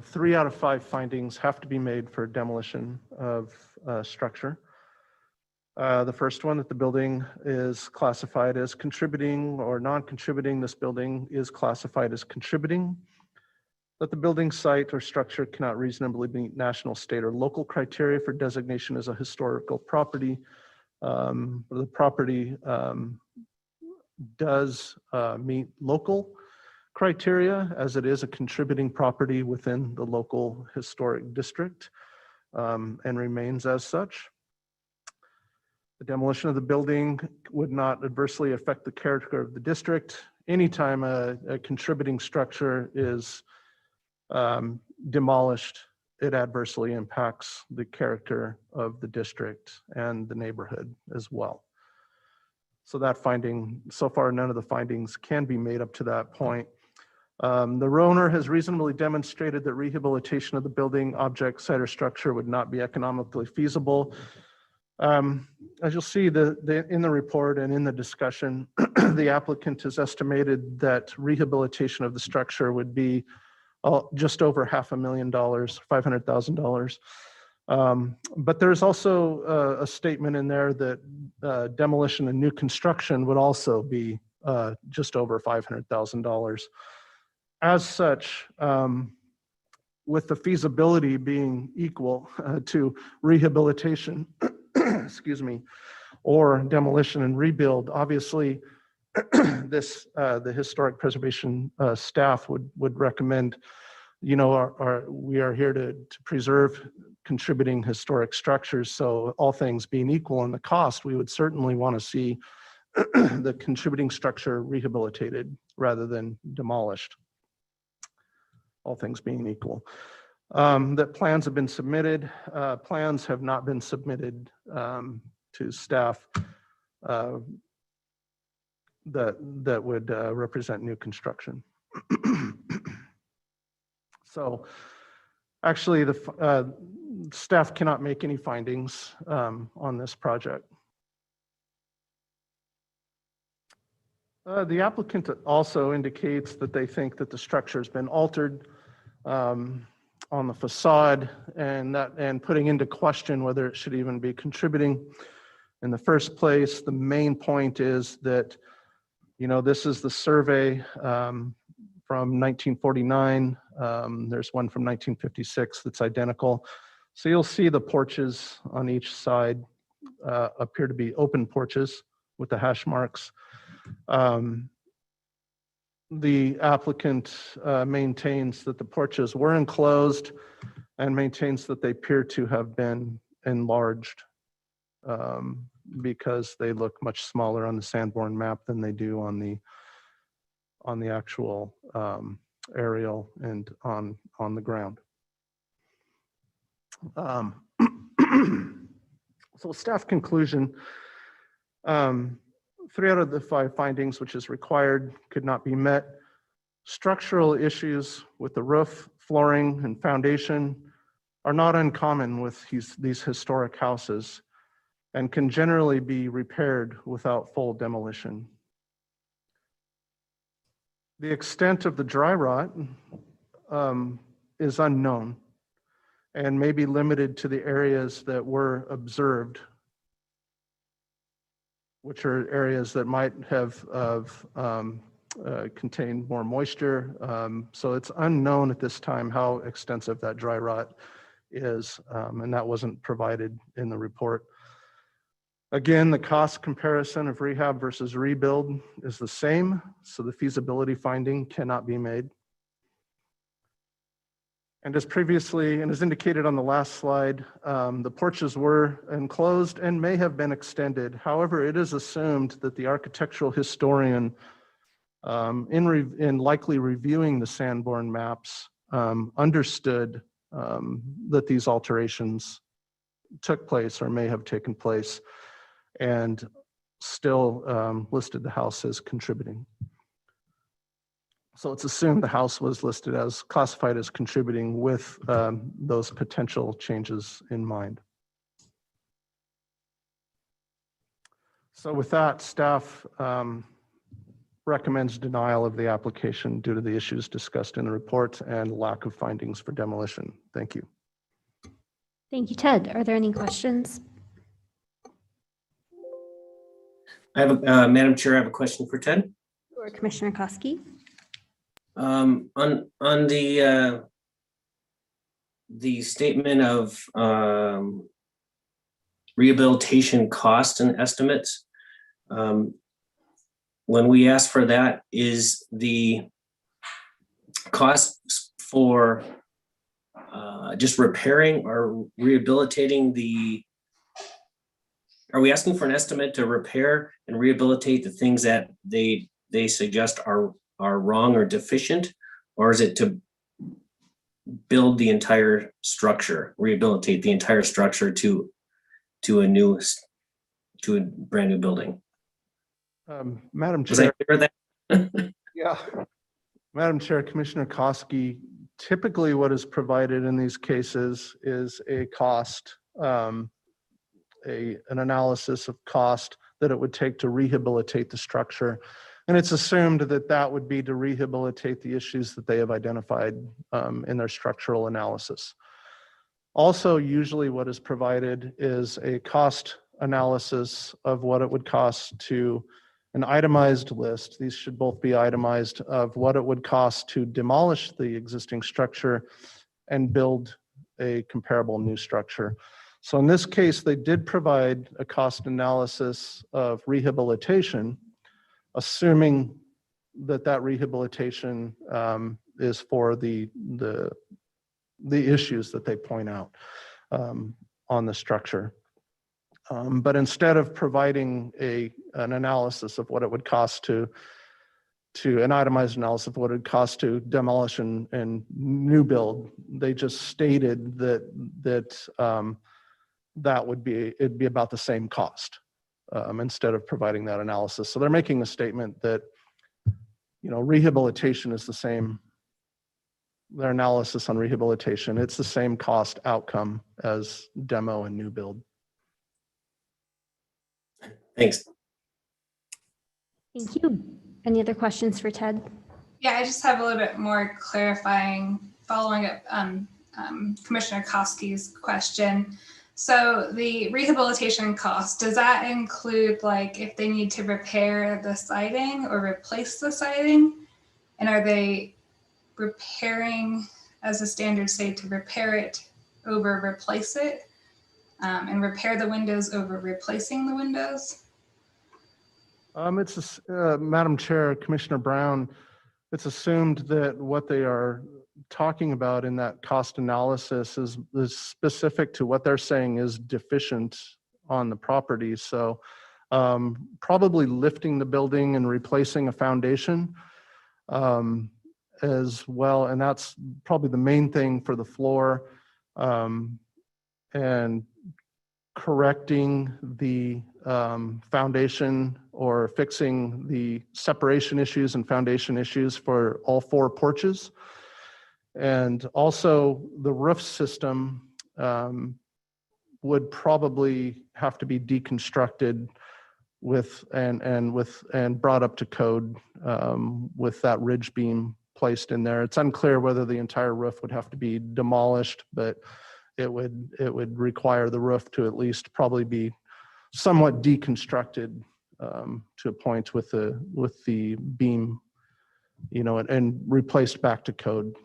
3 out of 5 findings have to be made for demolition of structure. The first one, that the building is classified as contributing or non-contributing. This building is classified as contributing. That the building site or structure cannot reasonably meet national, state, or local criteria for designation as a historical property. The property does meet local criteria, as it is a contributing property within the local historic district, and remains as such. The demolition of the building would not adversely affect the character of the district. Anytime a contributing structure is demolished, it adversely impacts the character of the district and the neighborhood as well. So that finding, so far none of the findings can be made up to that point. The owner has reasonably demonstrated that rehabilitation of the building, object, site, or structure would not be economically feasible. As you'll see in the report and in the discussion, the applicant has estimated that rehabilitation of the structure would be just over $500,000, $500,000. But there's also a statement in there that demolition and new construction would also be just over $500,000. As such, with the feasibility being equal to rehabilitation, excuse me, or demolition and rebuild, obviously the historic preservation staff would recommend, we are here to preserve contributing historic structures. So all things being equal in the cost, we would certainly want to see the contributing structure rehabilitated rather than demolished. All things being equal. That plans have been submitted. Plans have not been submitted to staff that would represent new construction. So actually the staff cannot make any findings on this project. The applicant also indicates that they think that the structure has been altered on the facade, and putting into question whether it should even be contributing in the first place. The main point is that, this is the survey from 1949. There's one from 1956 that's identical. So you'll see the porches on each side appear to be open porches with the hash marks. The applicant maintains that the porches were enclosed and maintains that they appear to have been enlarged because they look much smaller on the Sanborn map than they do on the actual aerial and on the ground. So staff conclusion, 3 out of the 5 findings, which is required, could not be met. Structural issues with the roof, flooring, and foundation are not uncommon with these historic houses and can generally be repaired without full demolition. The extent of the dry rot is unknown and may be limited to the areas that were observed, which are areas that might have contained more moisture. So it's unknown at this time how extensive that dry rot is, and that wasn't provided in the report. Again, the cost comparison of rehab versus rebuild is the same, so the feasibility finding cannot be made. And as previously, and as indicated on the last slide, the porches were enclosed and may have been extended. However, it is assumed that the architectural historian, in likely reviewing the Sanborn maps, understood that these alterations took place or may have taken place, and still listed the house as contributing. So it's assumed the house was listed as classified as contributing with those potential changes in mind. So with that, staff recommends denial of the application due to the issues discussed in the report and lack of findings for demolition. Thank you. Thank you, Ted. Are there any questions? I have Madam Chair, I have a question for Ted. Or Commissioner Koski? On the statement of rehabilitation cost and estimates, when we ask for that, is the cost for just repairing or rehabilitating are we asking for an estimate to repair and rehabilitate the things that they suggest are wrong or deficient, or is it to build the entire structure, rehabilitate the entire structure to a brand new building? Madam Was I Chair. clear that? Yeah. Madam Chair, Commissioner Koski, typically what is provided in these cases is a cost, an analysis of cost that it would take to rehabilitate the structure. And it's assumed that that would be to rehabilitate the issues that they have identified in their structural analysis. Also, usually what is provided is a cost analysis of what it would cost to an itemized list. These should both be itemized of what it would cost to demolish the existing structure and build a comparable new structure. So in this case, they did provide a cost analysis of rehabilitation, assuming that that rehabilitation is for the issues that they point out on the structure. But instead of providing an analysis of what it would cost to an itemized analysis of what it would cost to demolish and new build, they just stated that it'd be about the same cost instead of providing that analysis. So they're making a statement that, rehabilitation is the same. Their analysis on rehabilitation, it's the same cost outcome as demo and new build. Thanks. Thank you. Any other questions for Ted? Yeah, I just have a little bit more clarifying, following up Commissioner Koski's question. So the rehabilitation cost, does that include like if they need to repair the siding or replace the siding? And are they repairing, as the standards say, to repair it over replace it? And repair the windows over replacing the windows? Madam Chair, Commissioner Brown, it's assumed that what they are talking about in that cost analysis is specific to what they're saying is deficient on the property. So probably lifting the building and replacing a foundation as well. And that's probably the main thing for the floor. And correcting the foundation or fixing the separation issues and foundation issues for all 4 porches. And also the roof system would probably have to be deconstructed and brought up to code with that ridge beam placed in there. It's unclear whether the entire roof would have to be demolished, but it would require the roof to at least probably be somewhat deconstructed to a point with the beam, and replaced back to code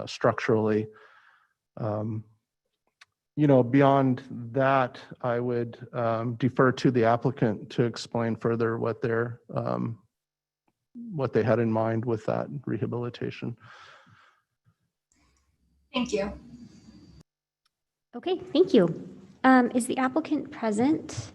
structurally. Beyond that, I would defer to the applicant to explain further what they had in mind with that rehabilitation. Thank you. Okay, thank you. Is the applicant present?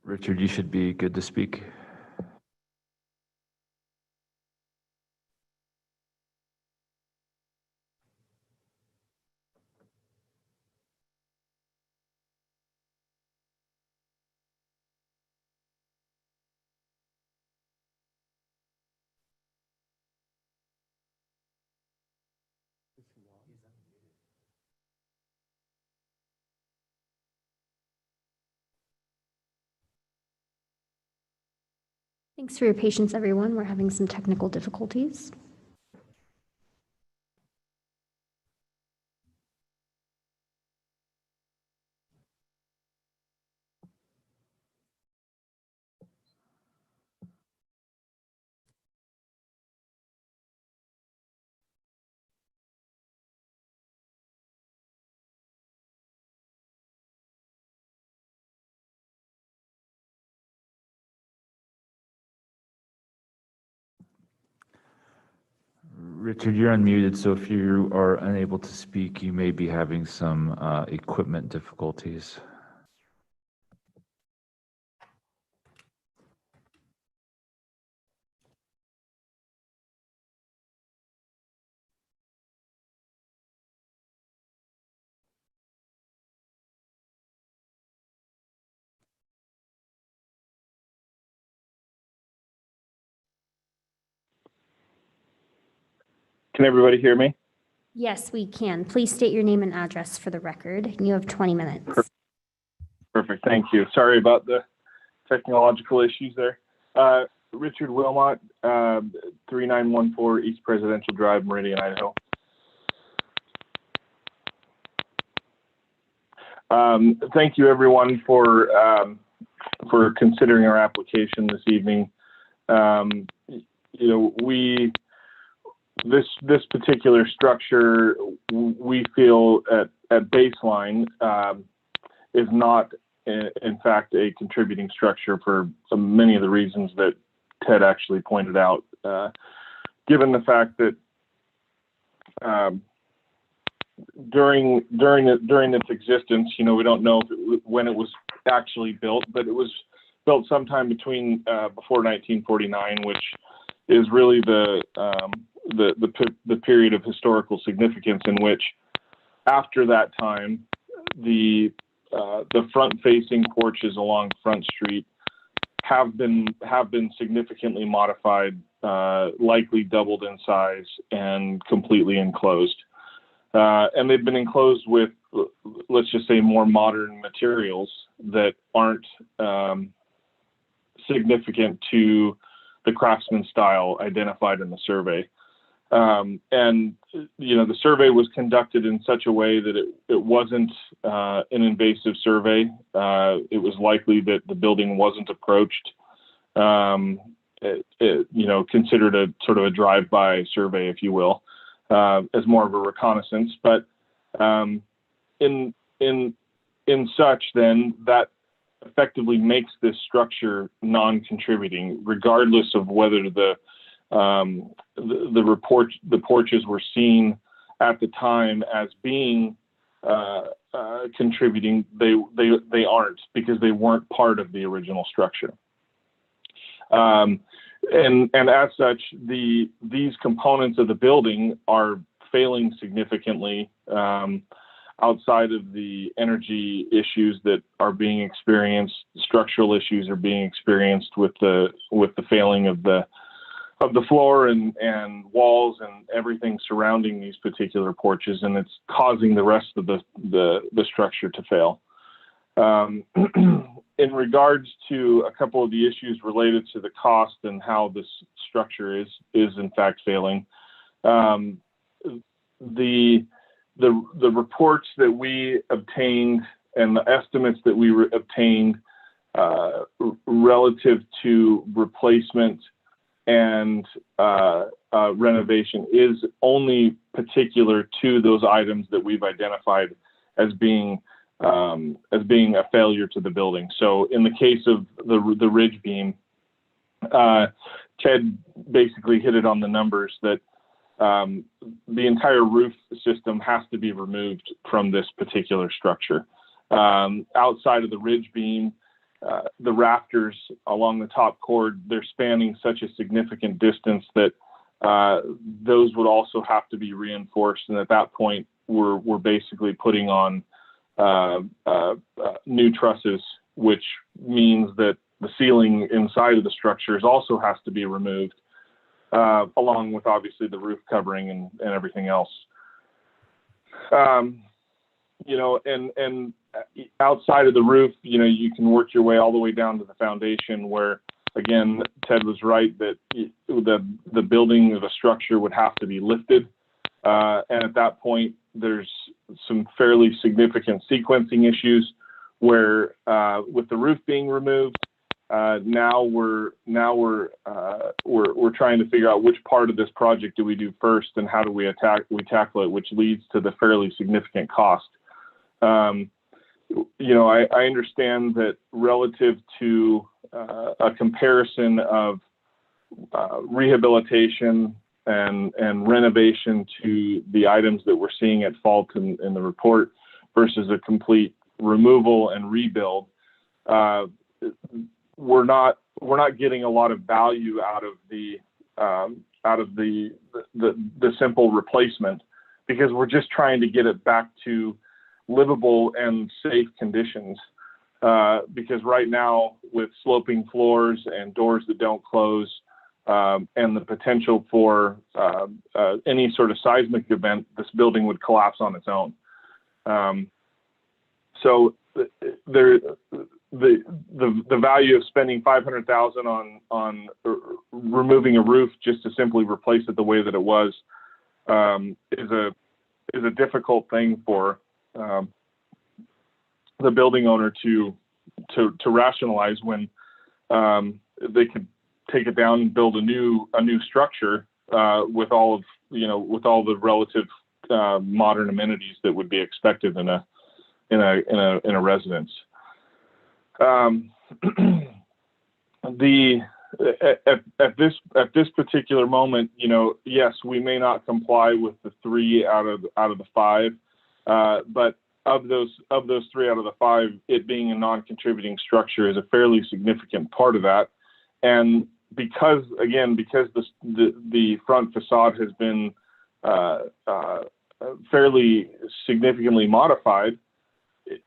Richard, you should be good to speak. Thanks for your patience, everyone. We're having some technical difficulties. Richard, you're unmuted, so if you are unable to speak, you may be having some equipment difficulties. Can everybody hear me? Yes, we can. Please state your name and address for the record. You have 20 minutes. Perfect. Thank you. Sorry about the technological issues there. Richard Wilmot, 3914 East Presidential Drive, Meridian, Idaho. Thank you, everyone, for considering our application this evening. This particular structure, we feel at baseline is not, in fact, a contributing structure for many of the reasons that Ted actually pointed out. Given the fact that during its existence, we don't know when it was actually built, but it was built sometime between before 1949, which is really the period of historical significance in which, after that time, the front-facing porches along Front Street have been significantly modified, likely doubled in size, and completely enclosed. And they've been enclosed with, let's just say, more modern materials that aren't significant to the craftsman style identified in the survey. And the survey was conducted in such a way that it wasn't an invasive survey. It was likely that the building wasn't approached, considered a sort of a drive-by survey, if you will, as more of a reconnaissance. But in such, then, that effectively makes this structure non-contributing, regardless of whether the porches were seen at the time as being contributing. They aren't, because they weren't part of the original structure. And as such, these components of the building are failing significantly outside of the energy issues that are being experienced. Structural issues are being experienced with the failing of the floor and walls and everything surrounding these particular porches, and it's causing the rest of the structure to fail. In regards to a couple of the issues related to the cost and how this structure is in fact failing, the reports that we obtained and the estimates that we obtained relative to replacement and renovation is only particular to those items that we've identified as being a failure to the building. So in the case of the ridge beam, Ted basically hit it on the numbers that the entire roof system has to be removed from this particular structure. Outside of the ridge beam, the rafters along the top cord, they're spanning such a significant distance that those would also have to be reinforced. And at that point, we're basically putting on new trusses, which means that the ceiling inside of the structures also has to be removed, along with obviously the roof covering and everything else. You know, and outside of the roof, you know, you can work your way all the way down to the foundation where, again, Ted was right that the building or the structure would have to be lifted. And at that point, there's some fairly significant sequencing issues where with the roof being removed, now we're trying to figure out which part of this project do we do first and how do we tackle it, which leads to the fairly significant cost. You know, I understand that relative to a comparison of rehabilitation and renovation to the items that we're seeing at fault in the report versus a complete removal and rebuild, we're not getting a lot of value out of the simple replacement, because we're just trying to get it back to livable and safe conditions. Because right now, with sloping floors and doors that don't close, and the potential for any sort of seismic event, this building would collapse on its own. So the value of spending $500,000 on removing a roof just to simply replace it the way that it was is a difficult thing for the building owner to rationalize when they could take it down and build a new structure with all the relative modern amenities that would be expected in a residence. At this particular moment, you know, yes, we may not comply with the 3 out of the 5, but of those 3 out of the 5, it being a non-contributing structure is a fairly significant part of that. And because the front facade has been fairly significantly modified,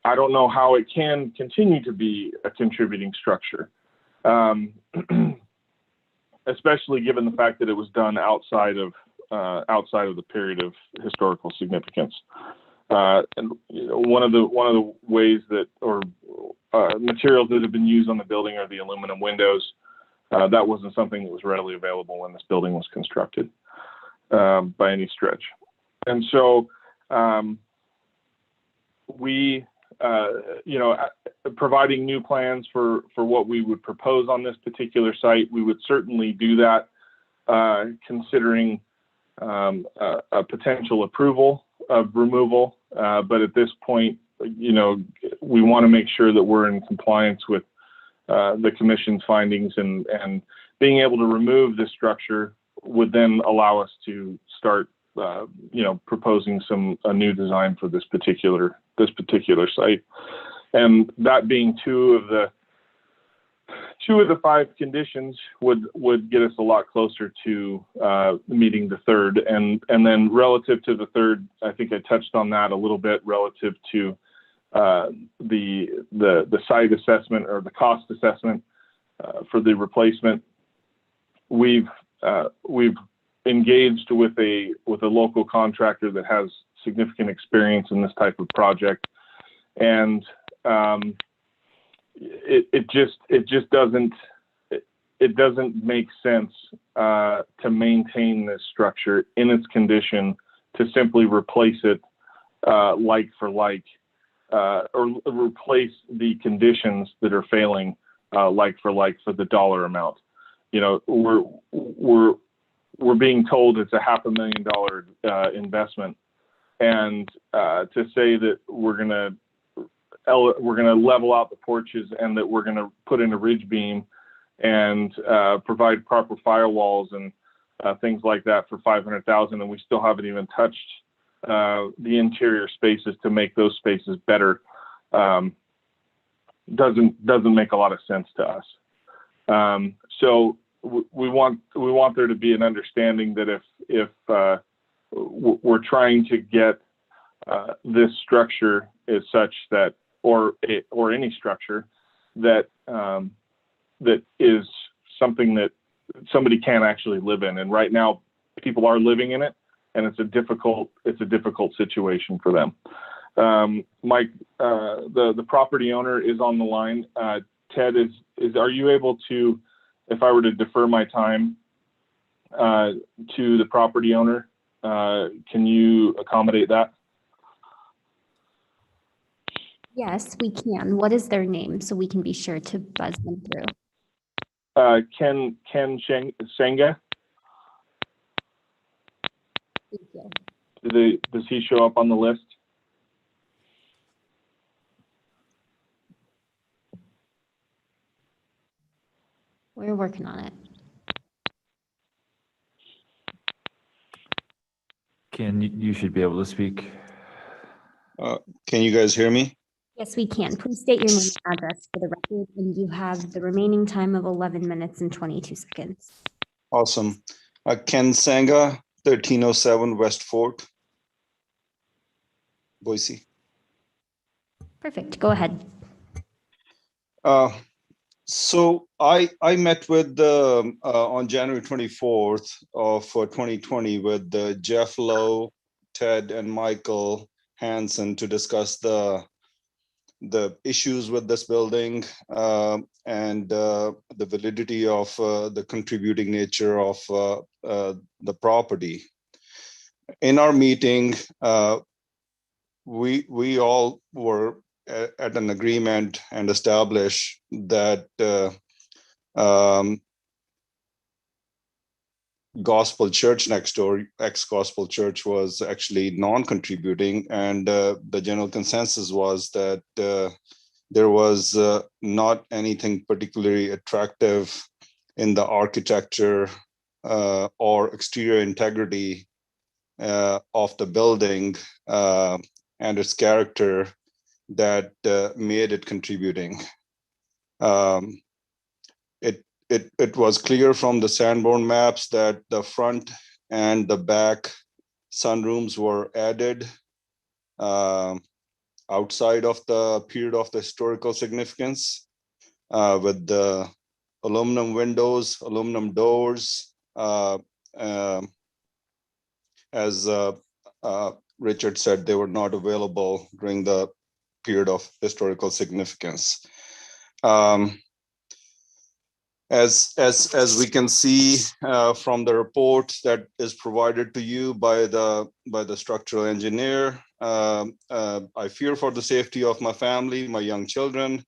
I don't know how it can continue to be a contributing structure, especially given the fact that it was done outside of the period of historical significance. And you know, one of the ways that materials that have been used on the building are the aluminum windows. That wasn't something that was readily available when this building was constructed by any stretch. And so we, you know, providing new plans for what we would propose on this particular site, we would certainly do that, considering a potential approval of removal. But at this point, you know, we want to make sure that we're in compliance with the commission's findings, and being able to remove this structure would then allow us to start, you know, proposing a new design for this particular site. And that being two of the 5 conditions would get us a lot closer to meeting the third. And then relative to the third, I think I touched on that a little bit relative to the site assessment or the cost assessment for the replacement. We've engaged with a local contractor that has significant experience in this type of project, and it just doesn't make sense to maintain this structure in its condition, to simply replace it like for like or replace the conditions that are failing like for the dollar amount. You know, we're being told it's a $500,000 investment, and to say that we're gonna level out the porches and that we're gonna put in a ridge beam and provide proper firewalls and things like that for $500,000, and we still haven't even touched the interior spaces to make those spaces better, doesn't make a lot of sense to us. So we want there to be an understanding that if we're trying to get this structure is such that, or any structure that that is something that somebody can actually live in, and right now people are living in it, and it's a difficult situation for them. Mike, the property owner is on the line. Ted, are you able to, if I were to defer my time to the property owner, can you accommodate that? Yes, we can. What is their name so we can be sure to buzz them through? Ken Senga. Thank you. Does he show up on the list? We're working on it. Ken, you should be able to speak. Can you guys hear me? Yes, we can. Please state your name and address for the record, and you have the remaining time of 11 minutes and 22 seconds. Awesome. Ken Sanga, 1307 West Fort, Boise. Perfect. Go ahead. So I met with on January 24th of 2020 with Jeff Lowe, Ted, and Michael Hansen to discuss the issues with this building and the validity of the contributing nature of the property. In our meeting, we all were at an agreement and established that Gospel Church next door, ex-Gospel Church, was actually non-contributing, and the general consensus was that there was not anything particularly attractive in the architecture or exterior integrity of the building and its character that made it contributing. It was clear from the Sanborn maps that the front and the back sunrooms were added outside of the period of the historical significance with the aluminum windows, aluminum doors, as Richard said, they were not available during the period of historical significance. As we can see from the report that is provided to you by the structural engineer, I fear for the safety of my family, my young children.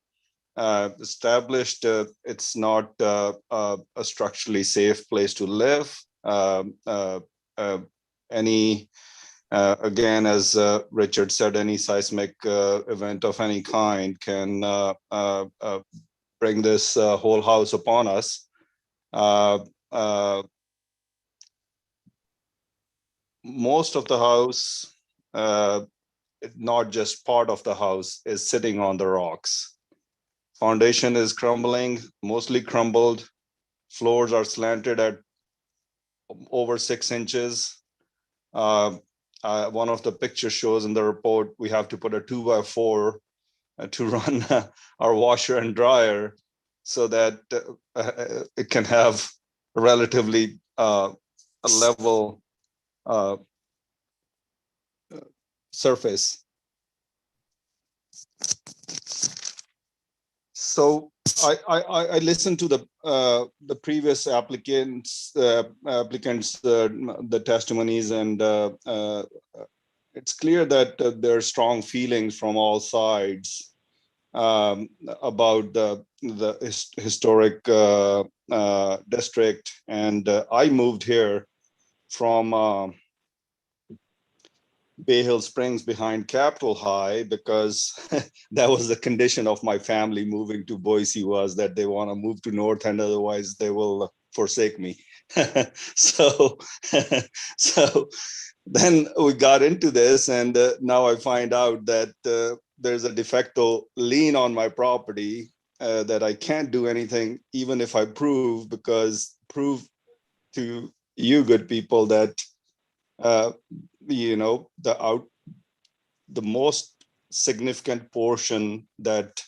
Established, it's not a structurally safe place to live. Again, as Richard said, any seismic event of any kind can bring this whole house upon us. Most of the house, not just part of the house, is sitting on the rocks. Foundation is crumbling, mostly crumbled. Floors are slanted at over 6 inches. One of the picture shows in the report, we have to put a 2x4 to run our washer and dryer so that it can have a relatively a level surface. So I listened to the previous applicants, the testimonies, and it it's clear that there are strong feelings from all sides about the historic district. And I moved here from Bay Hill Springs behind Capitol High because that was the condition of my family moving to Boise, was that they want to move to North End, otherwise they will forsake me. so then we got into this, and now I find out that there's a de facto lien on my property that I can't do anything, even if I prove to you good people that the most significant portion that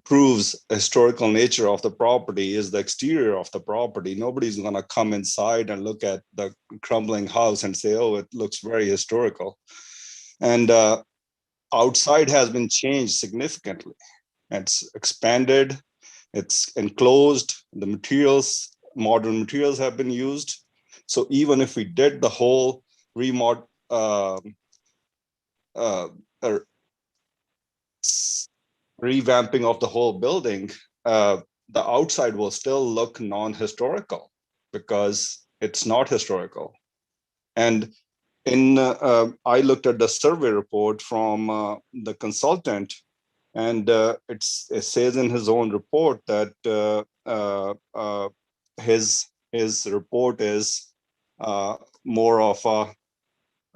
proves historical nature of the property is the exterior of the property. Nobody's going to come inside and look at the crumbling house and say, oh, it looks very historical. And outside has been changed significantly. It's expanded, it's enclosed, the materials, modern materials have been used. So even if we did the whole revamping of the whole building, the outside will still look non-historical because it's not historical. And I looked at the survey report from the consultant, and it says in his own report that his report is more of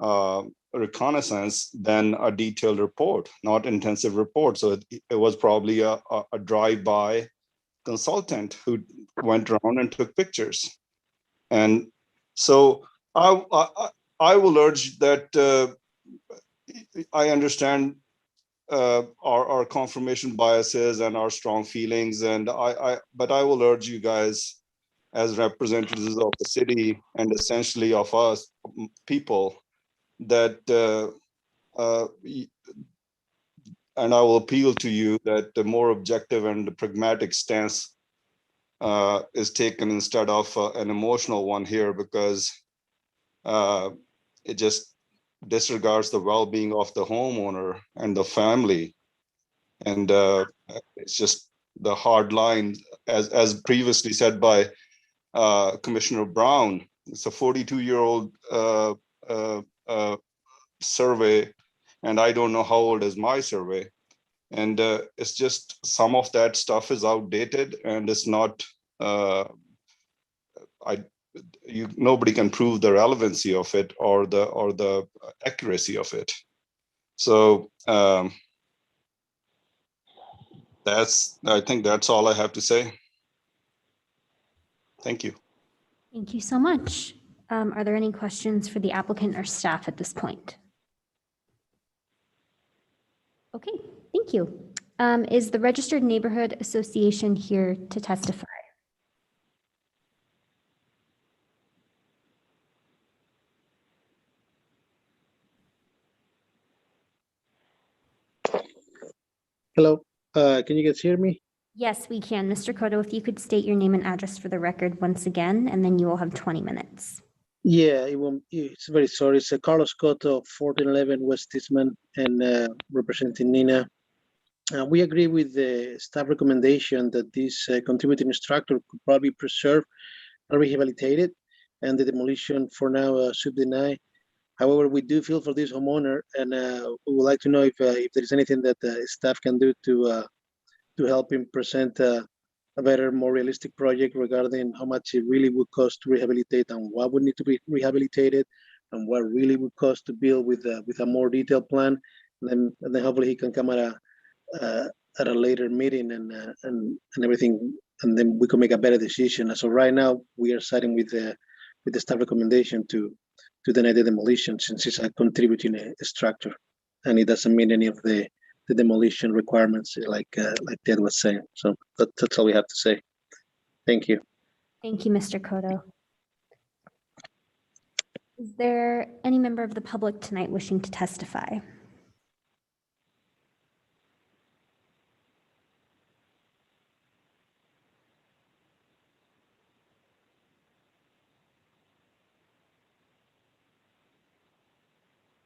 a reconnaissance than a detailed report, not intensive report. So it was probably a drive-by consultant who went around and took pictures. And so I will urge that I understand our confirmation biases and our strong feelings, and but I will urge you guys as representatives of the city and essentially of us people that and I will appeal to you that the more objective and the pragmatic stance is taken instead of an emotional one here, because it just disregards the well-being of the homeowner and the family. And it's just the hard line, as previously said by Commissioner Brown. It's a 42-year-old survey, and I don't know how old is my survey. And it's just some of that stuff is outdated, and it's not. Nobody can prove the relevancy of it or the accuracy of it. So I think that's all I have to say. Thank you. Thank you so much. Are there any questions for the applicant or staff at this point? Okay, thank you. Is the Registered Neighborhood Association here to testify? Hello, can you guys hear me? Yes, we can. Mr. Cotto, if you could state your name and address for the record once again, and then you will have 20 minutes. Yeah, it's very sorry. It's Carlos Cotto, 1411 West Eastman, and representing Nina. We agree with the staff recommendation that this contributing structure could probably preserve and rehabilitate it, and the demolition for now should deny. However, we do feel for this homeowner, and we would like to know if there is anything that staff can do to help him present a better, more realistic project regarding how much it really would cost to rehabilitate and what would need to be rehabilitated and what really would cost to build with a more detailed plan. And then hopefully he can come at a later meeting and everything, and then we can make a better decision. So right now we are siding with the staff recommendation to deny the demolition, since it's a contributing structure and it doesn't meet any of the demolition requirements, like Ted was saying. So that's all we have to say. Thank you. Thank you, Mr. Cotto. Is there any member of the public tonight wishing to testify?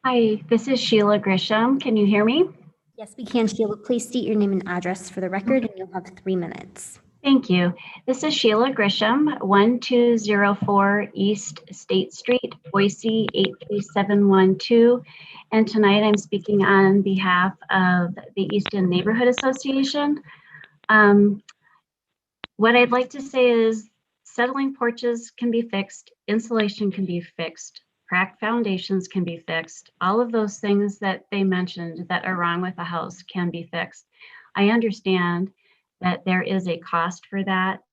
Hi, this is Sheila Grisham. Can you hear me? Yes, we can, Sheila. Please state your name and address for the record, and you'll have 3 minutes. Thank you. This is Sheila Grisham, 1204 East State Street, Boise 83712. And tonight I'm speaking on behalf of the Easton Neighborhood Association. What I'd like to say is settling porches can be fixed, insulation can be fixed, cracked foundations can be fixed. All of those things that they mentioned that are wrong with the house can be fixed. I understand that there is a cost for that,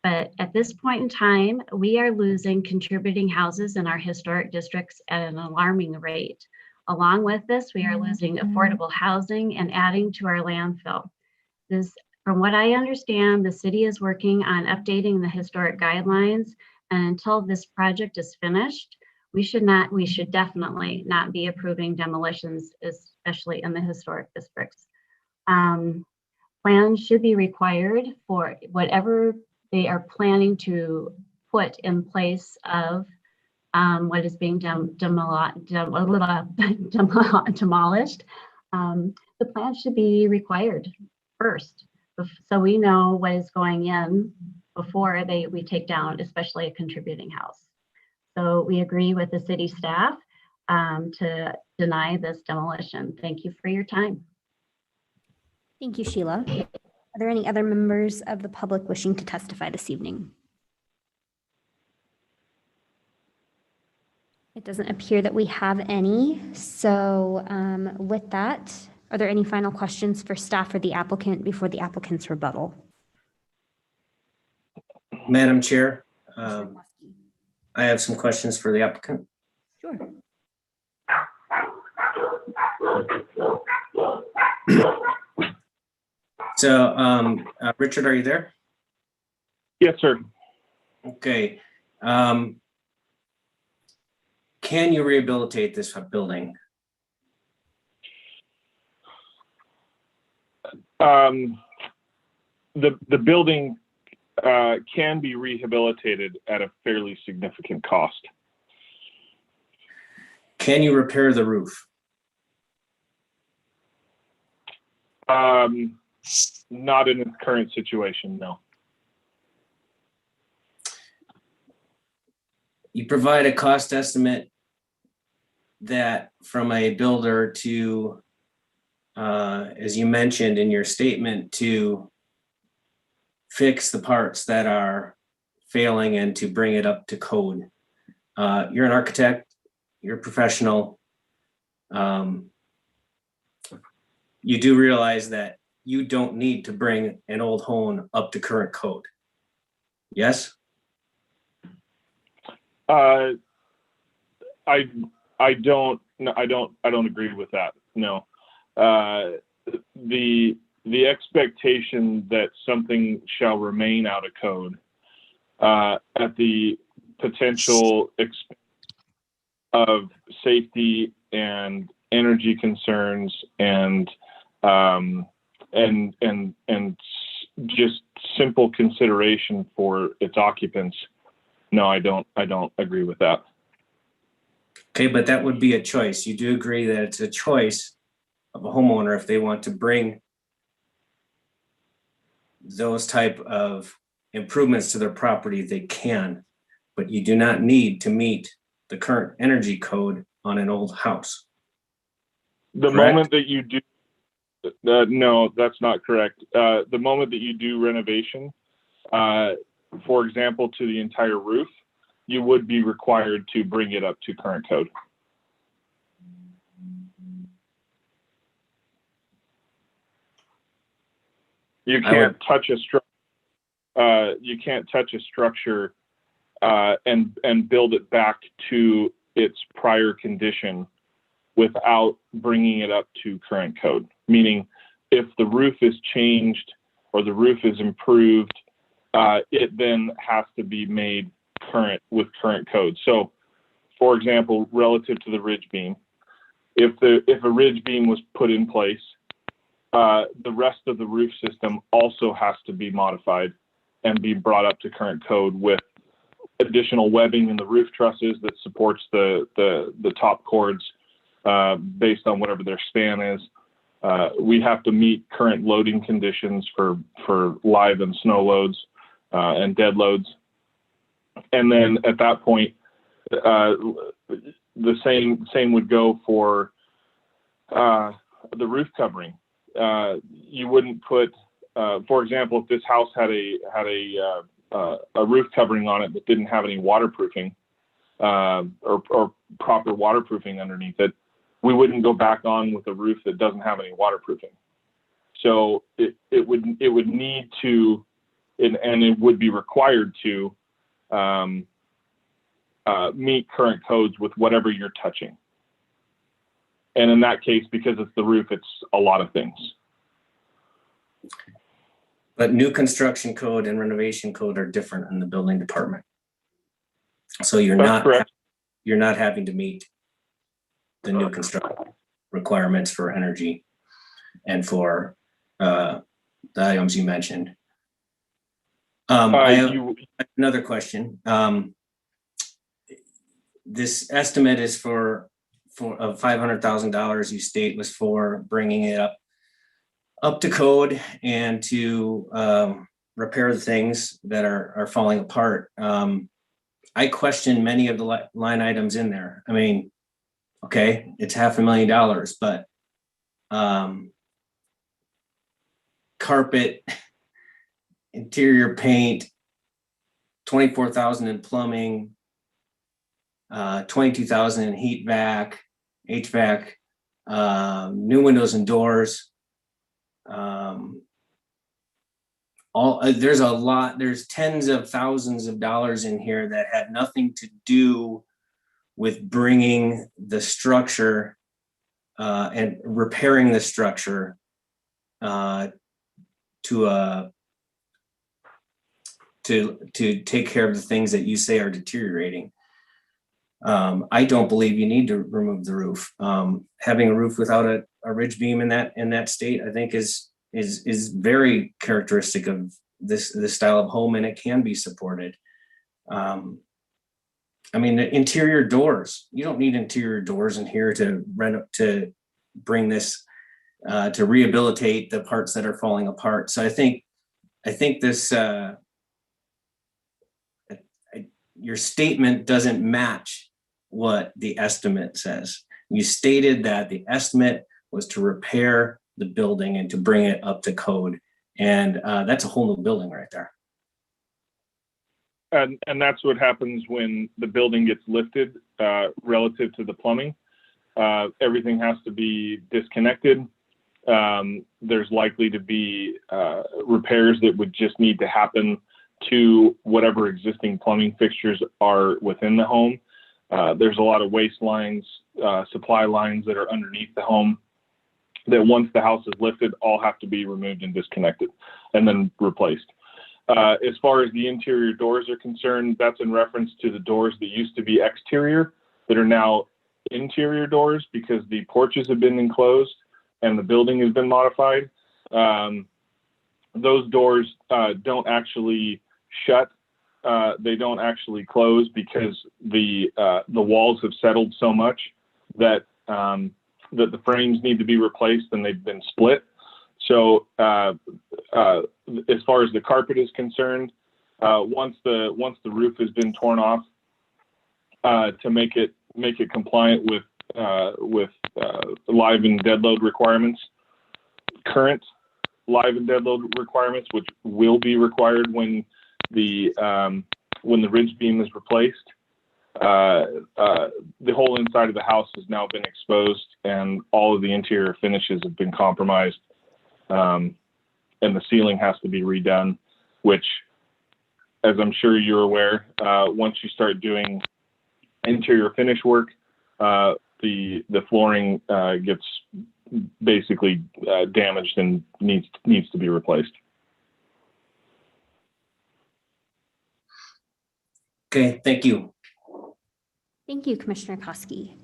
but at this point in time, we are losing contributing houses in our historic districts at an alarming rate. Along with this, we are losing affordable housing and adding to our landfill. From what I understand, the city is working on updating the historic guidelines, and until this project is finished, we should definitely not be approving demolitions, especially in the historic districts. Plans should be required for whatever they are planning to put in place of what is being demolished. The plan should be required first, so we know what is going in before we take down, especially a contributing house. So we agree with the city staff to deny this demolition. Thank you for your time. Thank you, Sheila. Are there any other members of the public wishing to testify this evening? It doesn't appear that we have any. So with that, are there any final questions for staff or the applicant before the applicant's rebuttal? Madam Chair, I have some questions for the applicant. Sure. So, Richard, are you there? Yes, sir. Okay. Can you rehabilitate this building? The building can be rehabilitated at a fairly significant cost. Can you repair the roof? Not in its current situation, no. You provide a cost estimate that from a builder to, as you mentioned in your statement, to fix the parts that are failing and to bring it up to code. You're an architect, you're a professional. You do realize that you don't need to bring an old home up to current code. Yes? I don't agree with that. No. The expectation that something shall remain out of code at the potential expense of safety and energy concerns and just simple consideration for its occupants. No, I don't agree with that. Okay, but that would be a choice. You do agree that it's a choice of a homeowner if they want to bring those type of improvements to their property, they can, but you do not need to meet the current energy code on an old house. The correct? Moment that you do, no, that's not correct. The moment that you do renovation, for example, to the entire roof, you would be required to bring it up to current code. You can't touch a structure. You can't touch a structure and build it back to its prior condition without bringing it up to current code. Meaning, if the roof is changed or the roof is improved, it then has to be made current with current code. So, for example, relative to the ridge beam, if a ridge beam was put in place, the rest of the roof system also has to be modified and be brought up to current code with additional webbing in the roof trusses that supports the top cords, based on whatever their span is. We have to meet current loading conditions for live and snow loads and dead loads. And then at that point, the same would go for the roof covering. You wouldn't put, for example, if this house had a roof covering on it that didn't have any waterproofing or proper waterproofing underneath it, we wouldn't go back on with a roof that doesn't have any waterproofing. So it would need to, and it would be required to meet current codes with whatever you're touching. And in that case, because it's the roof, it's a lot of things. But new construction code and renovation code are different in the building department. So you're not having to meet the new construction requirements for energy and for the items you mentioned. I have another question. This estimate is for $500,000 you state was for bringing it up to code and to repair the things that are falling apart. I question many of the line items in there. I mean, okay, it's $500,000, but carpet, interior paint, $24,000 in plumbing, $22,000 in heat vac, HVAC, new windows and doors. There's a lot, there's tens of thousands of dollars in here that had nothing to do with bringing the structure and repairing the structure to take care of the things that you say are deteriorating. I don't believe you need to remove the roof. Having a roof without a ridge beam in that state, I think is very characteristic of this style of home, and it can be supported. I mean, the interior doors, you don't need interior doors in here to bring this to rehabilitate the parts that are falling apart. So I think this your statement doesn't match what the estimate says. You stated that the estimate was to repair the building and to bring it up to code. And that's a whole new building right there. And that's what happens when the building gets lifted relative to the plumbing. Everything has to be disconnected. There's likely to be repairs that would just need to happen to whatever existing plumbing fixtures are within the home. There's a lot of waste lines, supply lines that are underneath the home that once the house is lifted, all have to be removed and disconnected and then replaced. As far as the interior doors are concerned, that's in reference to the doors that used to be exterior that are now interior doors because the porches have been enclosed and the building has been modified. Those doors don't actually shut. They don't actually close because the walls have settled so much that that the frames need to be replaced and they've been split. So as far as the carpet is concerned, once the roof has been torn off to make it compliant with live and dead load requirements, current live and dead load requirements, which will be required when the ridge beam is replaced. The whole inside of the house has now been exposed and all of the interior finishes have been compromised. And the ceiling has to be redone, which, as I'm sure you're aware, once you start doing interior finish work, the flooring gets basically damaged and needs to be replaced. Okay, thank you. Thank you, Commissioner Koski.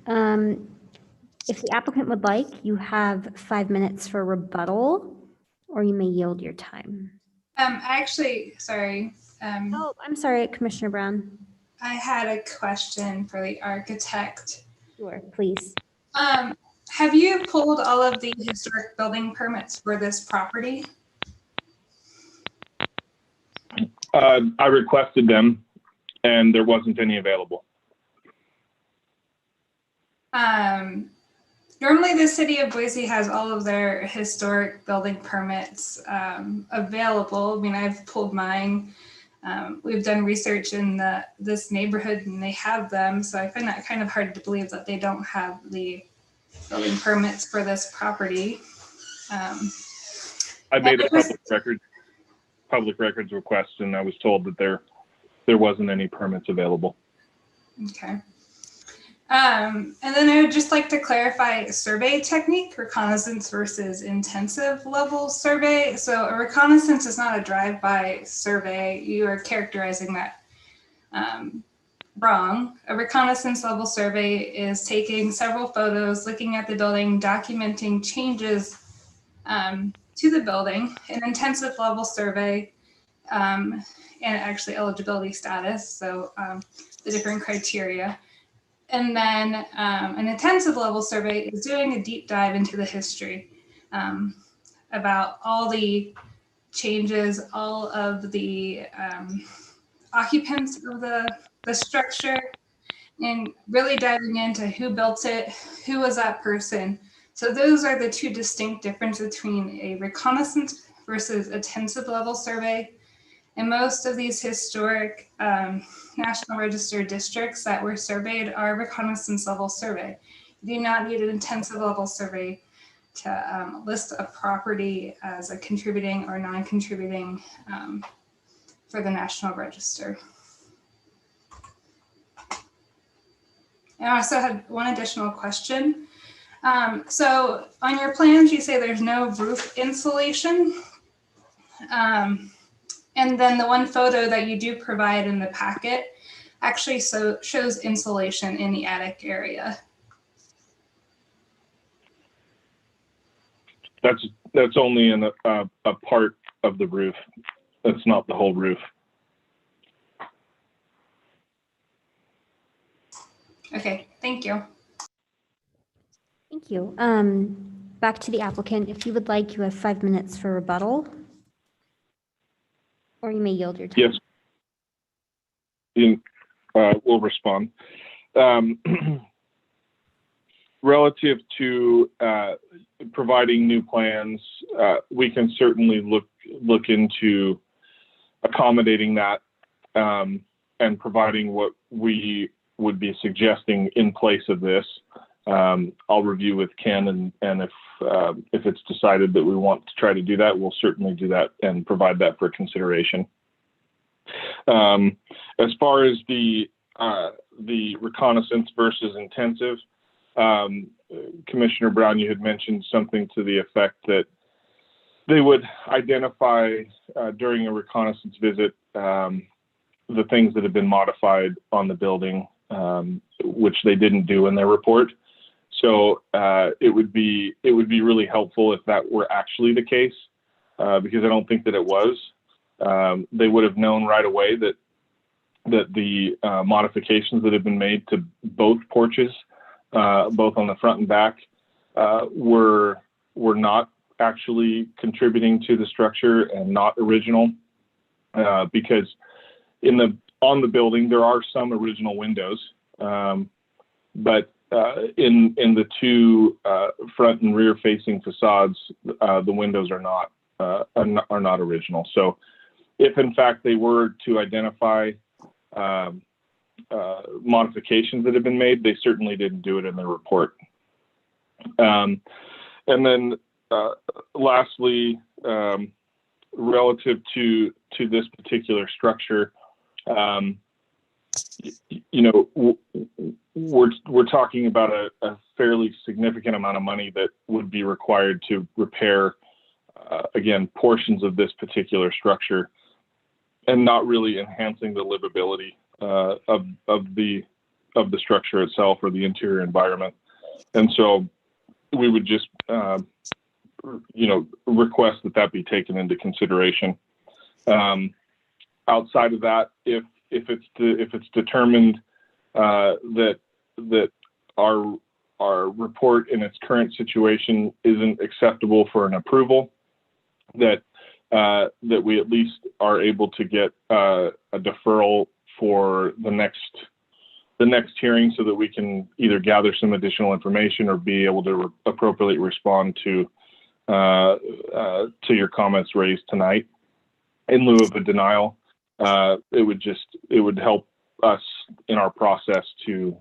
If the applicant would like, you have 5 minutes for rebuttal, or you may yield your time. Sorry. Oh, I'm sorry, Commissioner Brown. I had a question for the architect. Sure, please. Have you pulled all of the historic building permits for this property? I requested them and there wasn't any available. Normally the city of Boise has all of their historic building permits available. I mean, I've pulled mine. We've done research in this neighborhood and they have them. So I find that kind of hard to believe that they don't have the building permits for this property. I made a public records request and I was told that there wasn't any permits available. Okay. And then I would just like to clarify survey technique, reconnaissance versus intensive level survey. So a reconnaissance is not a drive-by survey. You are characterizing that wrong. A reconnaissance level survey is taking several photos, looking at the building, documenting changes to the building. An intensive level survey and actually eligibility status, so the different criteria. And then an intensive level survey is doing a deep dive into the history about all the changes, all of the occupants of the structure, and really diving into who built it, who was that person. So those are the two distinct differences between a reconnaissance versus intensive level survey. And most of these historic National Register districts that were surveyed are reconnaissance level survey. You do not need an intensive level survey to list a property as a contributing or non-contributing for the National Register. And I also had one additional question. So on your plans, you say there's no roof insulation. And then the one photo that you do provide in the packet actually shows insulation in the attic area. That's only in a part of the roof. That's not the whole roof. Okay, thank you. Thank you. Back to the applicant. If you would like, you have 5 minutes for rebuttal. Or you may yield your time. Yes. We'll respond. Relative to providing new plans, we can certainly look into accommodating that and providing what we would be suggesting in place of this. I'll review with Ken, and if it's decided that we want to try to do that, we'll certainly do that and provide that for consideration. As far as the reconnaissance versus intensive, Commissioner Brown, you had mentioned something to the effect that they would identify during a reconnaissance visit the things that have been modified on the building, which they didn't do in their report. So it would be really helpful if that were actually the case, because I don't think that it was. They would have known right away that the modifications that have been made to both porches, both on the front and back, were not actually contributing to the structure and not original, because on the building there are some original windows, but in the two front and rear facing facades, the windows are not original. So if in fact they were to identify modifications that have been made, they certainly didn't do it in their report. And then lastly, relative to this particular structure, we're talking about a fairly significant amount of money that would be required to repair, again, portions of this particular structure, and not really enhancing the livability of the structure itself or the interior environment. And so we would just request that be taken into consideration. Outside of that, if it's determined that our our report in its current situation isn't acceptable for an approval, that we at least are able to get a deferral for the next hearing, so that we can either gather some additional information or be able to appropriately respond to your comments raised tonight. In lieu of a denial, it would help us in our process to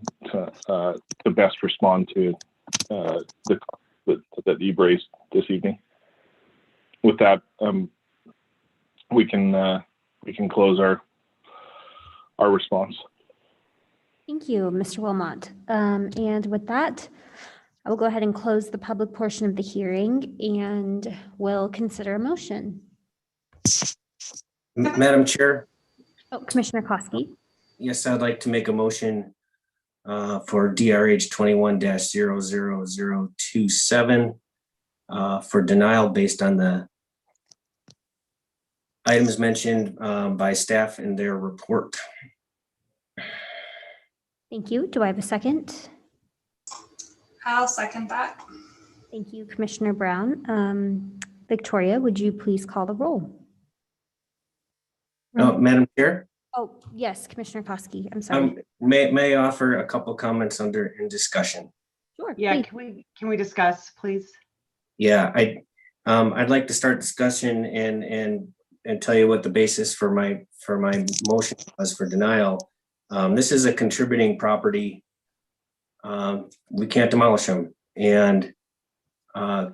best respond to that you've raised this evening. With that, we can close our response. Thank you, Mr. Wilmot. And with that, I will go ahead and close the public portion of the hearing and we'll consider a motion. Madam Chair, Oh, Commissioner Koski. yes, I'd like to make a motion for DRH 21-00027 for denial based on the items mentioned by staff in their report. Thank you. Do I have a second? I'll second that. Thank you, Commissioner Brown. Victoria, would you please call the roll? Madam Chair? Oh, yes, Commissioner Koski. I'm sorry. May I offer a couple comments in discussion? Sure. Yeah, please. can we discuss, please? Yeah, I'd like to start discussion and tell you what the basis for my motion was for denial. This is a contributing property. We can't demolish them, and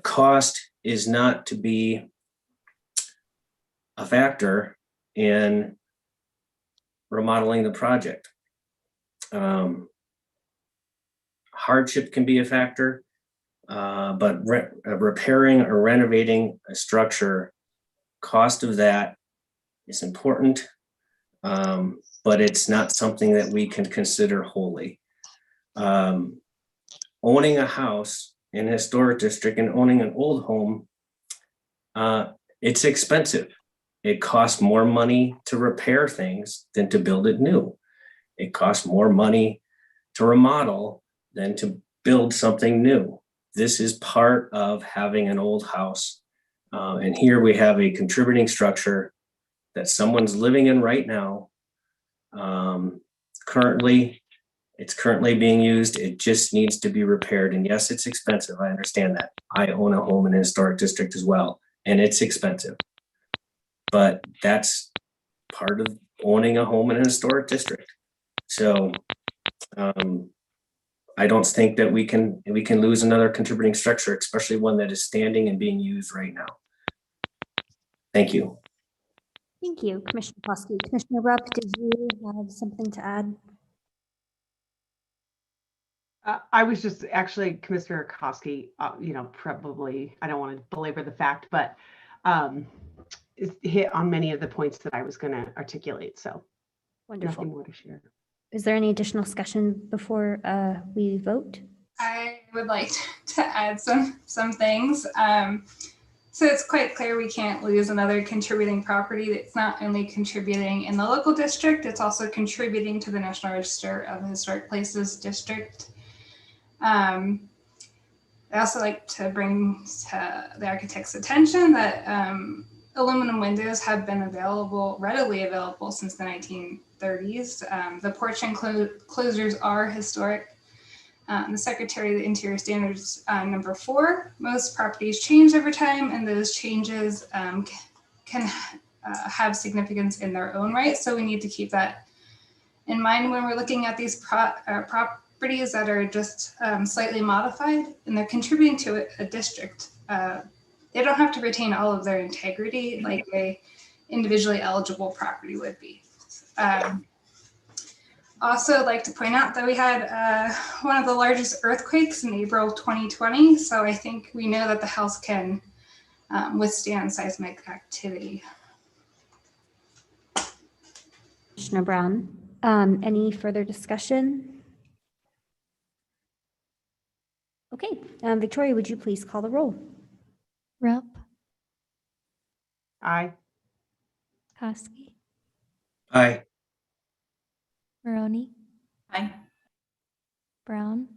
cost is not to be a factor in remodeling the project. Hardship can be a factor, but repairing or renovating a structure, cost of that is important, but it's not something that we can consider wholly. Owning a house in a historic district and owning an old home, it's expensive. It costs more money to repair things than to build it new. It costs more money to remodel than to build something new. This is part of having an old house. And here we have a contributing structure that someone's living in right now. It's currently being used. It just needs to be repaired. And yes, it's expensive. I understand that. I own a home in a historic district as well, and it's expensive. But that's part of owning a home in a historic district. So I don't think that we can lose another contributing structure, especially one that is standing and being used right now. Thank you. Thank you, Commissioner Koski. Commissioner Rupp, did you have something to add? I was just actually, Commissioner Koski, probably, I don't want to belabor the fact, but hit on many of the points that I was going to articulate. So Wonderful. Nothing more to share. Is there any additional discussion before we vote? I would like to add some things. So it's quite clear we can't lose another contributing property that's not only contributing in the local district, it's also contributing to the National Register of Historic Places district. I also like to bring to the architect's attention that aluminum windows have been readily available since the 1930s. The porch enclosures are historic. The Secretary of the Interior Standards number 4, most properties change over time, and those changes can have significance in their own right. So we need to keep that in mind when we're looking at these properties that are just slightly modified and they're contributing to a district. They don't have to retain all of their integrity like a individually eligible property would be. Also, I'd like to point out that we had one of the largest earthquakes in April 2020. So I think we know that the house can withstand seismic activity. Commissioner Brown, any further discussion? Okay, Victoria, would you please call the roll? Rupp, Aye. Koski, Aye. Maroney, Aye. Brown,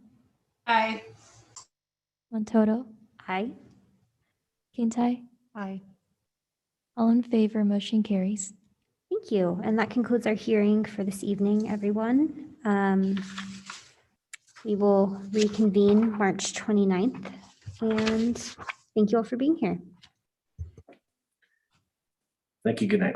Aye. Montoto, Aye. Kintai, Aye. all in favor, motion carries. Thank you. And that concludes our hearing for this evening, everyone. We will reconvene March 29th, and thank you all for being here. Thank you. Good night.